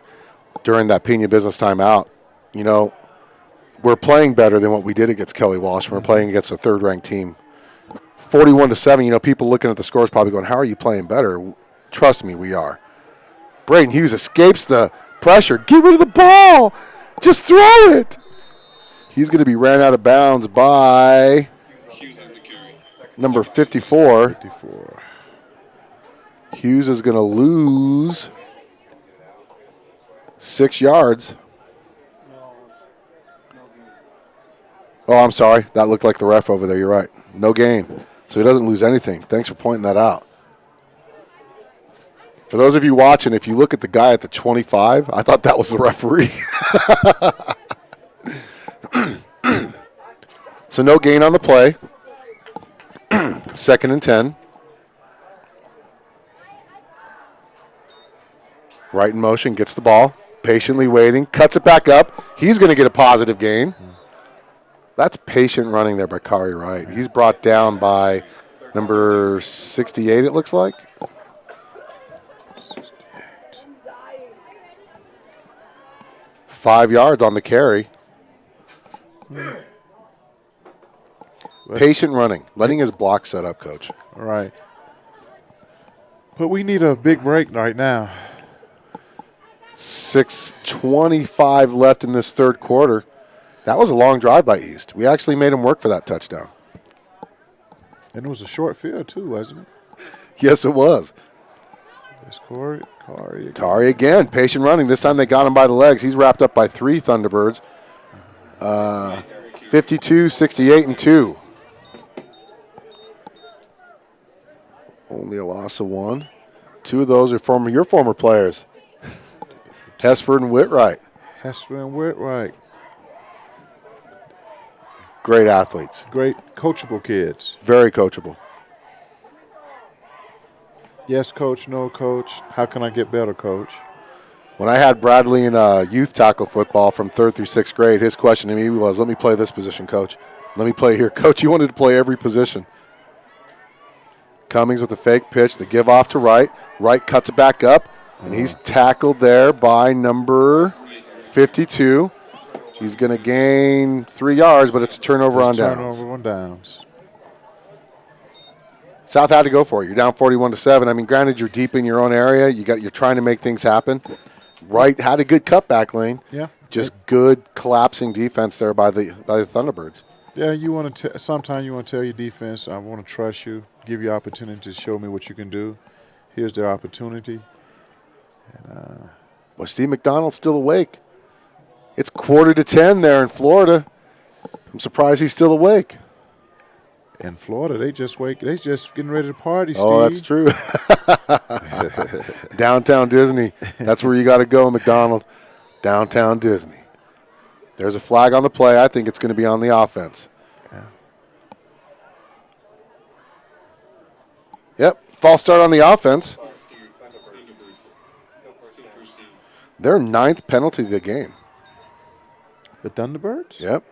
during that Pena business timeout. You know, we're playing better than what we did against Kelly Walsh. We're playing against a third-ranked team. 41-7, you know, people looking at the scores probably going, how are you playing better? Trust me, we are. Braden Hughes escapes the pressure. Get rid of the ball. Just throw it. He's going to be ran out of bounds by number 54. Hughes is going to lose 6 yards. Oh, I'm sorry. That looked like the ref over there. You're right. No gain. So he doesn't lose anything. Thanks for pointing that out. For those of you watching, if you look at the guy at the 25, I thought that was the referee. So no gain on the play. 2nd and 10. Right in motion, gets the ball, patiently waiting, cuts it back up. He's going to get a positive gain. That's patient running there by Kari Wright. He's brought down by number 68, it looks like. Five yards on the carry. Patient running, letting his block set up, Coach. All right. But we need a big break right now. 6:25 left in this third quarter. That was a long drive by East. We actually made him work for that touchdown. And it was a short field, too, wasn't it? Yes, it was. There's Kari again. Kari again. Patient running. This time they got him by the legs. He's wrapped up by 3 Thunderbirds. 52, 68, and 2. Only a loss of 1. 2 of those are your former players. Hesford and Whitwright. Great athletes. Great coachable kids. Very coachable. Yes, coach, no, coach. How can I get better, coach? When I had Bradley in youth tackle football from 3rd through 6th grade, his question to me was, let me play this position, coach. Let me play here. Coach, you wanted to play every position. Cummings with a fake pitch, the give off to Wright. Wright cuts it back up, and he's tackled there by number 52. He's going to gain 3 yards, but it's a turnover on downs. South had to go for it. You're down 41-7. I mean, granted, you're deep in your own area. You're trying to make things happen. Wright had a good cutback lane. Yeah. Just good collapsing defense there by the Thunderbirds. Yeah, you want to. Sometimes you want to tell your defense, I want to trust you, give you opportunity to show me what you can do. Here's their opportunity. And, well, Steve McDonald's still awake. It's 9:45 there in Florida. I'm surprised he's still awake. In Florida, they just getting ready to party, Steve. Oh, that's true. Downtown Disney. That's where you got to go, McDonald. Downtown Disney. There's a flag on the play. I think it's going to be on the offense. Yeah. Yep, false start on the offense. Their 9th penalty of the game. The Thunderbirds? Yep.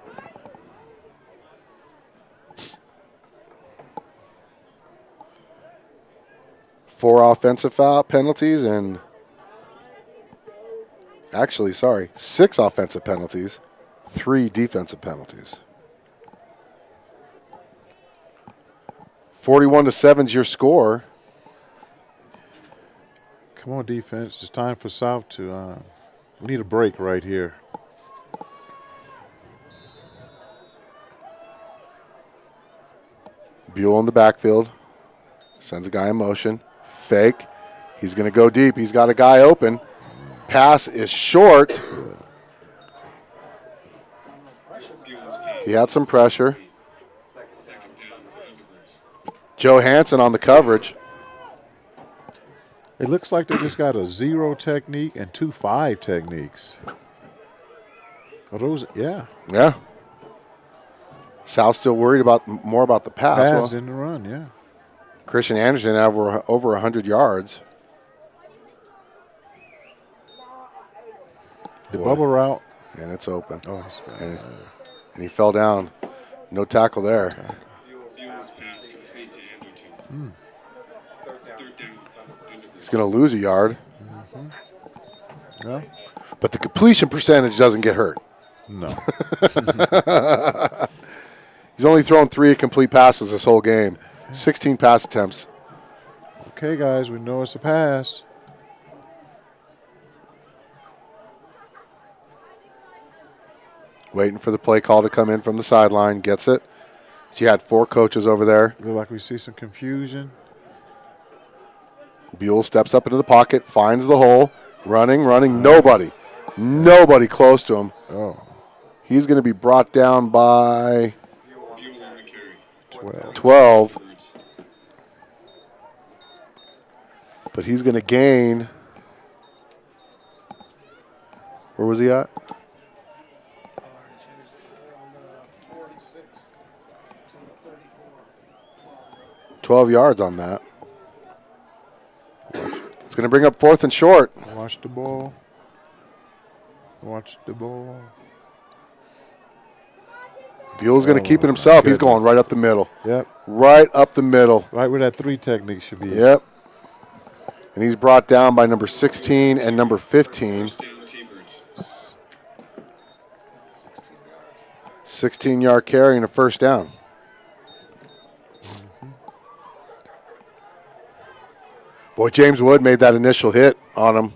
Four offensive foul penalties and six offensive penalties, 3 defensive penalties. 41-7 is your score. Come on, defense. It's time for South to we need a break right here. Buell in the backfield. Sends a guy in motion. fake. He's going to go deep. He's got a guy open. Pass is short. He had some pressure. Joe Hansen on the coverage. It looks like they just got a 0 technique and 2 5 techniques. Are those, yeah. Yeah. Sal's still worried more about the pass. Pass than the run, yeah. Christian Anderson over 100 yards. The bubble route. And it's open. Oh, he's and he fell down. No tackle there. He's going to lose a yard. Yeah. But the completion percentage doesn't get hurt. No. He's only thrown 3 complete passes this whole game. 16 pass attempts. Okay, guys, we know it's a pass. Waiting for the play call to come in from the sideline. Gets it. So you had 4 coaches over there. Look like we see some confusion. Buell steps up into the pocket, finds the hole, running. Nobody close to him. Oh. He's going to be brought down by 12. But he's going to gain. Where was he at? 12 yards on that. It's going to bring up 4th and short. Watch the ball. Buell's going to keep it himself. He's going right up the middle. Yep. Right up the middle. Right where that 3 technique should be. Yep. And he's brought down by number 16 and number 15. 16-yard carry and a first down. Boy, James Wood made that initial hit on him,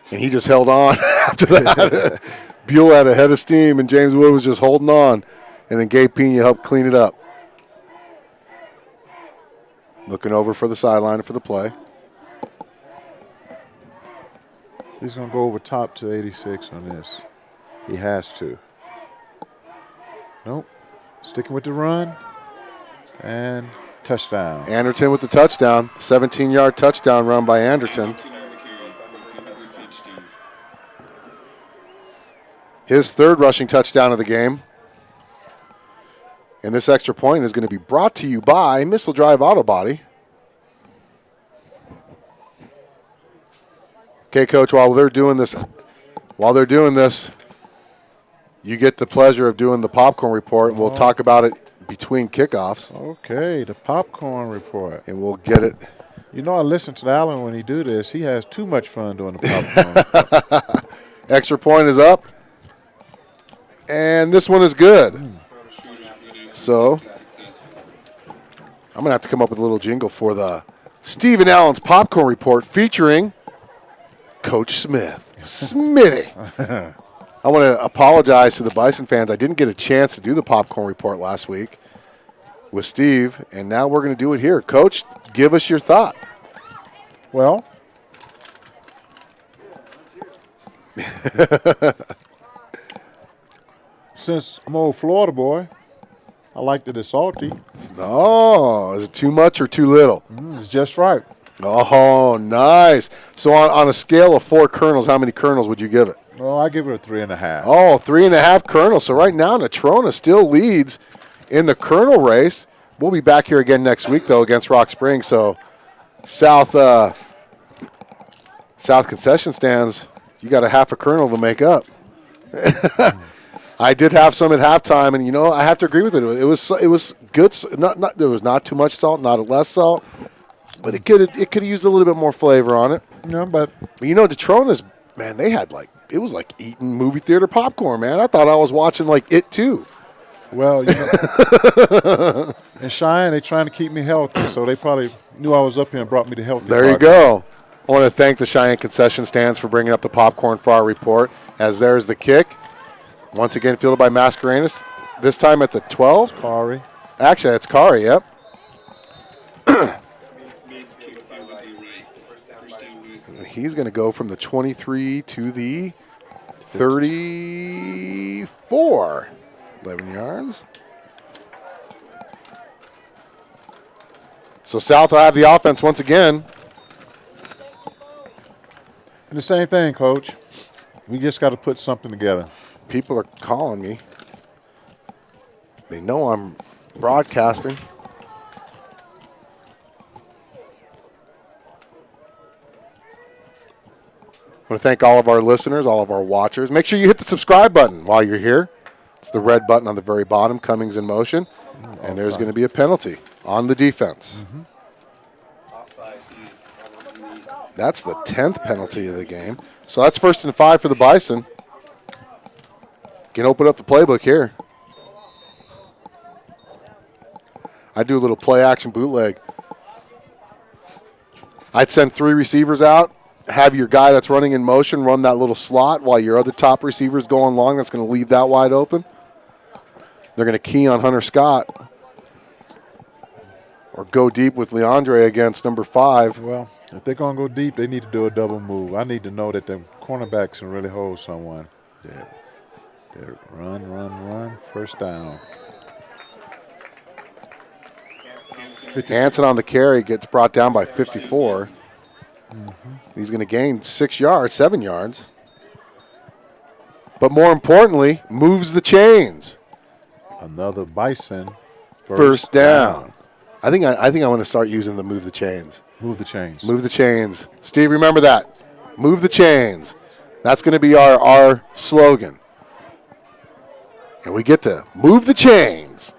and he just held on after that. Buell had a head of steam, and James Wood was just holding on. And then Gabe Pena helped clean it up. Looking over for the sideline for the play. He's going to go over top to 86 on this. He has to. Nope. Sticking with the run. And touchdown. Anderton with the touchdown. 17-yard touchdown run by Anderton. His 3rd rushing touchdown of the game. And this extra point is going to be brought to you by Missile Drive Auto Body. Okay, Coach, while they're doing this, you get the pleasure of doing the popcorn report, and we'll talk about it between kickoffs. Okay, the popcorn report. And we'll get it. You know, I listen to Alan when he do this. He has too much fun doing the popcorn. Extra point is up. And this one is good. So I'm going to have to come up with a little jingle for the Stephen Allen's Popcorn Report featuring Coach Smith. Smitty. I want to apologize to the Bison fans. I didn't get a chance to do the Popcorn Report last week with Steve, and now we're going to do it here. Coach, give us your thought. Well, since I'm an old Florida boy, I like that it's salty. Oh, is it too much or too little? It's just right. Oh, nice. So on a scale of 4 kernels, how many kernels would you give it? Oh, I give it a 3.5. Oh, 3.5 kernels. So right now, Natrona still leads in the kernel race. We'll be back here again next week, though, against Rock Springs. So South concession stands, you got a half a kernel to make up. I did have some at halftime, and I have to agree with it. It was good. There was not too much salt, not less salt, but it could have used a little bit more flavor on it. Yeah, but Detrona's, man, they had it was like eating movie theater popcorn, man. I thought I was watching It Too. Well, in Cheyenne, they're trying to keep me healthy, so they probably knew I was up here and brought me the healthy There you go. I want to thank the Cheyenne concession stands for bringing up the popcorn for our report, as there's the kick. Once again, fielded by Mascarenas, this time at the 12. Kari. Actually, that's Kari, yep. he's going to go from the 23 to the 34. 11 yards. So South will have the offense once again. And the same thing, Coach. We just got to put something together. People are calling me. They know I'm broadcasting. I want to thank all of our listeners, all of our watchers. Make sure you hit the subscribe button while you're here. It's the red button on the very bottom, Cummings in motion. And there's going to be a penalty on the defense. That's the 10th penalty of the game. So that's 1st and 5 for the Bison. Can open up the playbook here. I do a little play action bootleg. I'd send 3 receivers out, have your guy that's running in motion run that little slot while your other top receiver's going long. That's going to leave that wide open. They're going to key on Hunter Scott or go deep with Leandre against number 5. Well, if they're going to go deep, they need to do a double move. I need to know that the cornerbacks can really hold someone. There. Run. First down. Hansen on the carry gets brought down by 54. He's going to gain 7 yards. But more importantly, moves the chains. Another Bison. First down. I think I want to start using the move the chains. Move the chains. Move the chains. Steve, remember that. Move the chains. That's going to be our slogan. And we get to move the chains.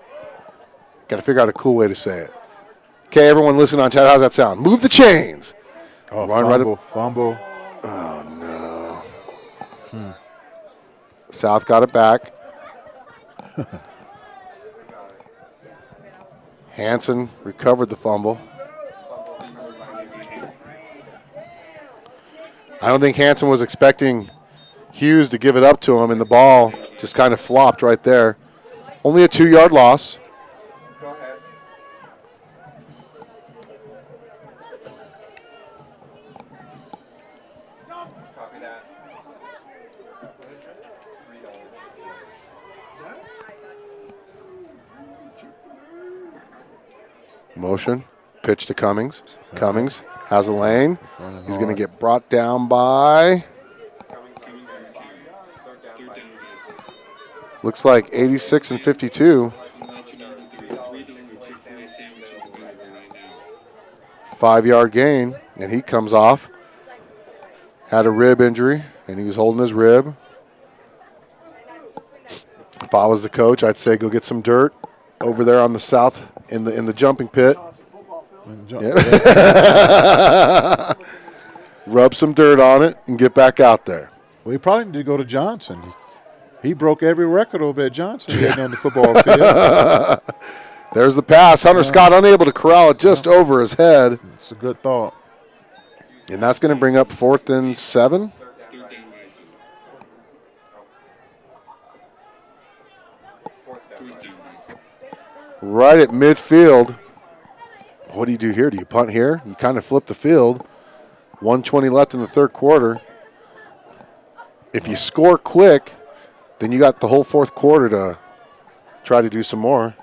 Got to figure out a cool way to say it. Okay, everyone listen on chat. How's that sound? Move the chains. Oh, fumble. Oh, no. South got it back. Hansen recovered the fumble. I don't think Hansen was expecting Hughes to give it up to him, and the ball just kind of flopped right there. Only a 2-yard loss. Motion, pitch to Cummings. Cummings has a lane. He's going to get brought down by, looks like 86 and 52. 5-yard gain, and he comes off. Had a rib injury, and he was holding his rib. If I was the coach, I'd say go get some dirt over there on the south in the jumping pit. Yeah. Rub some dirt on it and get back out there. Well, he probably need to go to Johnson. He broke every record over at Johnson getting on the football field. There's the pass. Hunter Scott unable to corral it just over his head. It's a good thought. And that's going to bring up 4th and 7. Right at midfield. What do you do here? Do you punt here? You kind of flip the field. 1:20 left in the third quarter. If you score quick, then you got the whole fourth quarter to try to do some more.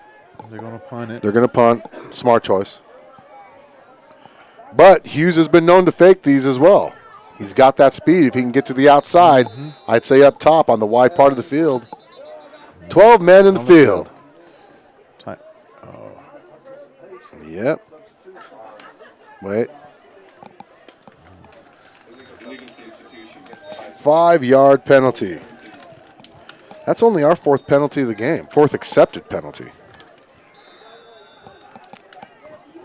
They're going to punt it. They're going to punt. Smart choice. But Hughes has been known to fake these as well. He's got that speed. If he can get to the outside, I'd say up top on the wide part of the field. 12 men in the field. Yep. Wait. 5-yard penalty. That's only our 4th penalty of the game. 4th accepted penalty.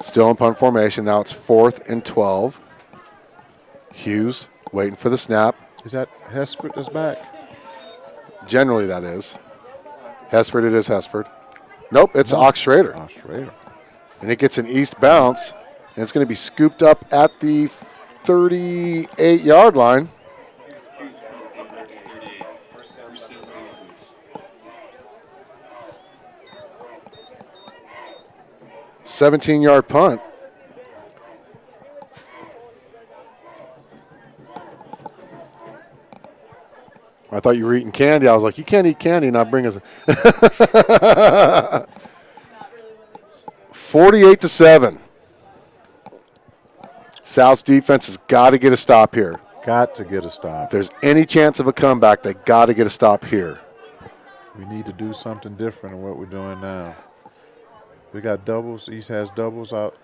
Still in punt formation. Now it's 4th and 12. Hughes waiting for the snap. Is that Hesford that's back? Generally that is. Hesford, it is Hesford. Nope, it's Ox Schrader. Ox Schrader. And it gets an east bounce, and it's going to be scooped up at the 38-yard line. .17-yard punt. I thought you were eating candy. I was like, you can't eat candy and not bring us. 48-7. South's defense has got to get a stop here. Got to get a stop. If there's any chance of a comeback, they got to get a stop here. We need to do something different than what we're doing now. We got doubles. East has doubles out.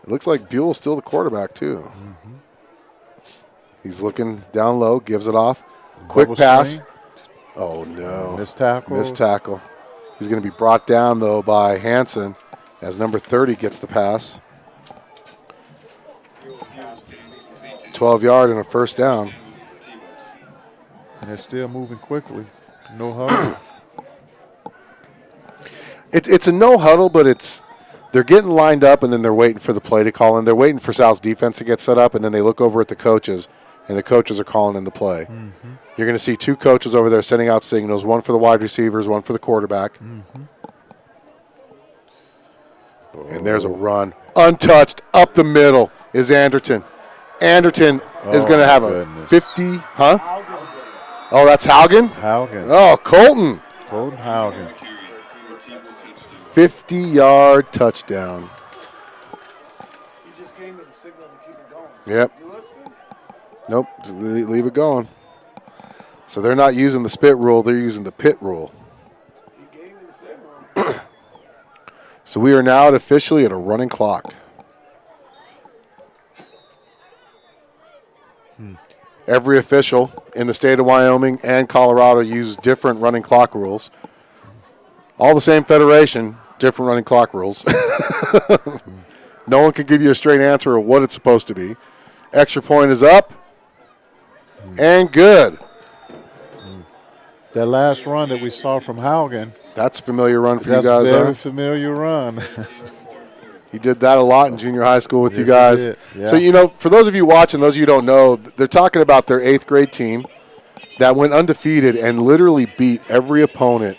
It looks like Buell's still the quarterback, too. Mm-hmm. He's looking down low, gives it off. Quick Double pass. screen. Oh, no. Missed tackle. Missed tackle. He's going to be brought down, though, by Hansen as number 30 gets the pass. 12-yard and a first down. And they're still moving quickly. No huddle. It's a no huddle, but they're getting lined up, and then they're waiting for the play to call in. They're waiting for South's defense to get set up, and then they look over at the coaches, and the coaches are calling in the play. Mm-hmm. You're going to see two coaches over there sending out signals, one for the wide receivers, one for the quarterback. Mm-hmm. And there's a run. Untouched, up the middle is Anderton. Anderton is going to have a 50, huh? Oh, that's Haugen? Haugen. Oh, Colton. Colton Haugen. 50-yard touchdown. He just gave me the signal to keep it going. Yep. Nope, just leave it going. So they're not using the spit rule, they're using the pit rule. He gave me the signal. So we are now officially at a running clock. Every official in the state of Wyoming and Colorado use different running clock rules. All the same federation, different running clock rules. No one can give you a straight answer of what it's supposed to be. Extra point is up and good. That last run that we saw from Haugen. That's a familiar run for That's you guys, a very huh? familiar run. He did that a lot in junior high school with you Yes, guys. he did. Yeah. So, you know, for those of you watching, those of you who don't know, they're talking about their 8th grade team that went undefeated and literally beat every opponent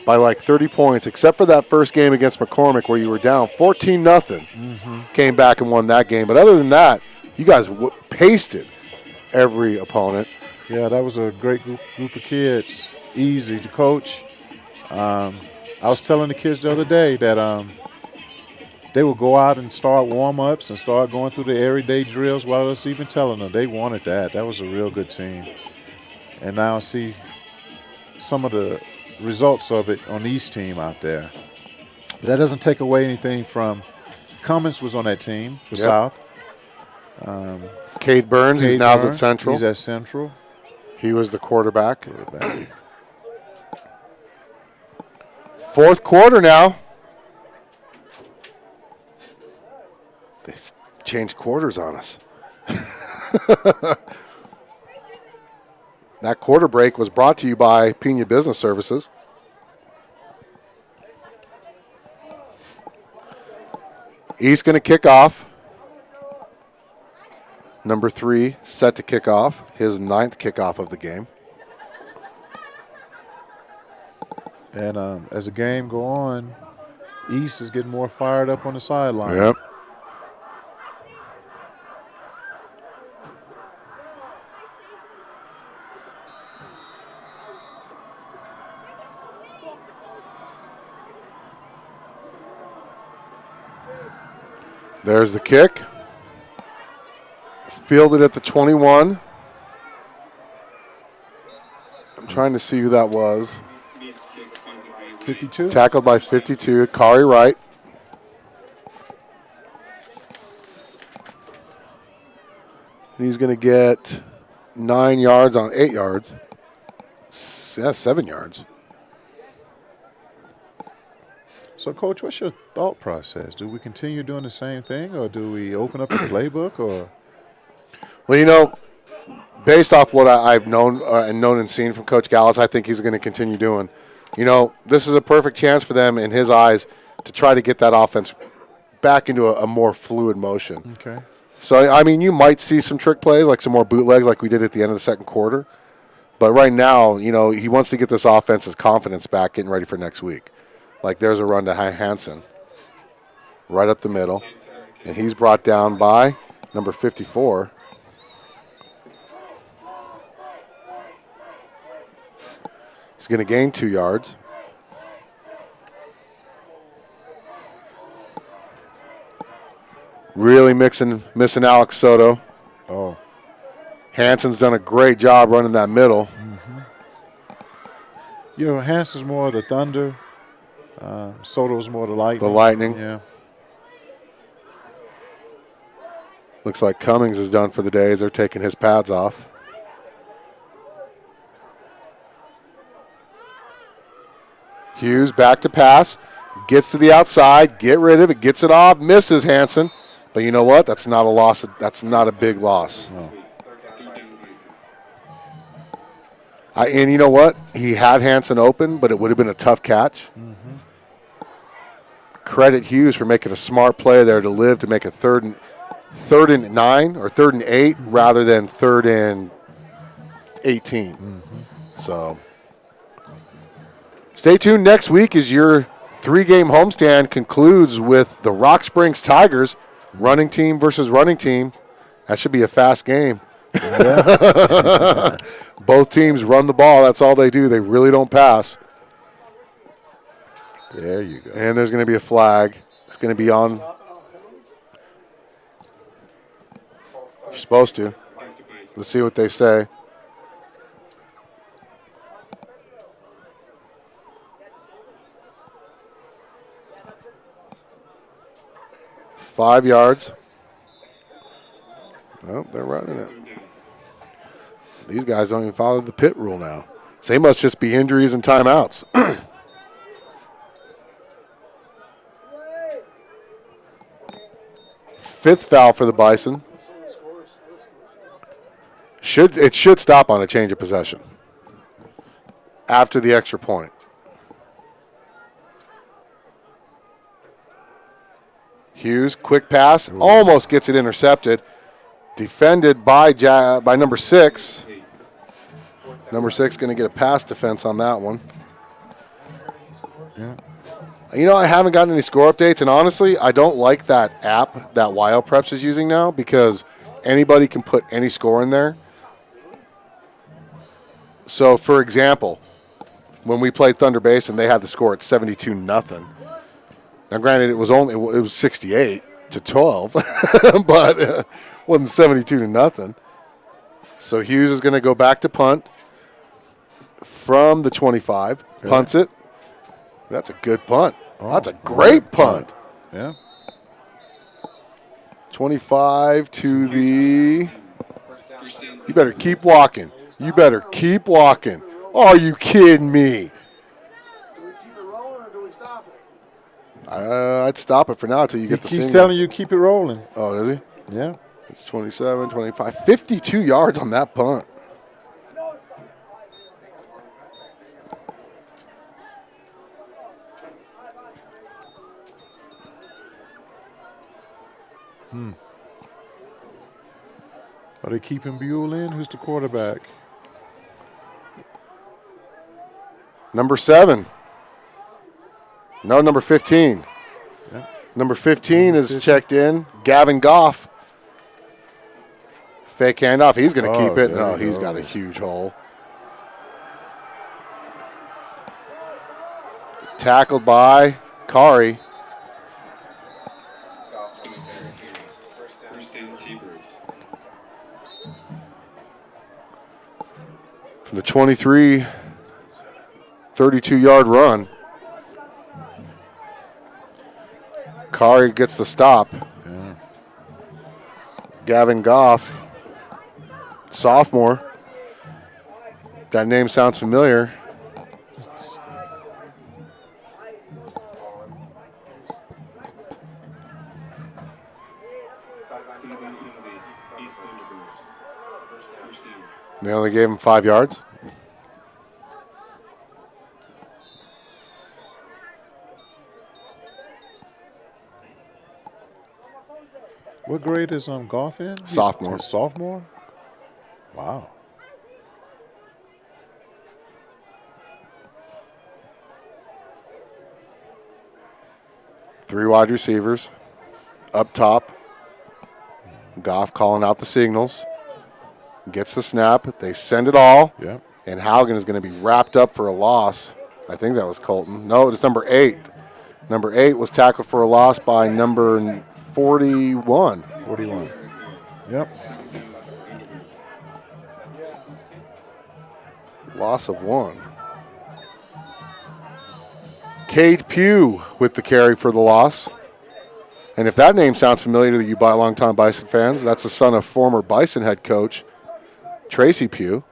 by like 30 points, except for that first game against McCormick where you were down 14-0. Mm-hmm. Came back and won that game. But other than that, you guys pasted every opponent. Yeah, that was a great group of kids. Easy to coach. I was telling the kids the other day that they would go out and start warm-ups and start going through the everyday drills while us even telling them. They wanted that. That was a real good team. And now I see some of the results of it on the East team out there. But that doesn't take away anything from Cummins was on that team for South. Cade Burns, who's now at Central. He's at Central. He was the quarterback. Fourth quarter now. They changed quarters on us. That quarter break was brought to you by Pena Business Services. East going to kick off. Number 3 set to kick off, his 9th kickoff of the game. And as the game go on, East is getting more fired up on the sideline. Yep. There's the kick. Fielded at the 21. I'm trying to see who that was. 52. Tackled by 52, Kari Wright. And he's going to get 9 yards on 8 yards. 7 yards. So, Coach, what's your thought process? Do we continue doing the same thing, or do we open up the playbook, or? Well, you know, based off what I've known and seen from Coach Gallis, I think he's going to continue doing. You know, this is a perfect chance for them, in his eyes, to try to get that offense back into a more fluid motion. Okay. So, I mean, you might see some trick plays, like some more bootlegs like we did at the end of the second quarter. But right now, you know, he wants to get this offense's confidence back, getting ready for next week. Like there's a run to Hansen right up the middle. And he's brought down by number 54. going to gain 2 yards. Really missing Alex Soto. Oh. Hanson's done a great job running that middle. You know, Hanson's more of the Thunder. Soto's more the Lightning. The Lightning. Yeah. Looks like Cummings is done for the day as they're taking his pads off. Hughes back to pass. Gets to the outside. Get rid of it. Gets it off. Misses Hanson. But you know what? That's not a loss. That's not a big loss. No. And you know what? He had Hanson open, but it would have been a tough catch. Credit Hughes for making a smart play there to live to make a third and 9 or 3rd and 8 rather than 3rd and 18. So stay tuned. Next week as your 3-game homestand concludes with the Rock Springs Tigers running team versus running team. That should be a fast game. Yeah. Both teams run the ball. That's all they do. They really don't pass. There you go. And there's going to be a flag. It's going to be on. You're supposed to. Let's see what they say. Five yards. Oh, they're running it. These guys don't even follow the pit rule now. So they must just be injuries and timeouts. Fifth foul for the Bison. It should stop on a change of possession after the extra point. Hughes, quick pass, almost gets it intercepted. Defended by number 6. Number 6 going to get a pass defense on that one. Yeah. You know, I haven't gotten any score updates, and honestly, I don't like that app that YL Preps is using now because anybody can put any score in there. So, for example, when we played Thunder Basin, they had the score at 72-0. Now, granted, it was 68 to 12, but it wasn't 72-0. So Hughes is going to go back to punt from the 25. Punts it. That's a good punt. That's a great punt. Yeah. 25 to the. You better keep walking. You better keep walking. Are you kidding me? Do we keep it rolling or do we stop it? I'd stop it for now until you get the single. He's telling you keep it rolling. Oh, does he? Yeah. It's 27, 25, 52 yards on that punt. Are they keeping Buell in? Who's the quarterback? Number 7. No, number 15. Yeah. Number 15 is checked in. Gavin Goff. Fake handoff. He's going to keep it. No, he's got a huge hole. Tackled by Kari. From the 23, 32-yard run. Kari gets the stop. Yeah. Gavin Goff, sophomore. That name sounds familiar. They only gave him 5 yards. What grade is Goff in? Sophomore. He's sophomore? Wow. Three wide receivers. Up top. Goff calling out the signals. Gets the snap. They send it all. Yep. And Haugen is going to be wrapped up for a loss. I think that was Colton. No, it's number 8. Number 8 was tackled for a loss by number 41. 41. Yep. Loss of 1. Cade Pugh with the carry for the loss. And if that name sounds familiar to you by longtime Bison fans, that's the son of former Bison head coach Tracy Pugh.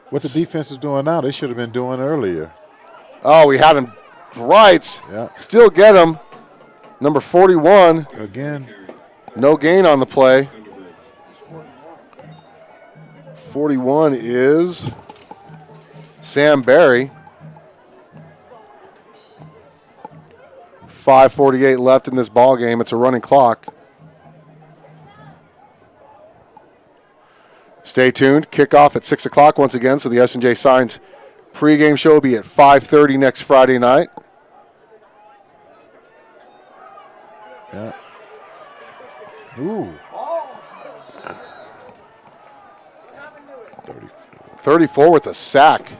What the defense is doing now, they should have been doing earlier. Oh, we had him right. Yeah. Still get him. Number 41. Again. No gain on the play. 41 is Sam Barry. 5:48 left in this ball game. It's a running clock. Stay tuned. Kickoff at 6 o'clock once again. So the S&J Signs pregame show will be at 5:30 next Friday night. Yeah. Ooh. 34 with a sack.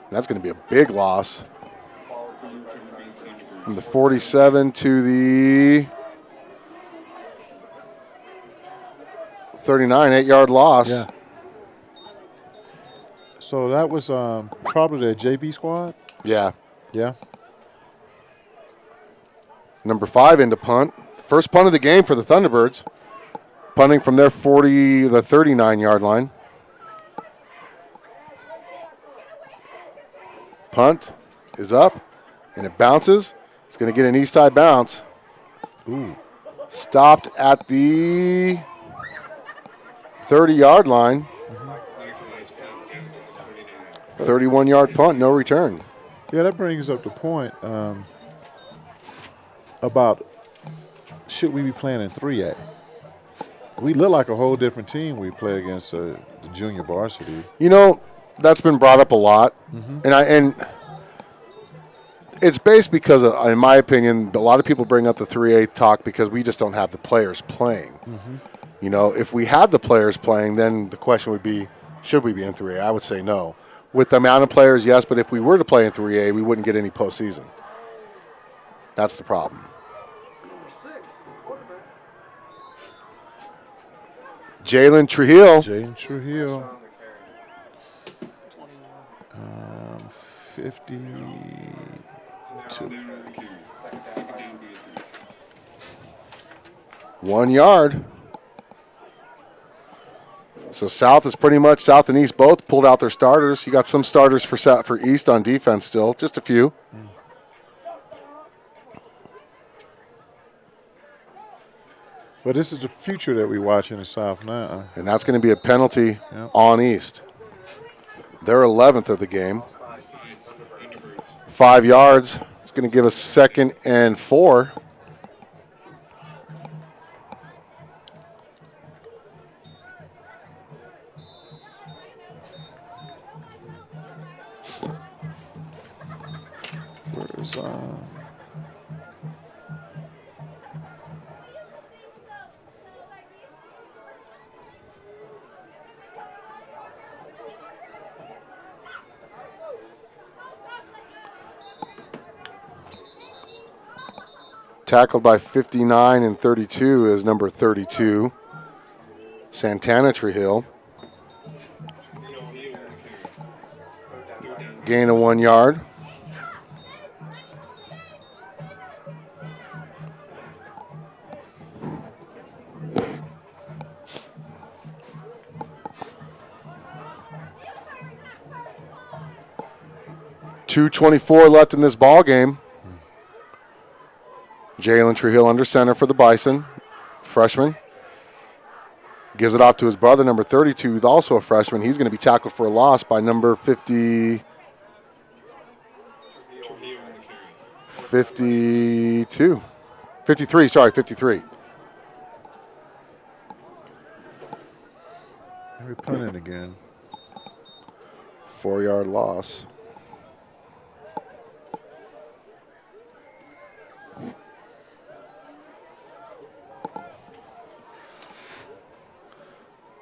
That's going to be a big loss. From the 47 to the 39, 8-yard loss. Yeah. So that was probably the JV squad? Yeah. Yeah. Number 5 into punt. First punt of the game for the Thunderbirds. Punting from their 39-yard line. Punt is up, and it bounces. It's going to get an east side bounce. Ooh. Stopped at the 30-yard line. 31-yard punt, no return. Yeah, that brings up the point about should we be playing in 3A? We look like a whole different team we play against the junior varsity. You know, that's been brought up a lot, and it's based because, in my opinion, a lot of people bring up the 3A talk because we just don't have the players playing. You know, if we had the players playing, then the question would be, should we be in 3A? I would say no. With the amount of players, yes, but if we were to play in 3A, we wouldn't get any postseason. That's the problem. Jalen Trujillo. 52. 1 yard. So South is pretty much, South and East both pulled out their starters. You got some starters for East on defense still, just a few. But this is the future that we watch in the South now. And that's going to be a penalty on East. They're 11th of the game. 5 yards. It's going to give us 2nd and 4. Where's Tackled by 59 and 32 is number 32, Santana Trujillo. Gain of 1 yard. .224 left in this ball game. Jalen Trujillo under center for the Bison, freshman. Gives it off to his brother, number 32, who's also a freshman. He's going to be tackled for a loss by number 52. 53. We're punting again. 4 yard loss.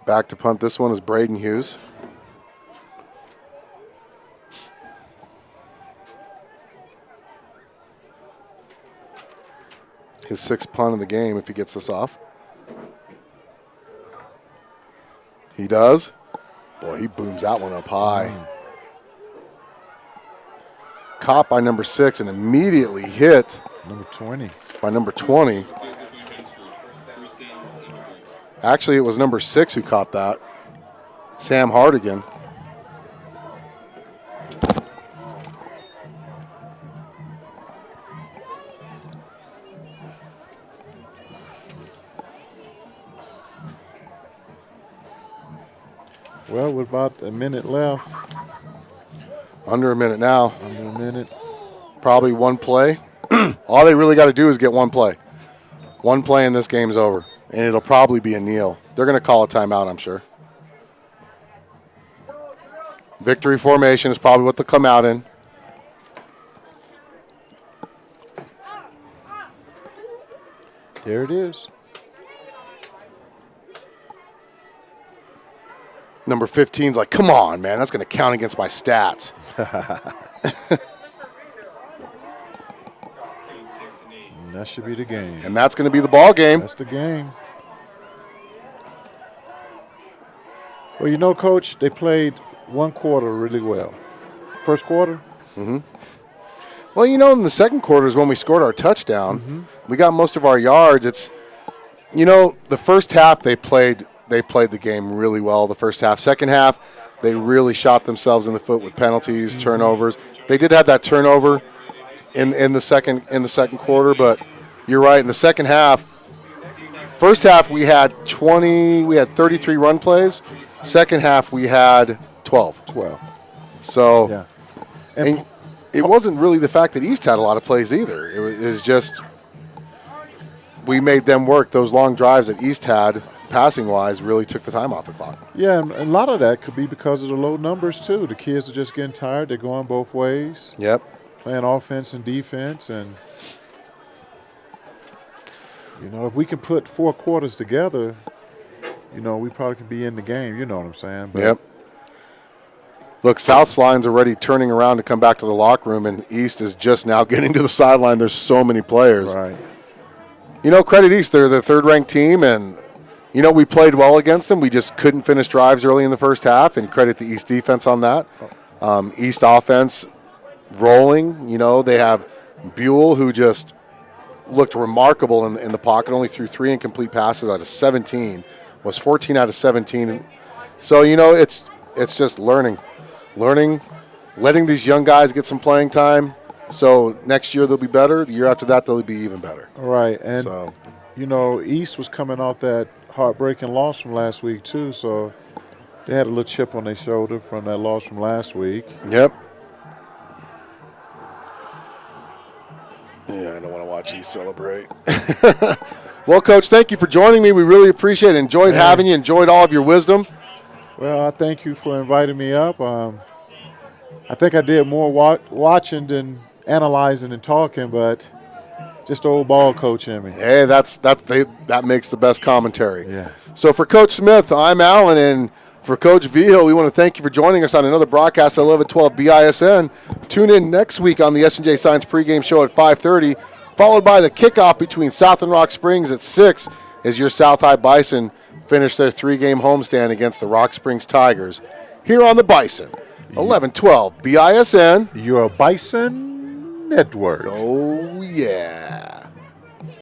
Back to punt this one is Braden Hughes. His 6th punt of the game if he gets this off. He does. Boy, he booms that one up high. Caught by number 6 and immediately hit. Number 20. By number 20. Actually, it was number 6 who caught that. Sam Hardigan. Well, with about a minute left. Under a minute now. Under a minute. Probably one play. All they really got to do is get one play. One play and this game's over. And it'll probably be a kneel. They're going to call a timeout, I'm sure. Victory formation is probably what they'll come out in. There it is. Number 15's like, come on, man. That's going to count against my stats. That should be the game. And that's going to be the ball game. That's the game. Well, you know, Coach, they played one quarter really well. First quarter? Mm-hmm. Well, you know, in the second quarter is when we scored our touchdown. Mm-hmm. We got most of our yards. It's, you know, the first half they played the game really well. The first half. Second half, they really shot themselves in the foot with penalties, turnovers. They did have that turnover in the second quarter, but you're right. In the second half, first half we had 33 run plays. Second half we had 12. So, yeah. And it wasn't really the fact that East had a lot of plays either. It was just we made them work. Those long drives that East had, passing-wise, really took the time off the clock. Yeah, and a lot of that could be because of the low numbers, too. The kids are just getting tired. They're going both ways. Yep. Playing offense and defense. And, you know, if we can put 4 quarters together, you know, we probably could be in the game. You know what I'm saying? But yep. Look, South's line's already turning around to come back to the locker room, and East is just now getting to the sideline. There's so many players. Right. You know, credit East. They're the third-ranked team, and, you know, we played well against them. We just couldn't finish drives early in the first half, and credit the East defense on that. East offense rolling. You know, they have Buell, who just looked remarkable in the pocket, only threw 3 incomplete passes out of 17, was 14 out of 17. So, you know, it's just learning, letting these young guys get some playing time. So next year they'll be better. The year after that they'll be even better. Right, and you know, East was coming off that heartbreaking loss from last week too, so they had a little chip on their shoulder from that loss from last week. Yep. Yeah, I don't want to watch East celebrate. Well, Coach, thank you for joining me. We really appreciate it. Enjoyed having you. Enjoyed all of your wisdom. Well, I thank you for inviting me up. I think I did more watching than analyzing and talking, but just old ball coach in me. Hey, that makes the best commentary. Yeah. So for Coach Smith, I'm Alan, and for Coach Vigil, we want to thank you for joining us on another broadcast at 1112 BISN. Tune in next week on the S&J Science pregame show at 5:30, followed by the kickoff between South and Rock Springs at 6 as your South High Bison finish their 3-game homestand against the Rock Springs Tigers here on the Bison. 1112 BISN. Your Bison Network. Oh, yeah.